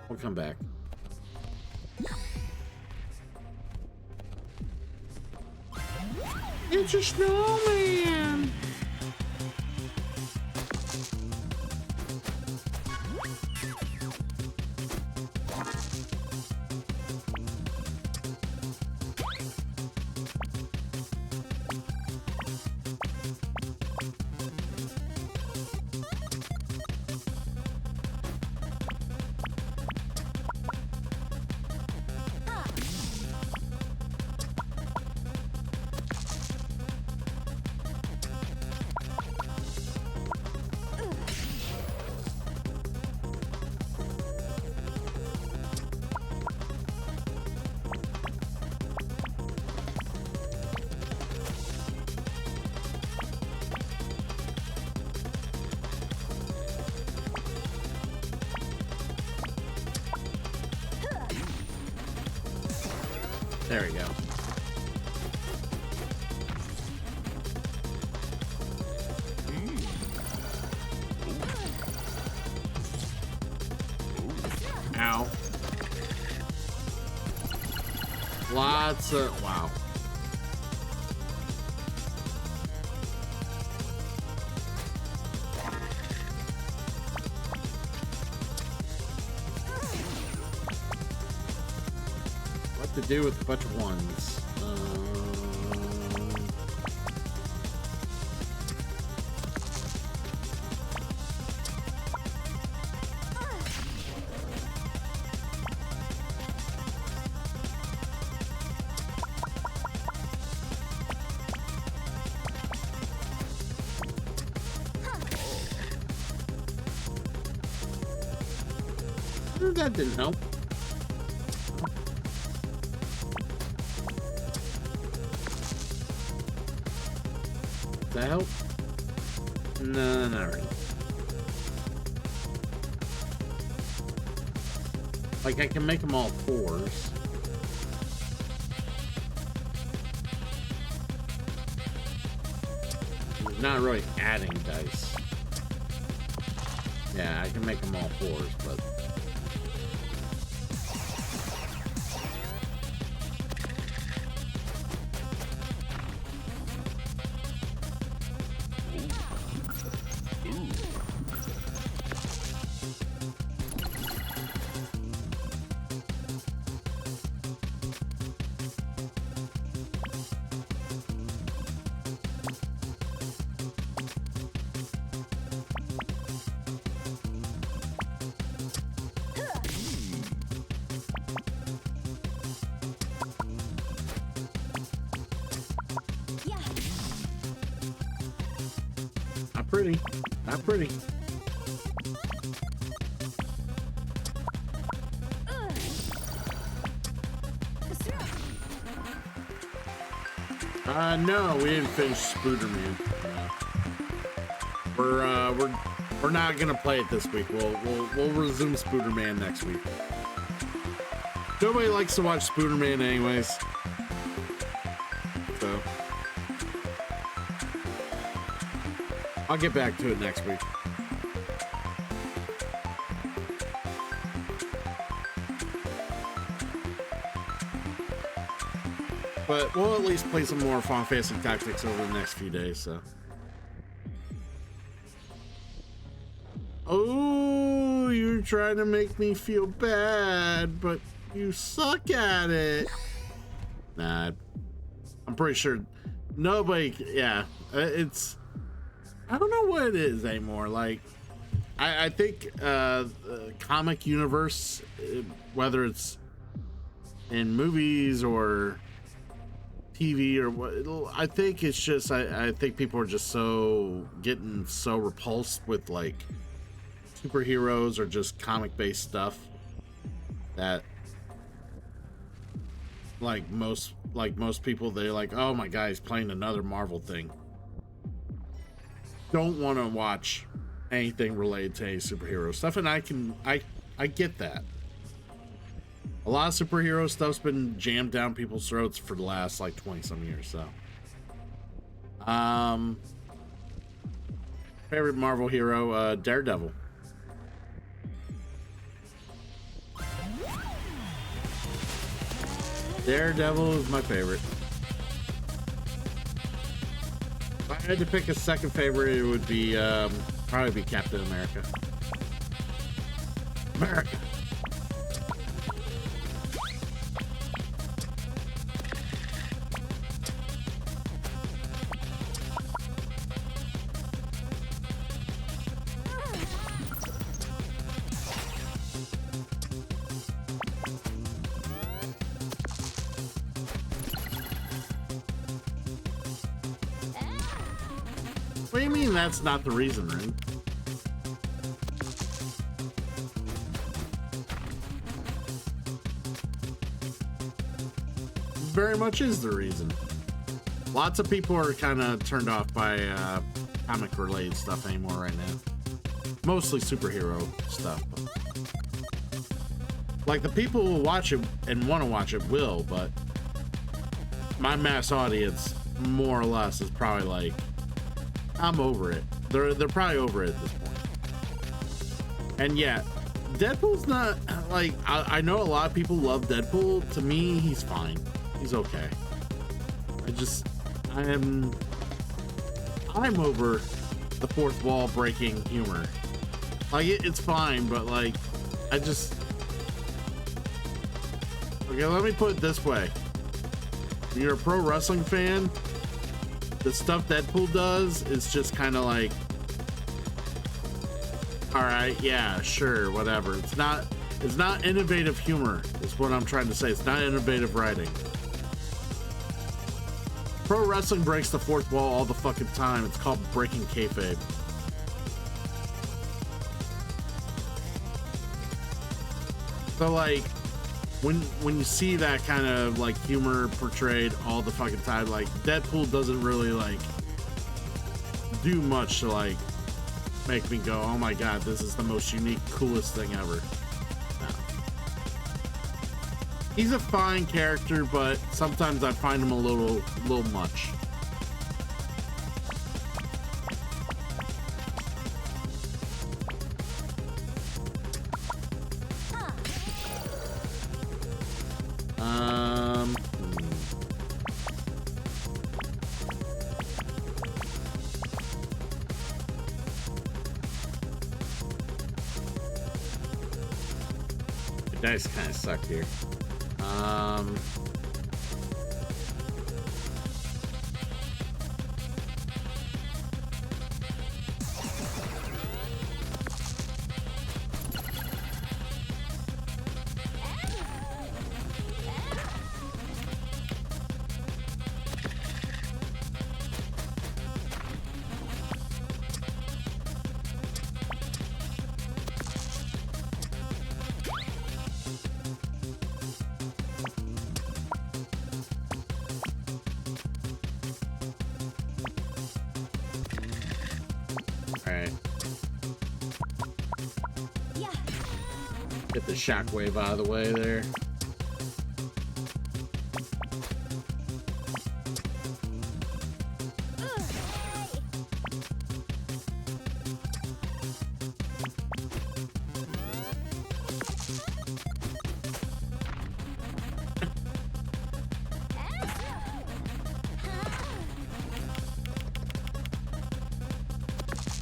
Speaker 1: We'll come back. It's a snowman. There we go. Ow. Lots of... Wow. What to do with a bunch of ones? That didn't help. Does that help? No, not really. Like, I can make them all fours. Not really adding dice. Yeah, I can make them all fours, but... Pretty. Not pretty. No, we didn't finish Spooderman. We're not gonna play it this week. We'll resume Spooderman next week. Nobody likes to watch Spooderman anyways. So I'll get back to it next week. But we'll at least play some more Final Fantasy Tactics over the next few days, so. Oh, you're trying to make me feel bad, but you suck at it. Nah, I'm pretty sure nobody. Yeah, it's. I don't know what it is anymore. Like, I think the comic universe, whether it's in movies or TV or what, I think it's just. I think people are just getting so repulsed with like superheroes or just comic-based stuff that like most people, they're like, oh my god, he's playing another Marvel thing. Don't want to watch anything related to any superhero stuff, and I get that. A lot of superhero stuff's been jammed down people's throats for the last like 20 some years. So favorite Marvel hero, Daredevil. Daredevil is my favorite. If I had to pick a second favorite, it would be probably be Captain America. America. What do you mean that's not the reason, Ring? Very much is the reason. Lots of people are kind of turned off by comic related stuff anymore right now. Mostly superhero stuff. Like the people who watch it and want to watch it will, but my mass audience more or less is probably like, I'm over it. They're probably over it at this point. And yeah, Deadpool's not like, I know a lot of people love Deadpool. To me, he's fine. He's okay. I'm over the fourth wall breaking humor. Like it's fine, but like okay, let me put it this way. When you're a pro wrestling fan, the stuff Deadpool does is just kind of like, all right, yeah, sure, whatever. It's not innovative humor is what I'm trying to say. It's not innovative writing. Pro wrestling breaks the fourth wall all the fucking time. It's called breaking kayfabe. So like, when you see that kind of like humor portrayed all the fucking time, like Deadpool doesn't really like do much to like make me go, oh my god, this is the most unique, coolest thing ever. No. He's a fine character, but sometimes I find him a little much. The dice kind of suck here. Get the shockwave out of the way there.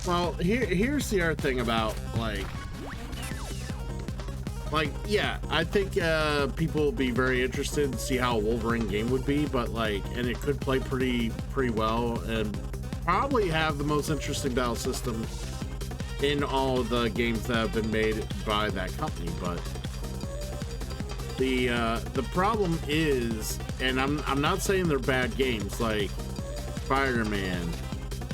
Speaker 1: Well, here's the other thing about like like, yeah, I think people will be very interested to see how a Wolverine game would be, but like, and it could play pretty well and probably have the most interesting battle system in all of the games that have been made by that company. But the problem is, and I'm not saying they're bad games, like Spider-Man,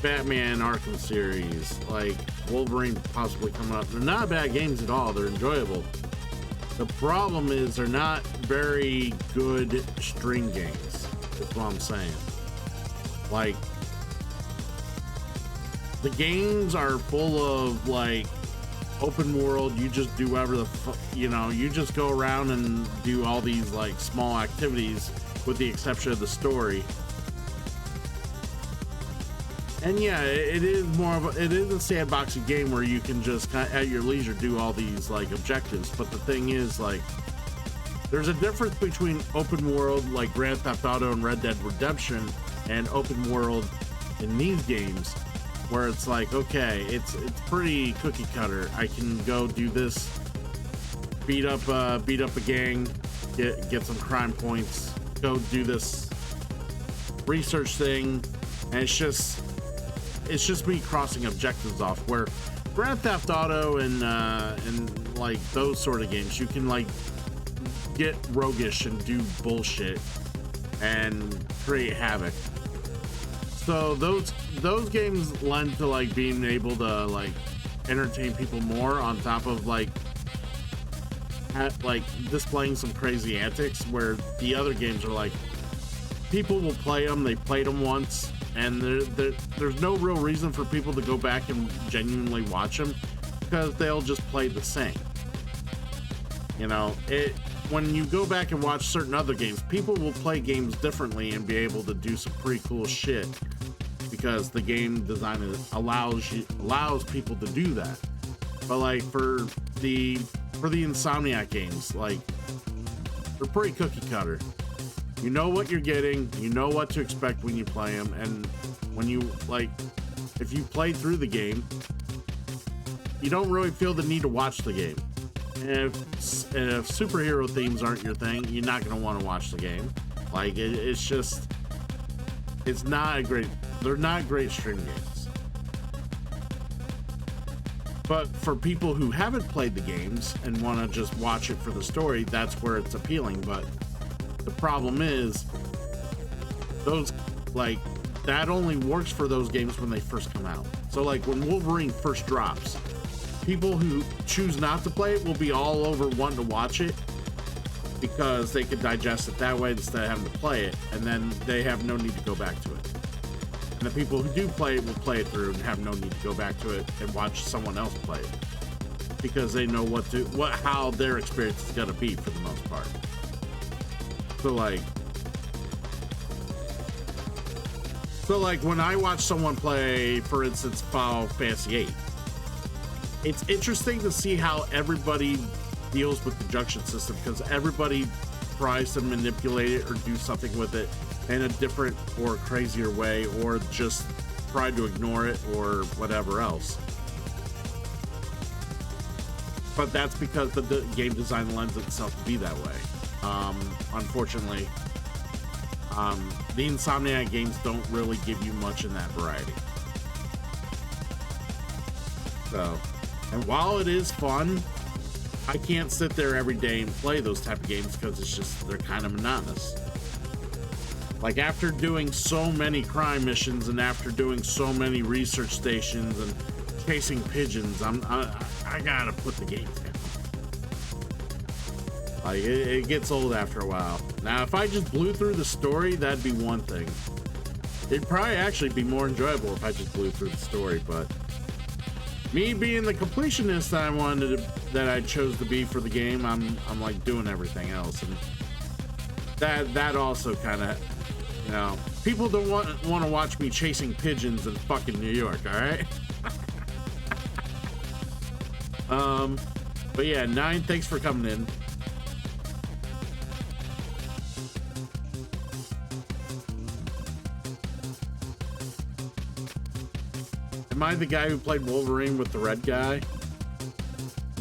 Speaker 1: Batman Arkham series, like Wolverine possibly coming up. They're not bad games at all. They're enjoyable. The problem is they're not very good string games. That's what I'm saying. Like, the games are full of like open world. You just do whatever you just go around and do all these like small activities, with the exception of the story. And yeah, it is a sandboxing game where you can just kind of, at your leisure, do all these like objectives. But the thing is, like, there's a difference between open world like Grand Theft Auto and Red Dead Redemption and open world in these games, where it's like, okay, it's pretty cookie cutter. I can go do this, beat up a gang, get some crime points, go do this research thing, and it's just me crossing objectives off. Where Grand Theft Auto and like those sort of games, you can like get roguish and do bullshit and create havoc. So those games lend to like being able to like entertain people more, on top of like displaying some crazy antics, where the other games are like, people will play them, they played them once, and there's no real reason for people to go back and genuinely watch them, because they'll just play the same. You know, when you go back and watch certain other games, people will play games differently and be able to do some pretty cool shit, because the game design allows people to do that. But like for the Insomniac games, like, they're pretty cookie cutter. You know what you're getting, you know what to expect when you play them, and when you like, if you play through the game, you don't really feel the need to watch the game. And if superhero themes aren't your thing, you're not going to want to watch the game. Like, they're not great string games. But for people who haven't played the games and want to just watch it for the story, that's where it's appealing. But the problem is, that only works for those games when they first come out. So like when Wolverine first drops, people who choose not to play it will be all over wanting to watch it, because they could digest it that way instead of having to play it, and then they have no need to go back to it. And the people who do play it will play it through and have no need to go back to it and watch someone else play it, because they know how their experience is gonna be for the most part. So like when I watch someone play, for instance, Final Fantasy VIII, it's interesting to see how everybody deals with the junction system, because everybody tries to manipulate it or do something with it in a different or crazier way, or just try to ignore it or whatever else. But that's because the game design lends itself to be that way. Unfortunately, the Insomniac games don't really give you much in that variety. So, and while it is fun, I can't sit there every day and play those type of games, because they're kind of monotonous. Like, after doing so many crime missions and after doing so many research stations and chasing pigeons, I gotta put the games down. Like, it gets old after a while. Now, if I just blew through the story, that'd be one thing. It'd probably actually be more enjoyable if I just blew through the story, but me being the completionist that I chose to be for the game, I'm like doing everything else, and that also kind of, you know, people don't want to watch me chasing pigeons in fucking New York, all right? But yeah, 9, thanks for coming in. Am I the guy who played Wolverine with the red guy?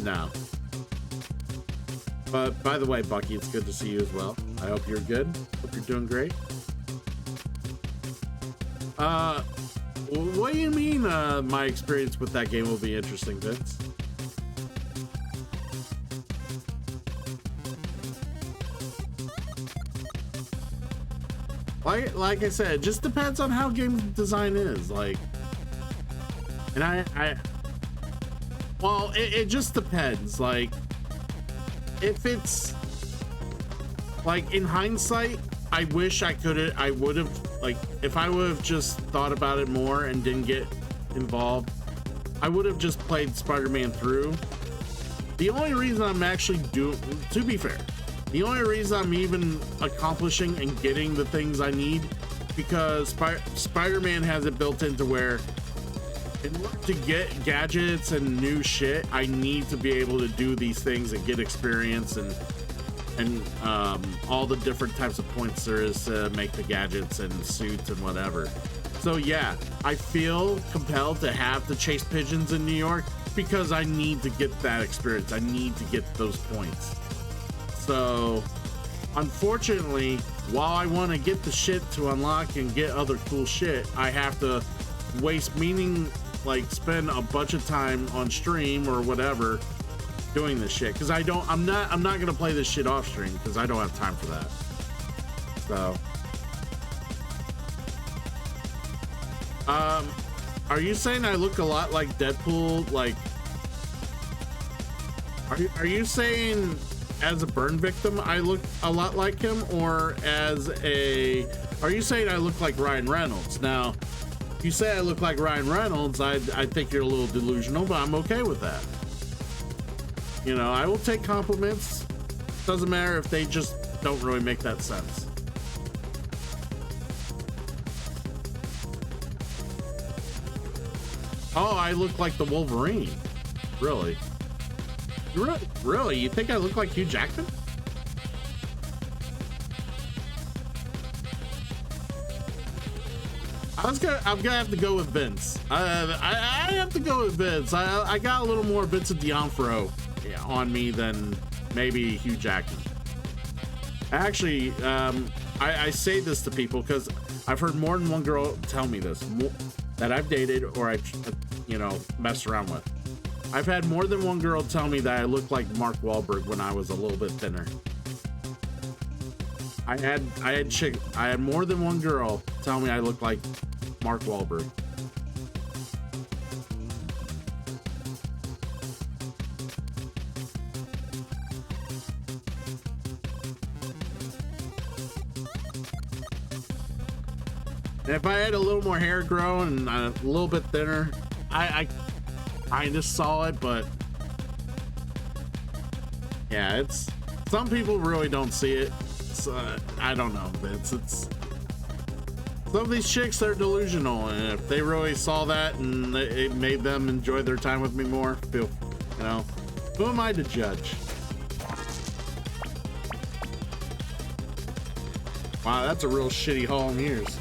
Speaker 1: No. But by the way, Bucky, it's good to see you as well. I hope you're good. Hope you're doing great. What do you mean my experience with that game will be interesting, Vince? Like I said, it just depends on how game design is. Like, and well, it just depends. Like, if it's like in hindsight, I wish I would have, like, if I would have just thought about it more and didn't get involved, I would have just played Spider-Man through. The only reason I'm actually to be fair, the only reason I'm even accomplishing and getting the things I need, because Spider-Man has it built into where in order to get gadgets and new shit, I need to be able to do these things and get experience and all the different types of points there is to make the gadgets and suits and whatever. So yeah, I feel compelled to have to chase pigeons in New York because I need to get that experience. I need to get those points. So unfortunately, while I want to get the shit to unlock and get other cool shit, I have to spend a bunch of time on stream or whatever doing this shit, because I'm not gonna play this shit off stream because I don't have time for that. So are you saying I look a lot like Deadpool? Like, are you saying as a burn victim I look a lot like him, or are you saying I look like Ryan Reynolds? Now, if you say I look like Ryan Reynolds, I think you're a little delusional, but I'm okay with that. You know, I will take compliments. Doesn't matter if they just don't really make that sense. Oh, I look like the Wolverine. Really? Really? You think I look like Hugh Jackman? I'm gonna have to go with Vince. I have to go with Vince. I got a little more Vincent D'Onofrio on me than maybe Hugh Jackman. Actually, I say this to people because I've heard more than one girl tell me this, that I've dated or I've messed around with. I've had more than one girl tell me that I look like Mark Wahlberg when I was a little bit thinner. I had more than one girl tell me I look like Mark Wahlberg. And if I had a little more hair growing and a little bit thinner, I kind of saw it, but yeah, it's, some people really don't see it. I don't know, Vince. It's, some of these chicks, they're delusional, and if they really saw that and it made them enjoy their time with me more, who am I to judge? Wow, that's a real shitty haul in ears.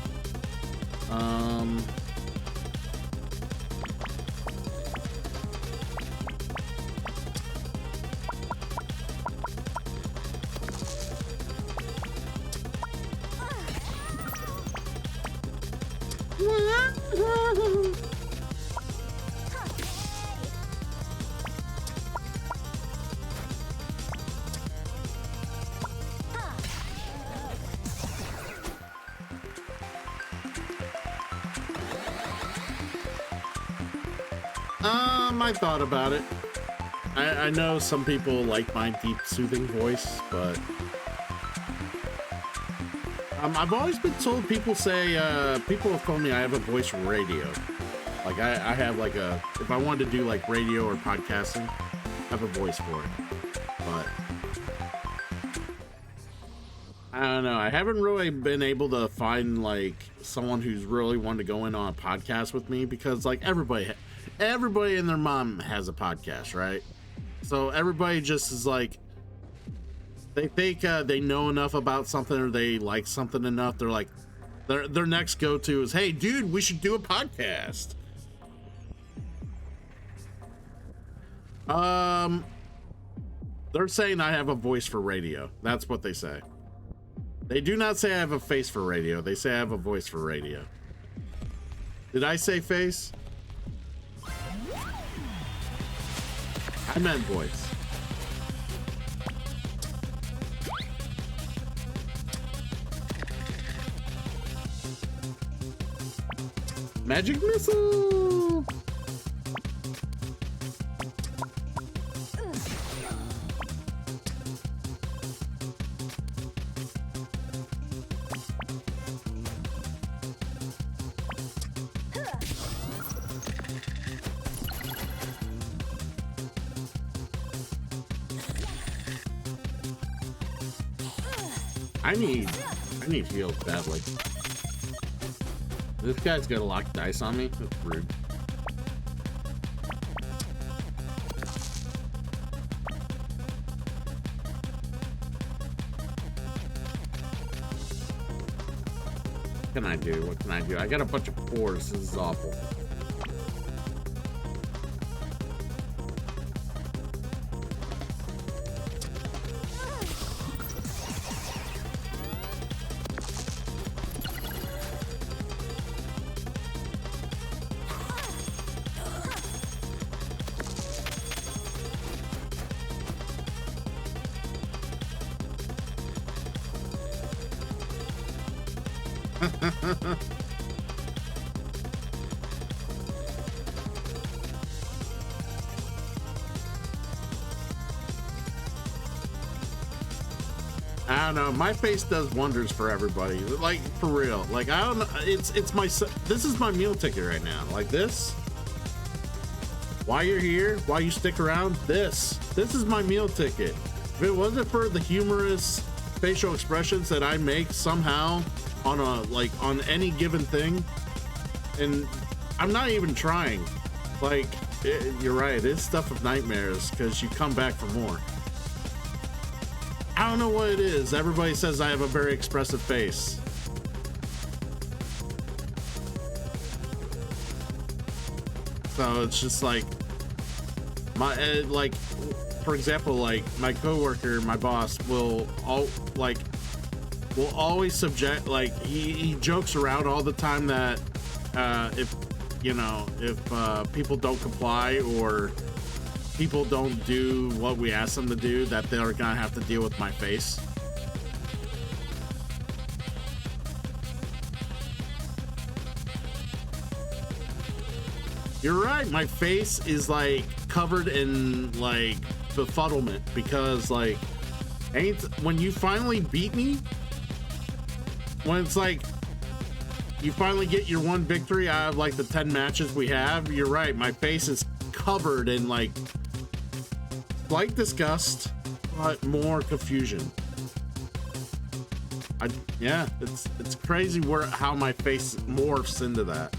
Speaker 1: I thought about it. I know some people like my deep, soothing voice, but I've always been told, people have told me I have a voice for radio. Like I have like if I wanted to do like radio or podcasting, I have a voice for it. But I don't know. I haven't really been able to find like someone who's really wanted to go in on a podcast with me, because like everybody and their mom has a podcast, right? So everybody just is like, they think they know enough about something, or they like something enough. They're like, their next go-to is, hey dude, we should do a podcast. They're saying I have a voice for radio. That's what they say. They do not say I have a face for radio. They say I have a voice for radio. Did I say face? I meant voice. Magic missile! I need heals badly. This guy's got a lock dice on me. That's rude. What can I do? What can I do? I got a bunch of fours. This is awful. I don't know. My face does wonders for everybody. Like, for real. Like, I don't know. It's my... This is my meal ticket right now. Like, this. Why you're here, why you stick around, this is my meal ticket. If it wasn't for the humorous facial expressions that I make somehow on a, like, on any given thing, and I'm not even trying. Like, you're right, it's stuff of nightmares, because you come back for more. I don't know what it is. Everybody says I have a very expressive face. So it's just like my like, for example, like my coworker, my boss will always subject, like he jokes around all the time that if people don't comply or people don't do what we ask them to do, that they're gonna have to deal with my face. You're right, my face is like covered in like befuddlement because like when you finally beat me, when it's like you finally get your one victory out of like the 10 matches we have, you're right, my face is covered in like slight disgust but more confusion. Yeah, it's crazy how my face morphs into that.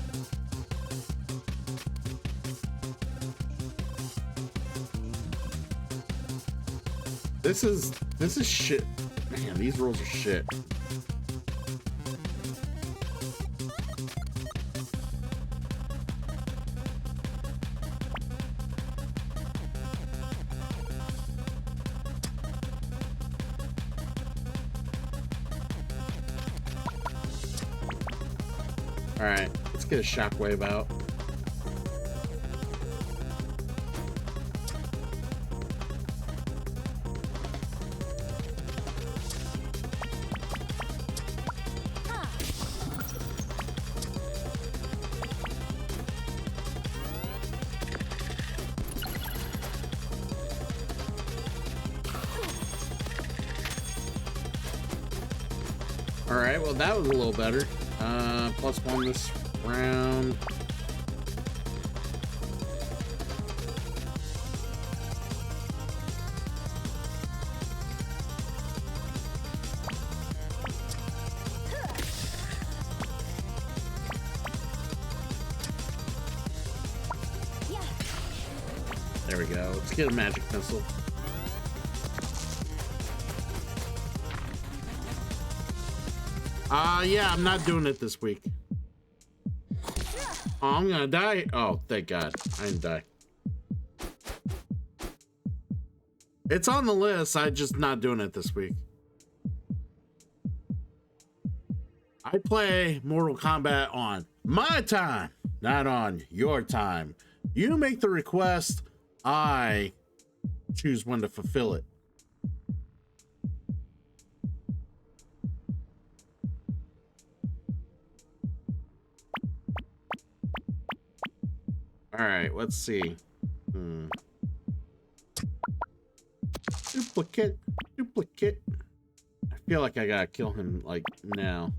Speaker 1: This is shit. Man, these rules are shit. All right, let's get a shockwave out. All right, well that was a little better. +1 this round. There we go. Let's get a magic pencil. Yeah, I'm not doing it this week. Oh, I'm gonna die. Oh, thank God. I didn't die. It's on the list. I'm just not doing it this week. I play Mortal Kombat on my time, not on your time. You make the request. I choose when to fulfill it. All right, let's see. Duplicate. I feel like I gotta kill him like now.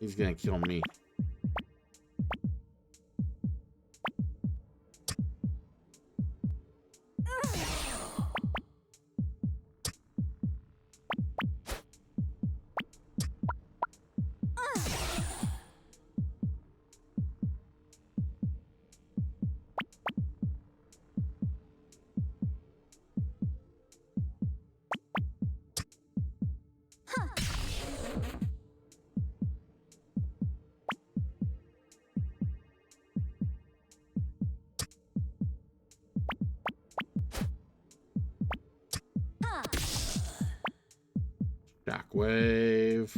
Speaker 1: He's gonna kill me. Shockwave.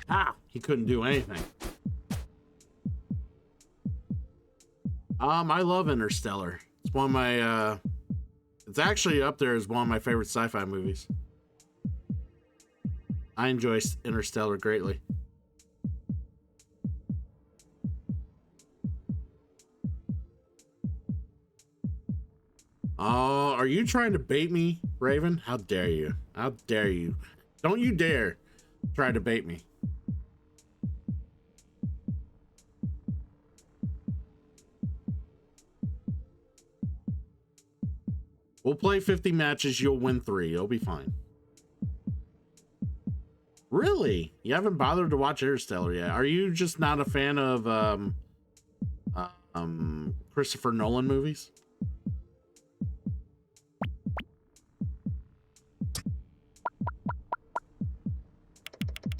Speaker 1: Ah, he couldn't do anything. I love Interstellar. It's one of my it's actually up there as one of my favorite sci-fi movies. I enjoy Interstellar greatly. Oh, are you trying to bait me, Raven? How dare you? How dare you? Don't you dare try to bait me. We'll play 50 matches, you'll win 3. It'll be fine. Really? You haven't bothered to watch Interstellar yet? Are you just not a fan of Christopher Nolan movies?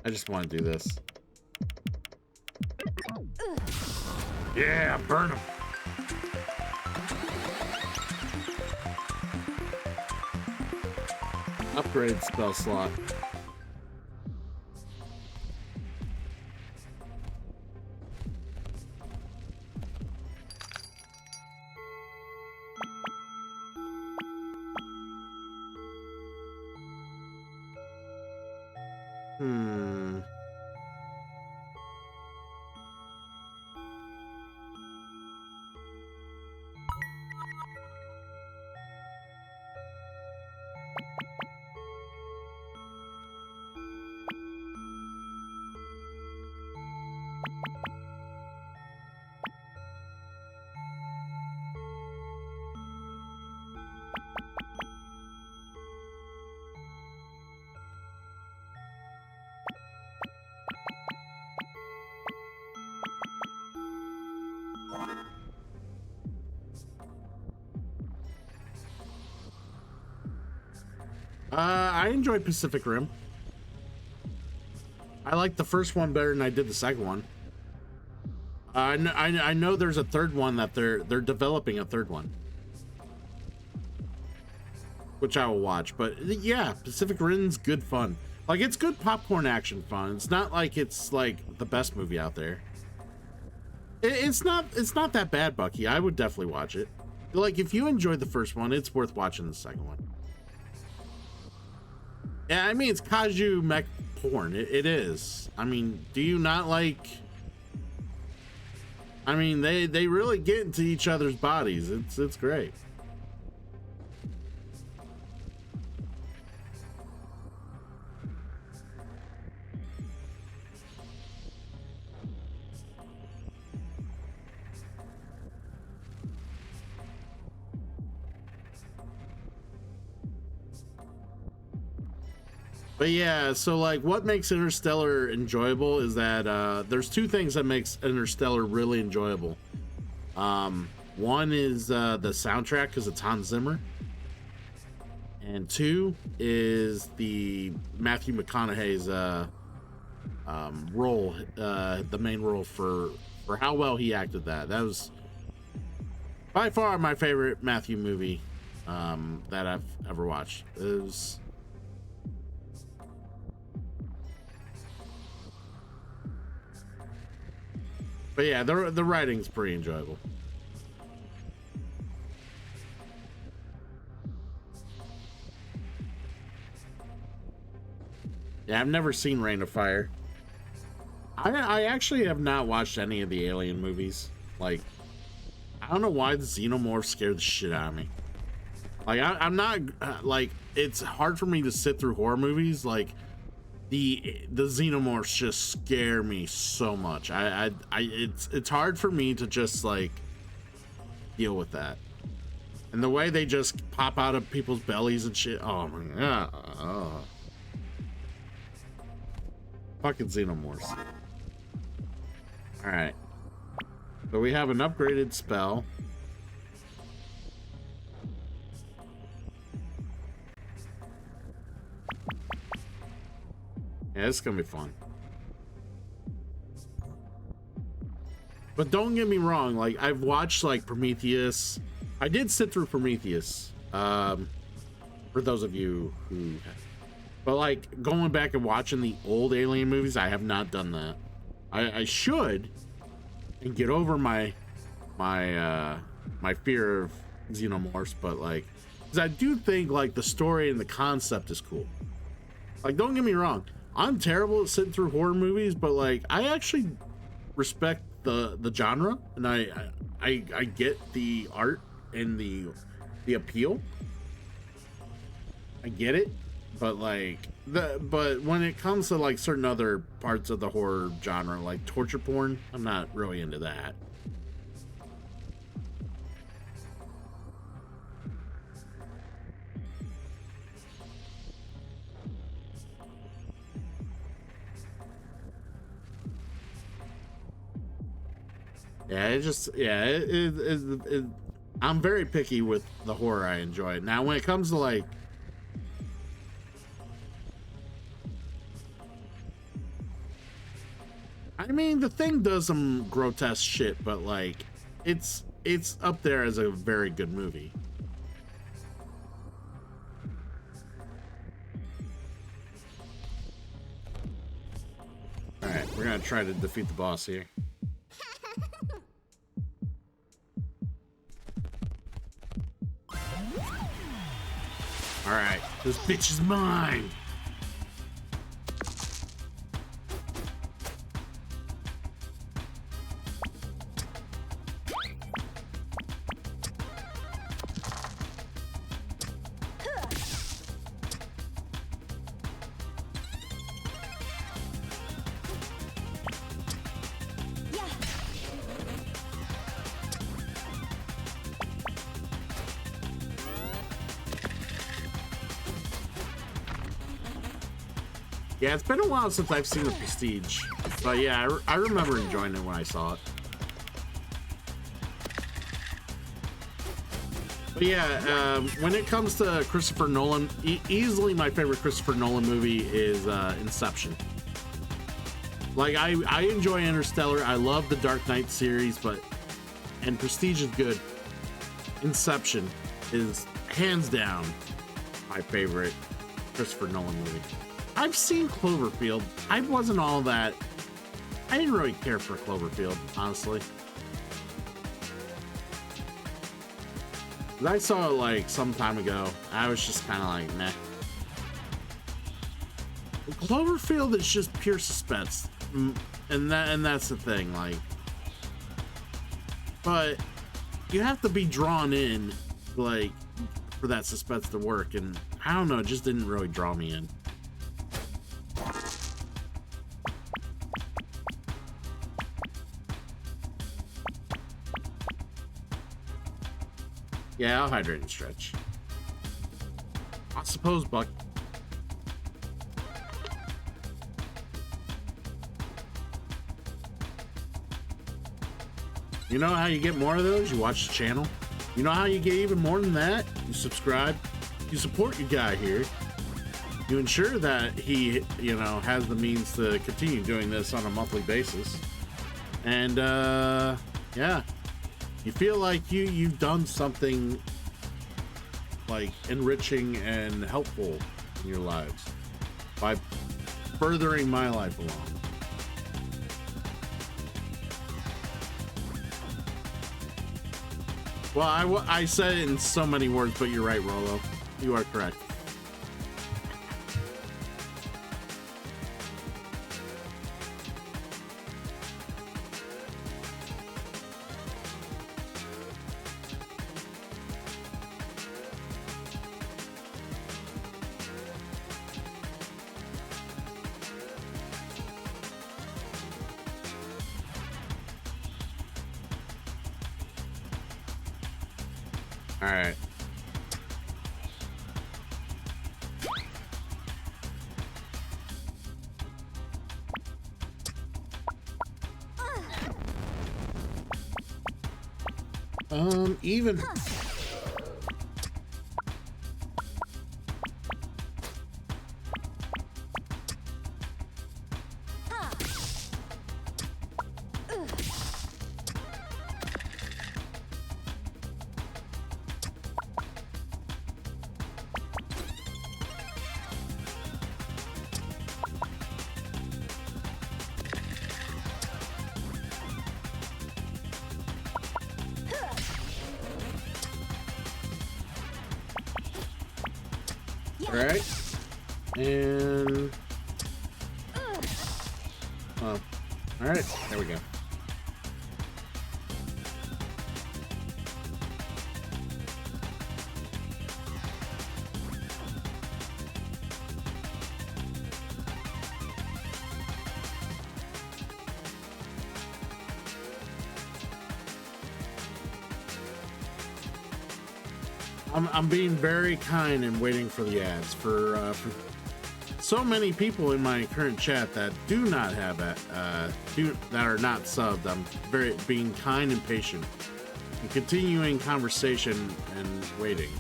Speaker 1: I just want to do this. Yeah, burn him. Upgrade spell slot. I enjoy Pacific Rim. I like the first one better than I did the second one. I know there's a third one that they're developing a third one, which I will watch. But yeah, Pacific Rim's good fun. Like, it's good popcorn action fun. It's not like it's like the best movie out there. It's not that bad, Bucky. I would definitely watch it. Like, if you enjoyed the first one, it's worth watching the second one. Yeah, I mean, it's kaiju mech porn. It is. I mean, do you not like... I mean, they really get into each other's bodies. It's great. But yeah, so like what makes Interstellar enjoyable is that there's two things that makes Interstellar really enjoyable. One is the soundtrack because it's Hans Zimmer. And two is the Matthew McConaughey's role, the main role for how well he acted. That was by far my favorite Matthew movie that I've ever watched. It was. But yeah, the writing's pretty enjoyable. Yeah, I've never seen Reign of Fire. I actually have not watched any of the Alien movies. Like, I don't know why the Xenomorph scared the shit out of me. Like, I'm not like, it's hard for me to sit through horror movies. Like, the Xenomorphs just scare me so much. It's hard for me to just like deal with that. And the way they just pop out of people's bellies and shit. Oh my god. Oh. Fucking Xenomorphs. Alright. So we have an upgraded spell. Yeah, it's gonna be fun. But don't get me wrong, like, I've watched like Prometheus. I did sit through Prometheus. For those of you who have. But like going back and watching the old Alien movies, I have not done that. I should, and get over my fear of Xenomorphs, but like, because I do think like the story and the concept is cool. Like, don't get me wrong, I'm terrible at sitting through horror movies, but like, I actually respect the genre, and I get the art and the appeal. I get it. But like but when it comes to like certain other parts of the horror genre, like torture porn, I'm not really into that. Yeah, I'm very picky with the horror I enjoy. Now, when it comes to like, I mean, The Thing does some grotesque shit, but like, it's up there as a very good movie. All right, we're gonna try to defeat the boss here. All right, this bitch is mine. Yeah, it's been a while since I've seen The Prestige, but yeah, I remember enjoying it when I saw it. But yeah, when it comes to Christopher Nolan, easily my favorite Christopher Nolan movie is Inception. Like, I enjoy Interstellar, I love the Dark Knight series, and Prestige is good. Inception is hands down my favorite Christopher Nolan movie. I've seen Cloverfield. I wasn't all that. I didn't really care for Cloverfield, honestly. I saw it like some time ago. I was just kind of like, meh. Cloverfield is just pure suspense, and that's the thing. Like, but you have to be drawn in, like, for that suspense to work. And I don't know, it just didn't really draw me in. Yeah, I'll hydrate and stretch. I suppose, Buck. You know how you get more of those? You watch the channel. You know how you get even more than that? You subscribe. You support your guy here. you ensure that he, you know, has the means to continue doing this on a monthly basis. And yeah, you feel like you've done something like enriching and helpful in your lives by furthering my life along. Well, I said it in so many words, but you're right, Rolo. You are correct. All right. Even. All right. And oh, all right, there we go. I'm being very kind and waiting for the ads for so many people in my current chat that do not have that that are not subbed. I'm very being kind and patient and continuing conversation and waiting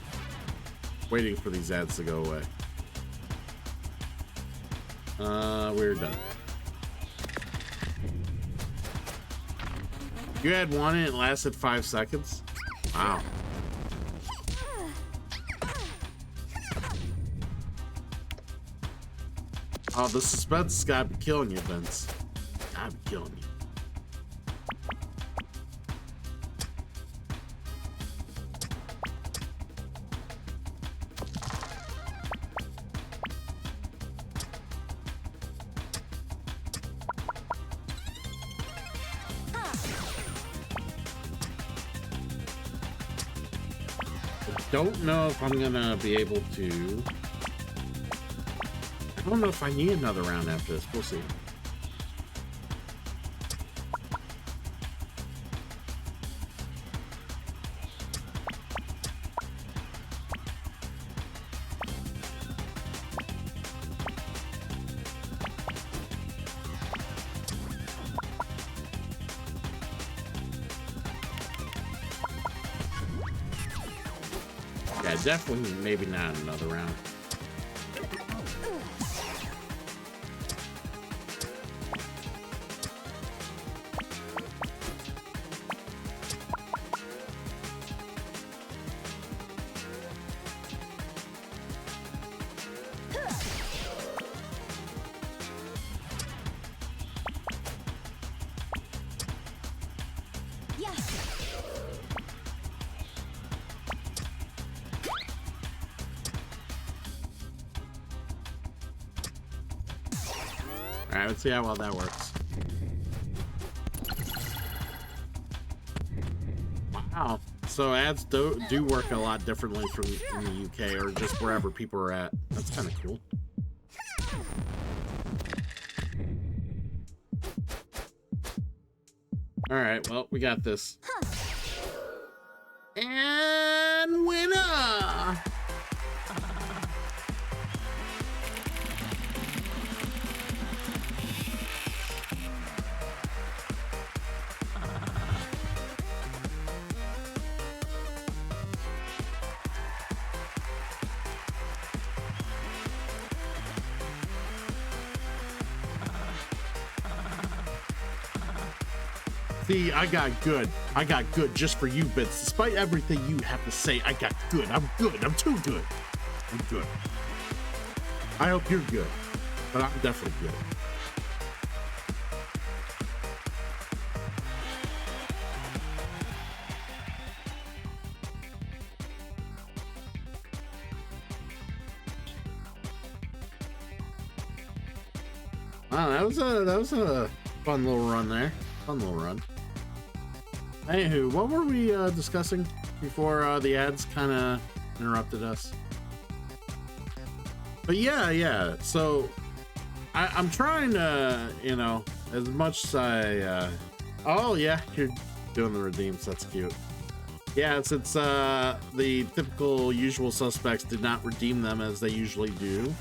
Speaker 1: for these ads to go away. We're done. You had one and it lasted 5 seconds. Wow. Oh, the suspense has got to be killing you, Vince. Gotta be killing you. I don't know if I'm gonna be able to. I don't know if I need another round after this. We'll see. Yeah, definitely maybe not another round. All right, let's see how well that works. Wow. So ads do work a lot differently from in the UK or just wherever people are at. That's kind of cool. All right, well, we got this. And winner! See, I got good. I got good just for you, Vince. Despite everything you have to say, I got good. I'm good. I'm too good. I'm good. I hope you're good, but I'm definitely good. Wow, that was a fun little run there. Fun little run. Anywho, what were we discussing before the ads kind of interrupted us? But yeah. So I'm trying to, you know, as much as I. Oh yeah, you're doing the redeems. That's cute. Yeah, since the typical usual suspects did not redeem them as they usually do.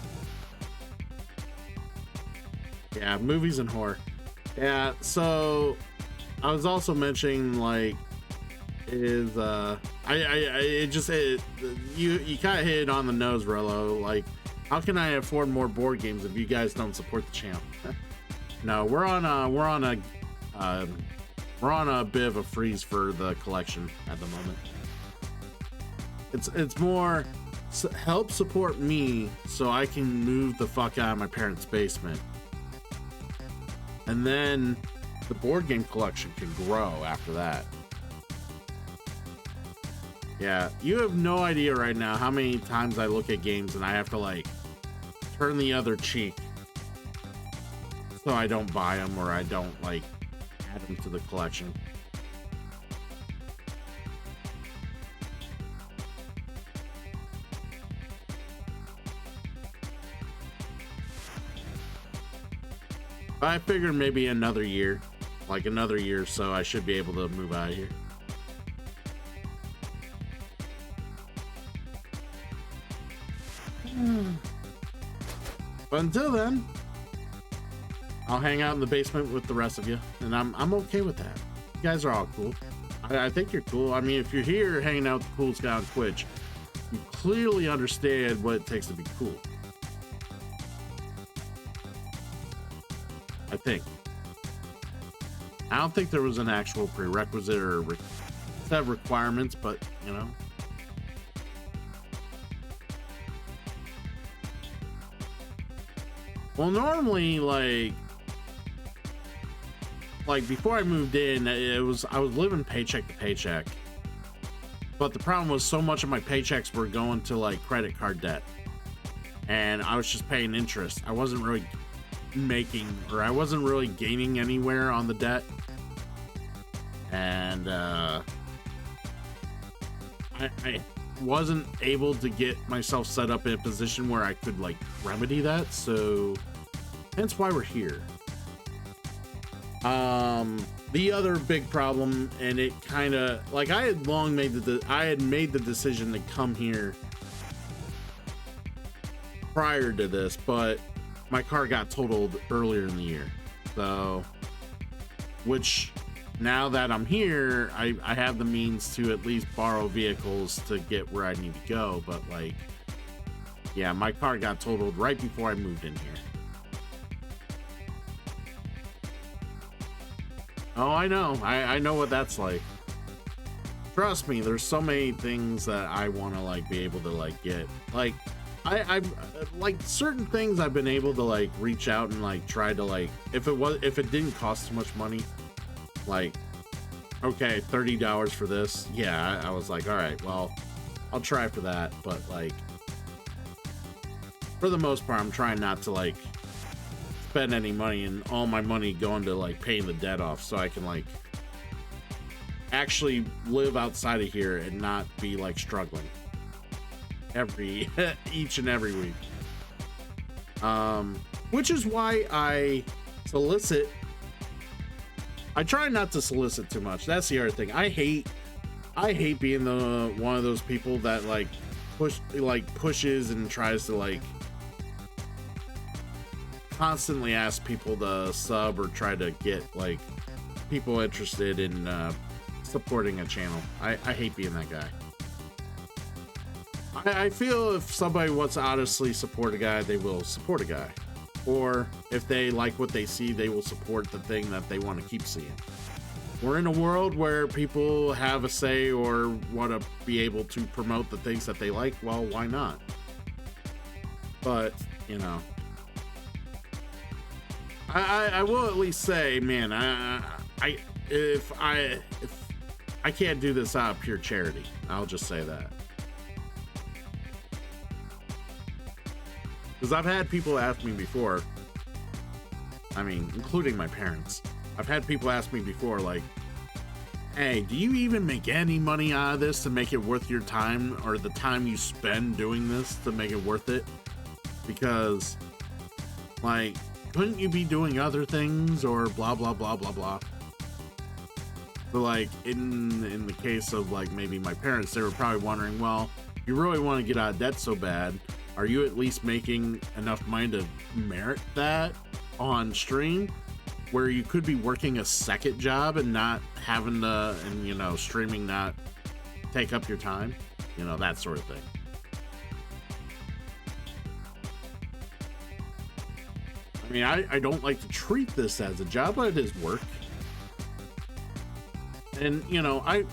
Speaker 1: Yeah, movies and horror. Yeah, so I was also mentioning like you kind of hit it on the nose, Rello. Like, how can I afford more board games if you guys don't support the channel? No, we're on a bit of a freeze for the collection at the moment. It's more help support me so I can move the fuck out of my parents' basement. And then the board game collection can grow after that. Yeah, you have no idea right now how many times I look at games and I have to like turn the other cheek so I don't buy them or I don't like add them to the collection. But I figured maybe another year, like another year or so, I should be able to move out of here. But until then, I'll hang out in the basement with the rest of you, and I'm okay with that. You guys are all cool. I think you're cool. I mean, if you're here hanging out with the coolest guy on Twitch, you clearly understand what it takes to be cool. I think. I don't think there was an actual prerequisite or set of requirements, but you know. Well, normally, like before I moved in, I was living paycheck to paycheck. But the problem was so much of my paychecks were going to like credit card debt, and I was just paying interest. I wasn't really I wasn't really gaining anywhere on the debt, and I wasn't able to get myself set up in a position where I could like remedy that, so hence why we're here. The other big problem, and it kind of like I had made the decision to come here prior to this, but my car got totaled earlier in the year. So, which now that I'm here, I have the means to at least borrow vehicles to get where I need to go. But like, yeah, my car got totaled right before I moved in here. Oh, I know. I know what that's like. Trust me, there's so many things that I want to like be able to like get. Like, I've like certain things I've been able to like reach out and like try to like if it didn't cost too much money, like okay, $30 for this. Yeah, I was like, all right, well, I'll try for that. But like for the most part, I'm trying not to like spend any money and all my money going to like paying the debt off so I can like actually live outside of here and not be like struggling each and every week. Which is why I try not to solicit too much. That's the other thing. I hate being the one of those people that like pushes and tries to like constantly ask people to sub or try to get like people interested in supporting a channel. I hate being that guy. I feel if somebody wants to honestly support a guy, they will support a guy. Or if they like what they see, they will support the thing that they want to keep seeing. we're in a world where people have a say or want to be able to promote the things that they like. Well, why not? But, you know, I will at least say, man, if I can't do this out of pure charity, I'll just say that. Because I've had people ask me before, I mean, including my parents, I've had people ask me before, like, hey, do you even make any money out of this to make it worth your time, or the time you spend doing this to make it worth it? Because, like, couldn't you be doing other things, or blah, blah, blah, blah, blah? So, like, in the case of, like, maybe my parents, they were probably wondering, well, you really want to get out of debt so bad, are you at least making enough money to merit that on stream, where you could be working a second job and not having to, and, you know, streaming not take up your time, you know, that sort of thing. I mean, I don't like to treat this as a job, but it is work. And, you know, I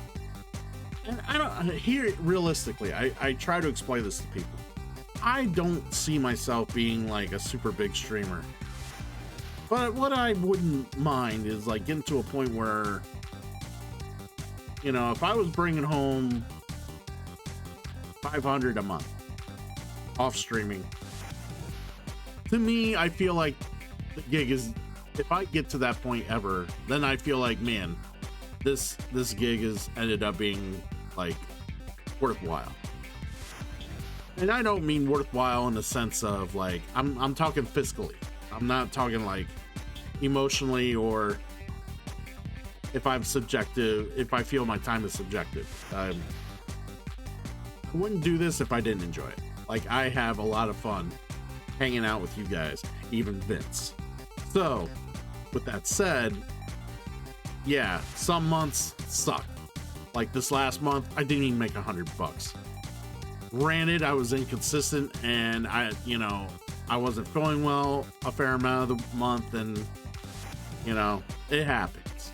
Speaker 1: don't, here, realistically, I try to explain this to people. I don't see myself being like a super big streamer. But what I wouldn't mind is like getting to a point where, you know, if I was bringing home 500 a month off streaming, to me, I feel like the gig is, if I get to that point ever, then I feel like, man, this gig has ended up being like worthwhile. And I don't mean worthwhile in the sense of like, I'm talking fiscally. I'm not talking like emotionally, or if I'm subjective, if I feel my time is subjective. I wouldn't do this if I didn't enjoy it. Like, I have a lot of fun hanging out with you guys, even Vince. So, with that said, yeah, some months suck. Like this last month, I didn't even make $100. Granted, I was inconsistent, and I wasn't feeling well a fair amount of the month, and you know, it happens.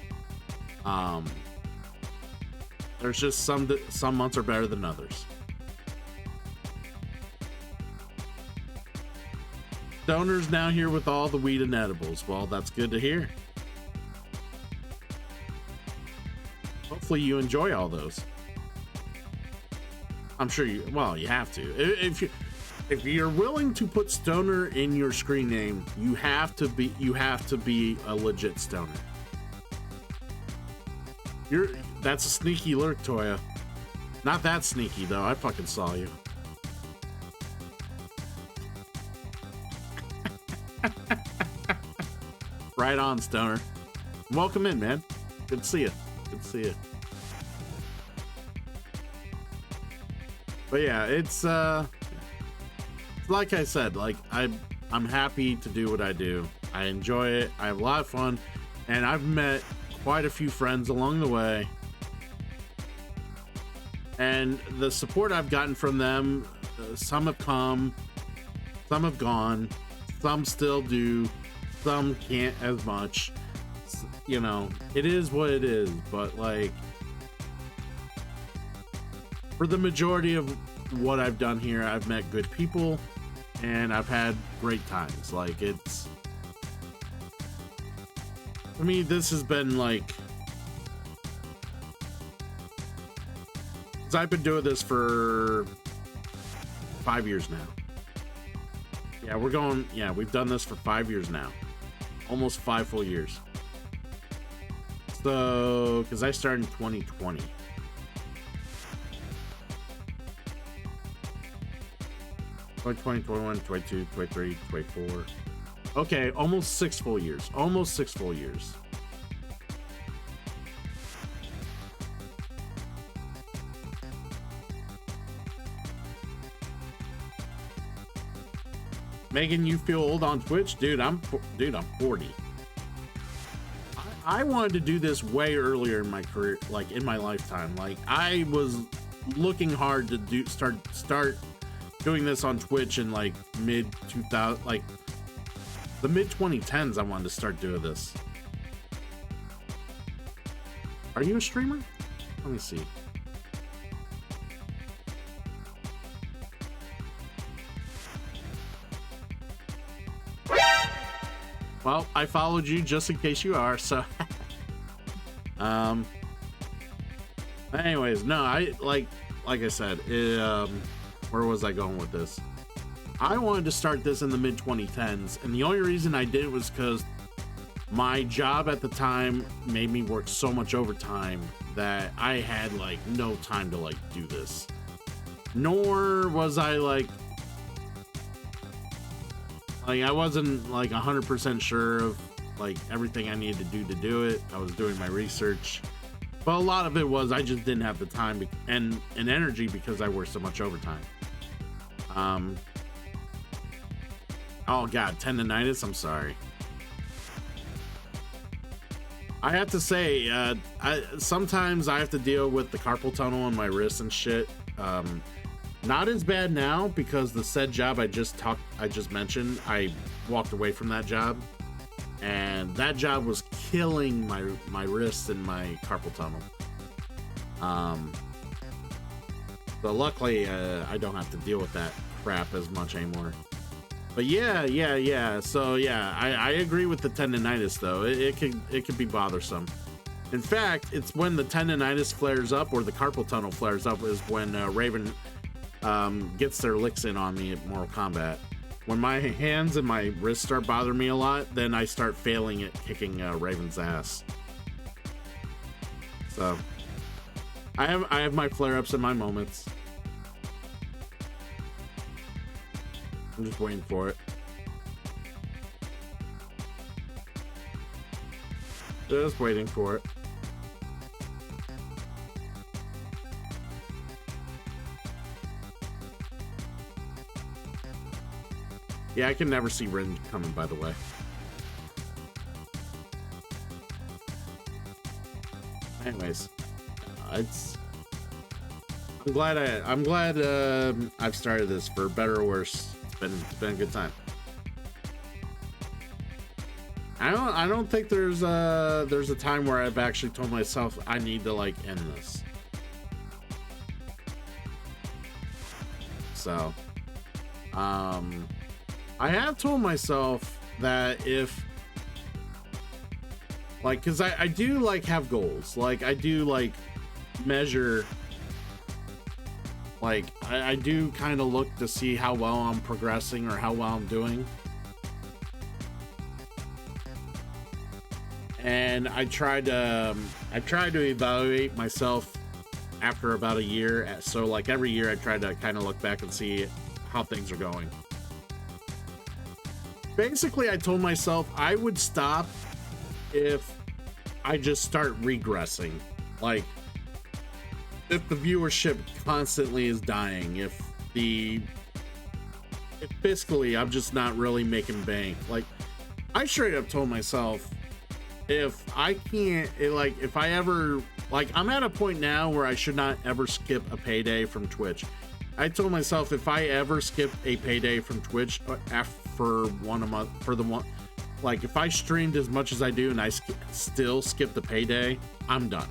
Speaker 1: There's just some months are better than others. Stoner's now here with all the weed and edibles. Well, that's good to hear. Hopefully you enjoy all those. I'm sure you have to. If you're willing to put Stoner in your screen name, you have to be a legit stoner. That's a sneaky lurk, Toya. Not that sneaky though. I fucking saw you. Right on, Stoner. Welcome in, man. Good to see you. Good to see you. But yeah, it's like I said, like I'm happy to do what I do. I enjoy it. I have a lot of fun, and I've met quite a few friends along the way. And the support I've gotten from them, some have come, some have gone, some still do, some can't as much. You know, it is what it is, but like, for the majority of what I've done here, I've met good people and I've had great times. Like, it's, for me, this has been like, I've been doing this for 5 years now. Yeah, we've done this for 5 years now. Almost 5 full years. So, because I started in 2020. Like 2021, 22, 23, 24. Okay, almost 6 full years. Almost 6 full years. Making you feel old on Twitch? Dude, I'm 40. I wanted to do this way earlier in my career, like in my lifetime. Like, I was looking hard to start doing this on Twitch in like mid 2000, like the mid 2010s. I wanted to start doing this. Are you a streamer? Let me see. Well, I followed you just in case you are, so anyways, no, I like I said, where was I going with this? I wanted to start this in the mid 2010s, and the only reason I did was because my job at the time made me work so much overtime that I had like no time to like do this. Nor was I like I wasn't like 100% sure of like everything I needed to do it. I was doing my research, but a lot of it was I just didn't have the time and energy because I worked so much overtime. Oh god, tendonitis, I'm sorry. I have to say, sometimes I have to deal with the carpal tunnel on my wrist and shit. Not as bad now because the said job I just mentioned, I walked away from that job, and that job was killing my wrist and my carpal tunnel. So luckily, I don't have to deal with that crap as much anymore. But yeah. So yeah, I agree with the tendonitis though. It can be bothersome. In fact, it's when the tendonitis flares up or the carpal tunnel flares up is when Raven gets their licks in on me at Mortal Kombat. When my hands and my wrists start bothering me a lot, then I start failing at kicking Raven's ass. So I have my flare-ups and my moments. I'm just waiting for it. Just waiting for it. Yeah, I can never see Rin coming, by the way. Anyways, I'm glad I've started this, for better or worse. It's been a good time. I don't think there's a time where I've actually told myself I need to like end this. So, I have told myself that if like, because I do like have goals, like I do like measure, like I do kind of look to see how well I'm progressing or how well I'm doing, and I try to evaluate myself after about a year. So like every year I try to kind of look back and see how things are going. Basically, I told myself I would stop if I just start regressing. Like, if the viewership constantly is dying, if fiscally I'm just not really making bank. Like, I straight up told myself, if I can't, if I ever, like, I'm at a point now where I should not ever skip a payday from Twitch. I told myself if I ever skip a payday from Twitch for 1 month, like if I streamed as much as I do and I still skip the payday, I'm done.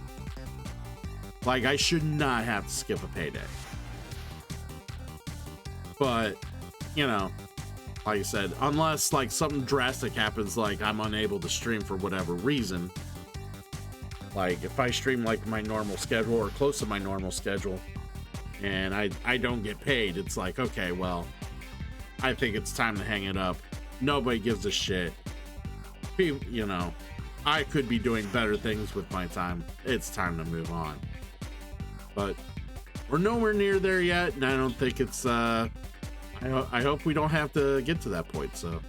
Speaker 1: Like, I should not have to skip a payday. But, you know, like I said, unless like something drastic happens, like I'm unable to stream for whatever reason, like if I stream like my normal schedule or close to my normal schedule and I don't get paid, it's like, okay, well, I think it's time to hang it up. Nobody gives a shit. You know, I could be doing better things with my time. It's time to move on. But we're nowhere near there yet, and I don't think it's I hope we don't have to get to that point. So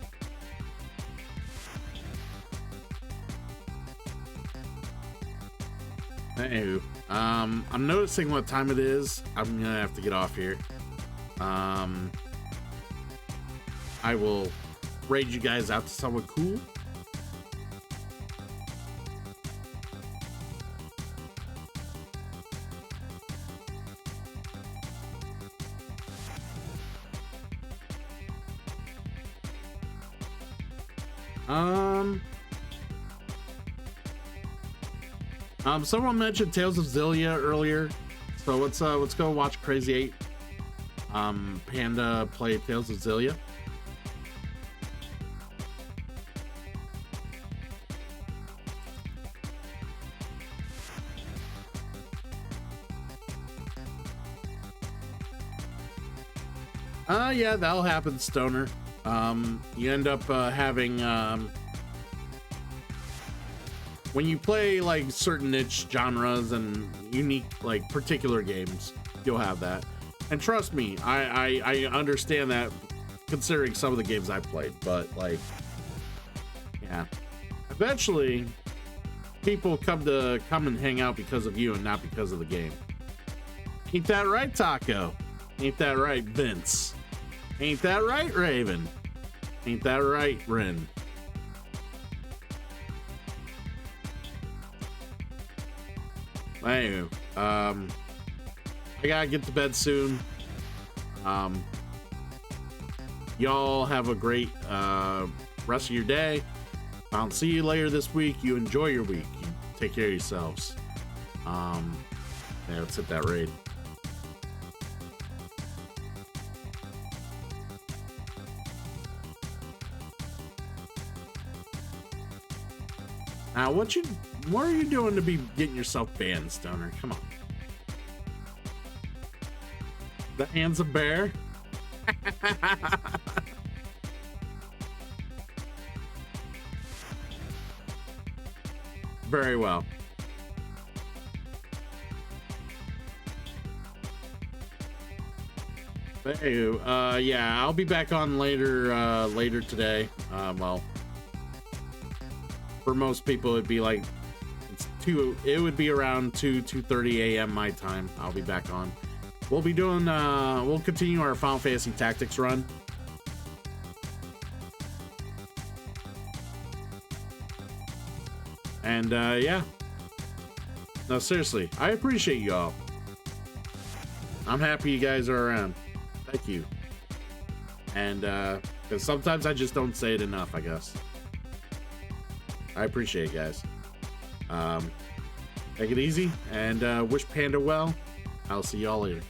Speaker 1: anywho, I'm noticing what time it is. I'm gonna have to get off here. I will raid you guys out to someone cool. Someone mentioned Tales of Zillia earlier, so let's go watch Crazy 8 Panda play Tales of Zillia. Yeah, that'll happen, Stoner. You end up having when you play like certain niche genres and unique like particular games, you'll have that. And trust me, I understand that considering some of the games I've played, but like, yeah, eventually people come and hang out because of you and not because of the game. Ain't that right, Taco? Ain't that right, Vince? Ain't that right, Raven? Ain't that right, Ren? Anyway, I gotta get to bed soon. Y'all have a great rest of your day. I'll see you later this week. You enjoy your week. You take care of yourselves. Yeah, let's hit that raid. Now, what are you doing to be getting yourself banned, Stoner? Come on. The hand's a bear. Very well. Hey, yeah, I'll be back on later today. Well, for most people, it'd be like it would be around 2:30 a.m. my time. I'll be back on. We'll be doing we'll continue our Final Fantasy Tactics run. And yeah. No, seriously, I appreciate you all. I'm happy you guys are around. Thank you. And because sometimes I just don't say it enough, I guess. I appreciate it, guys. Take it easy and wish Panda well. I'll see y'all later.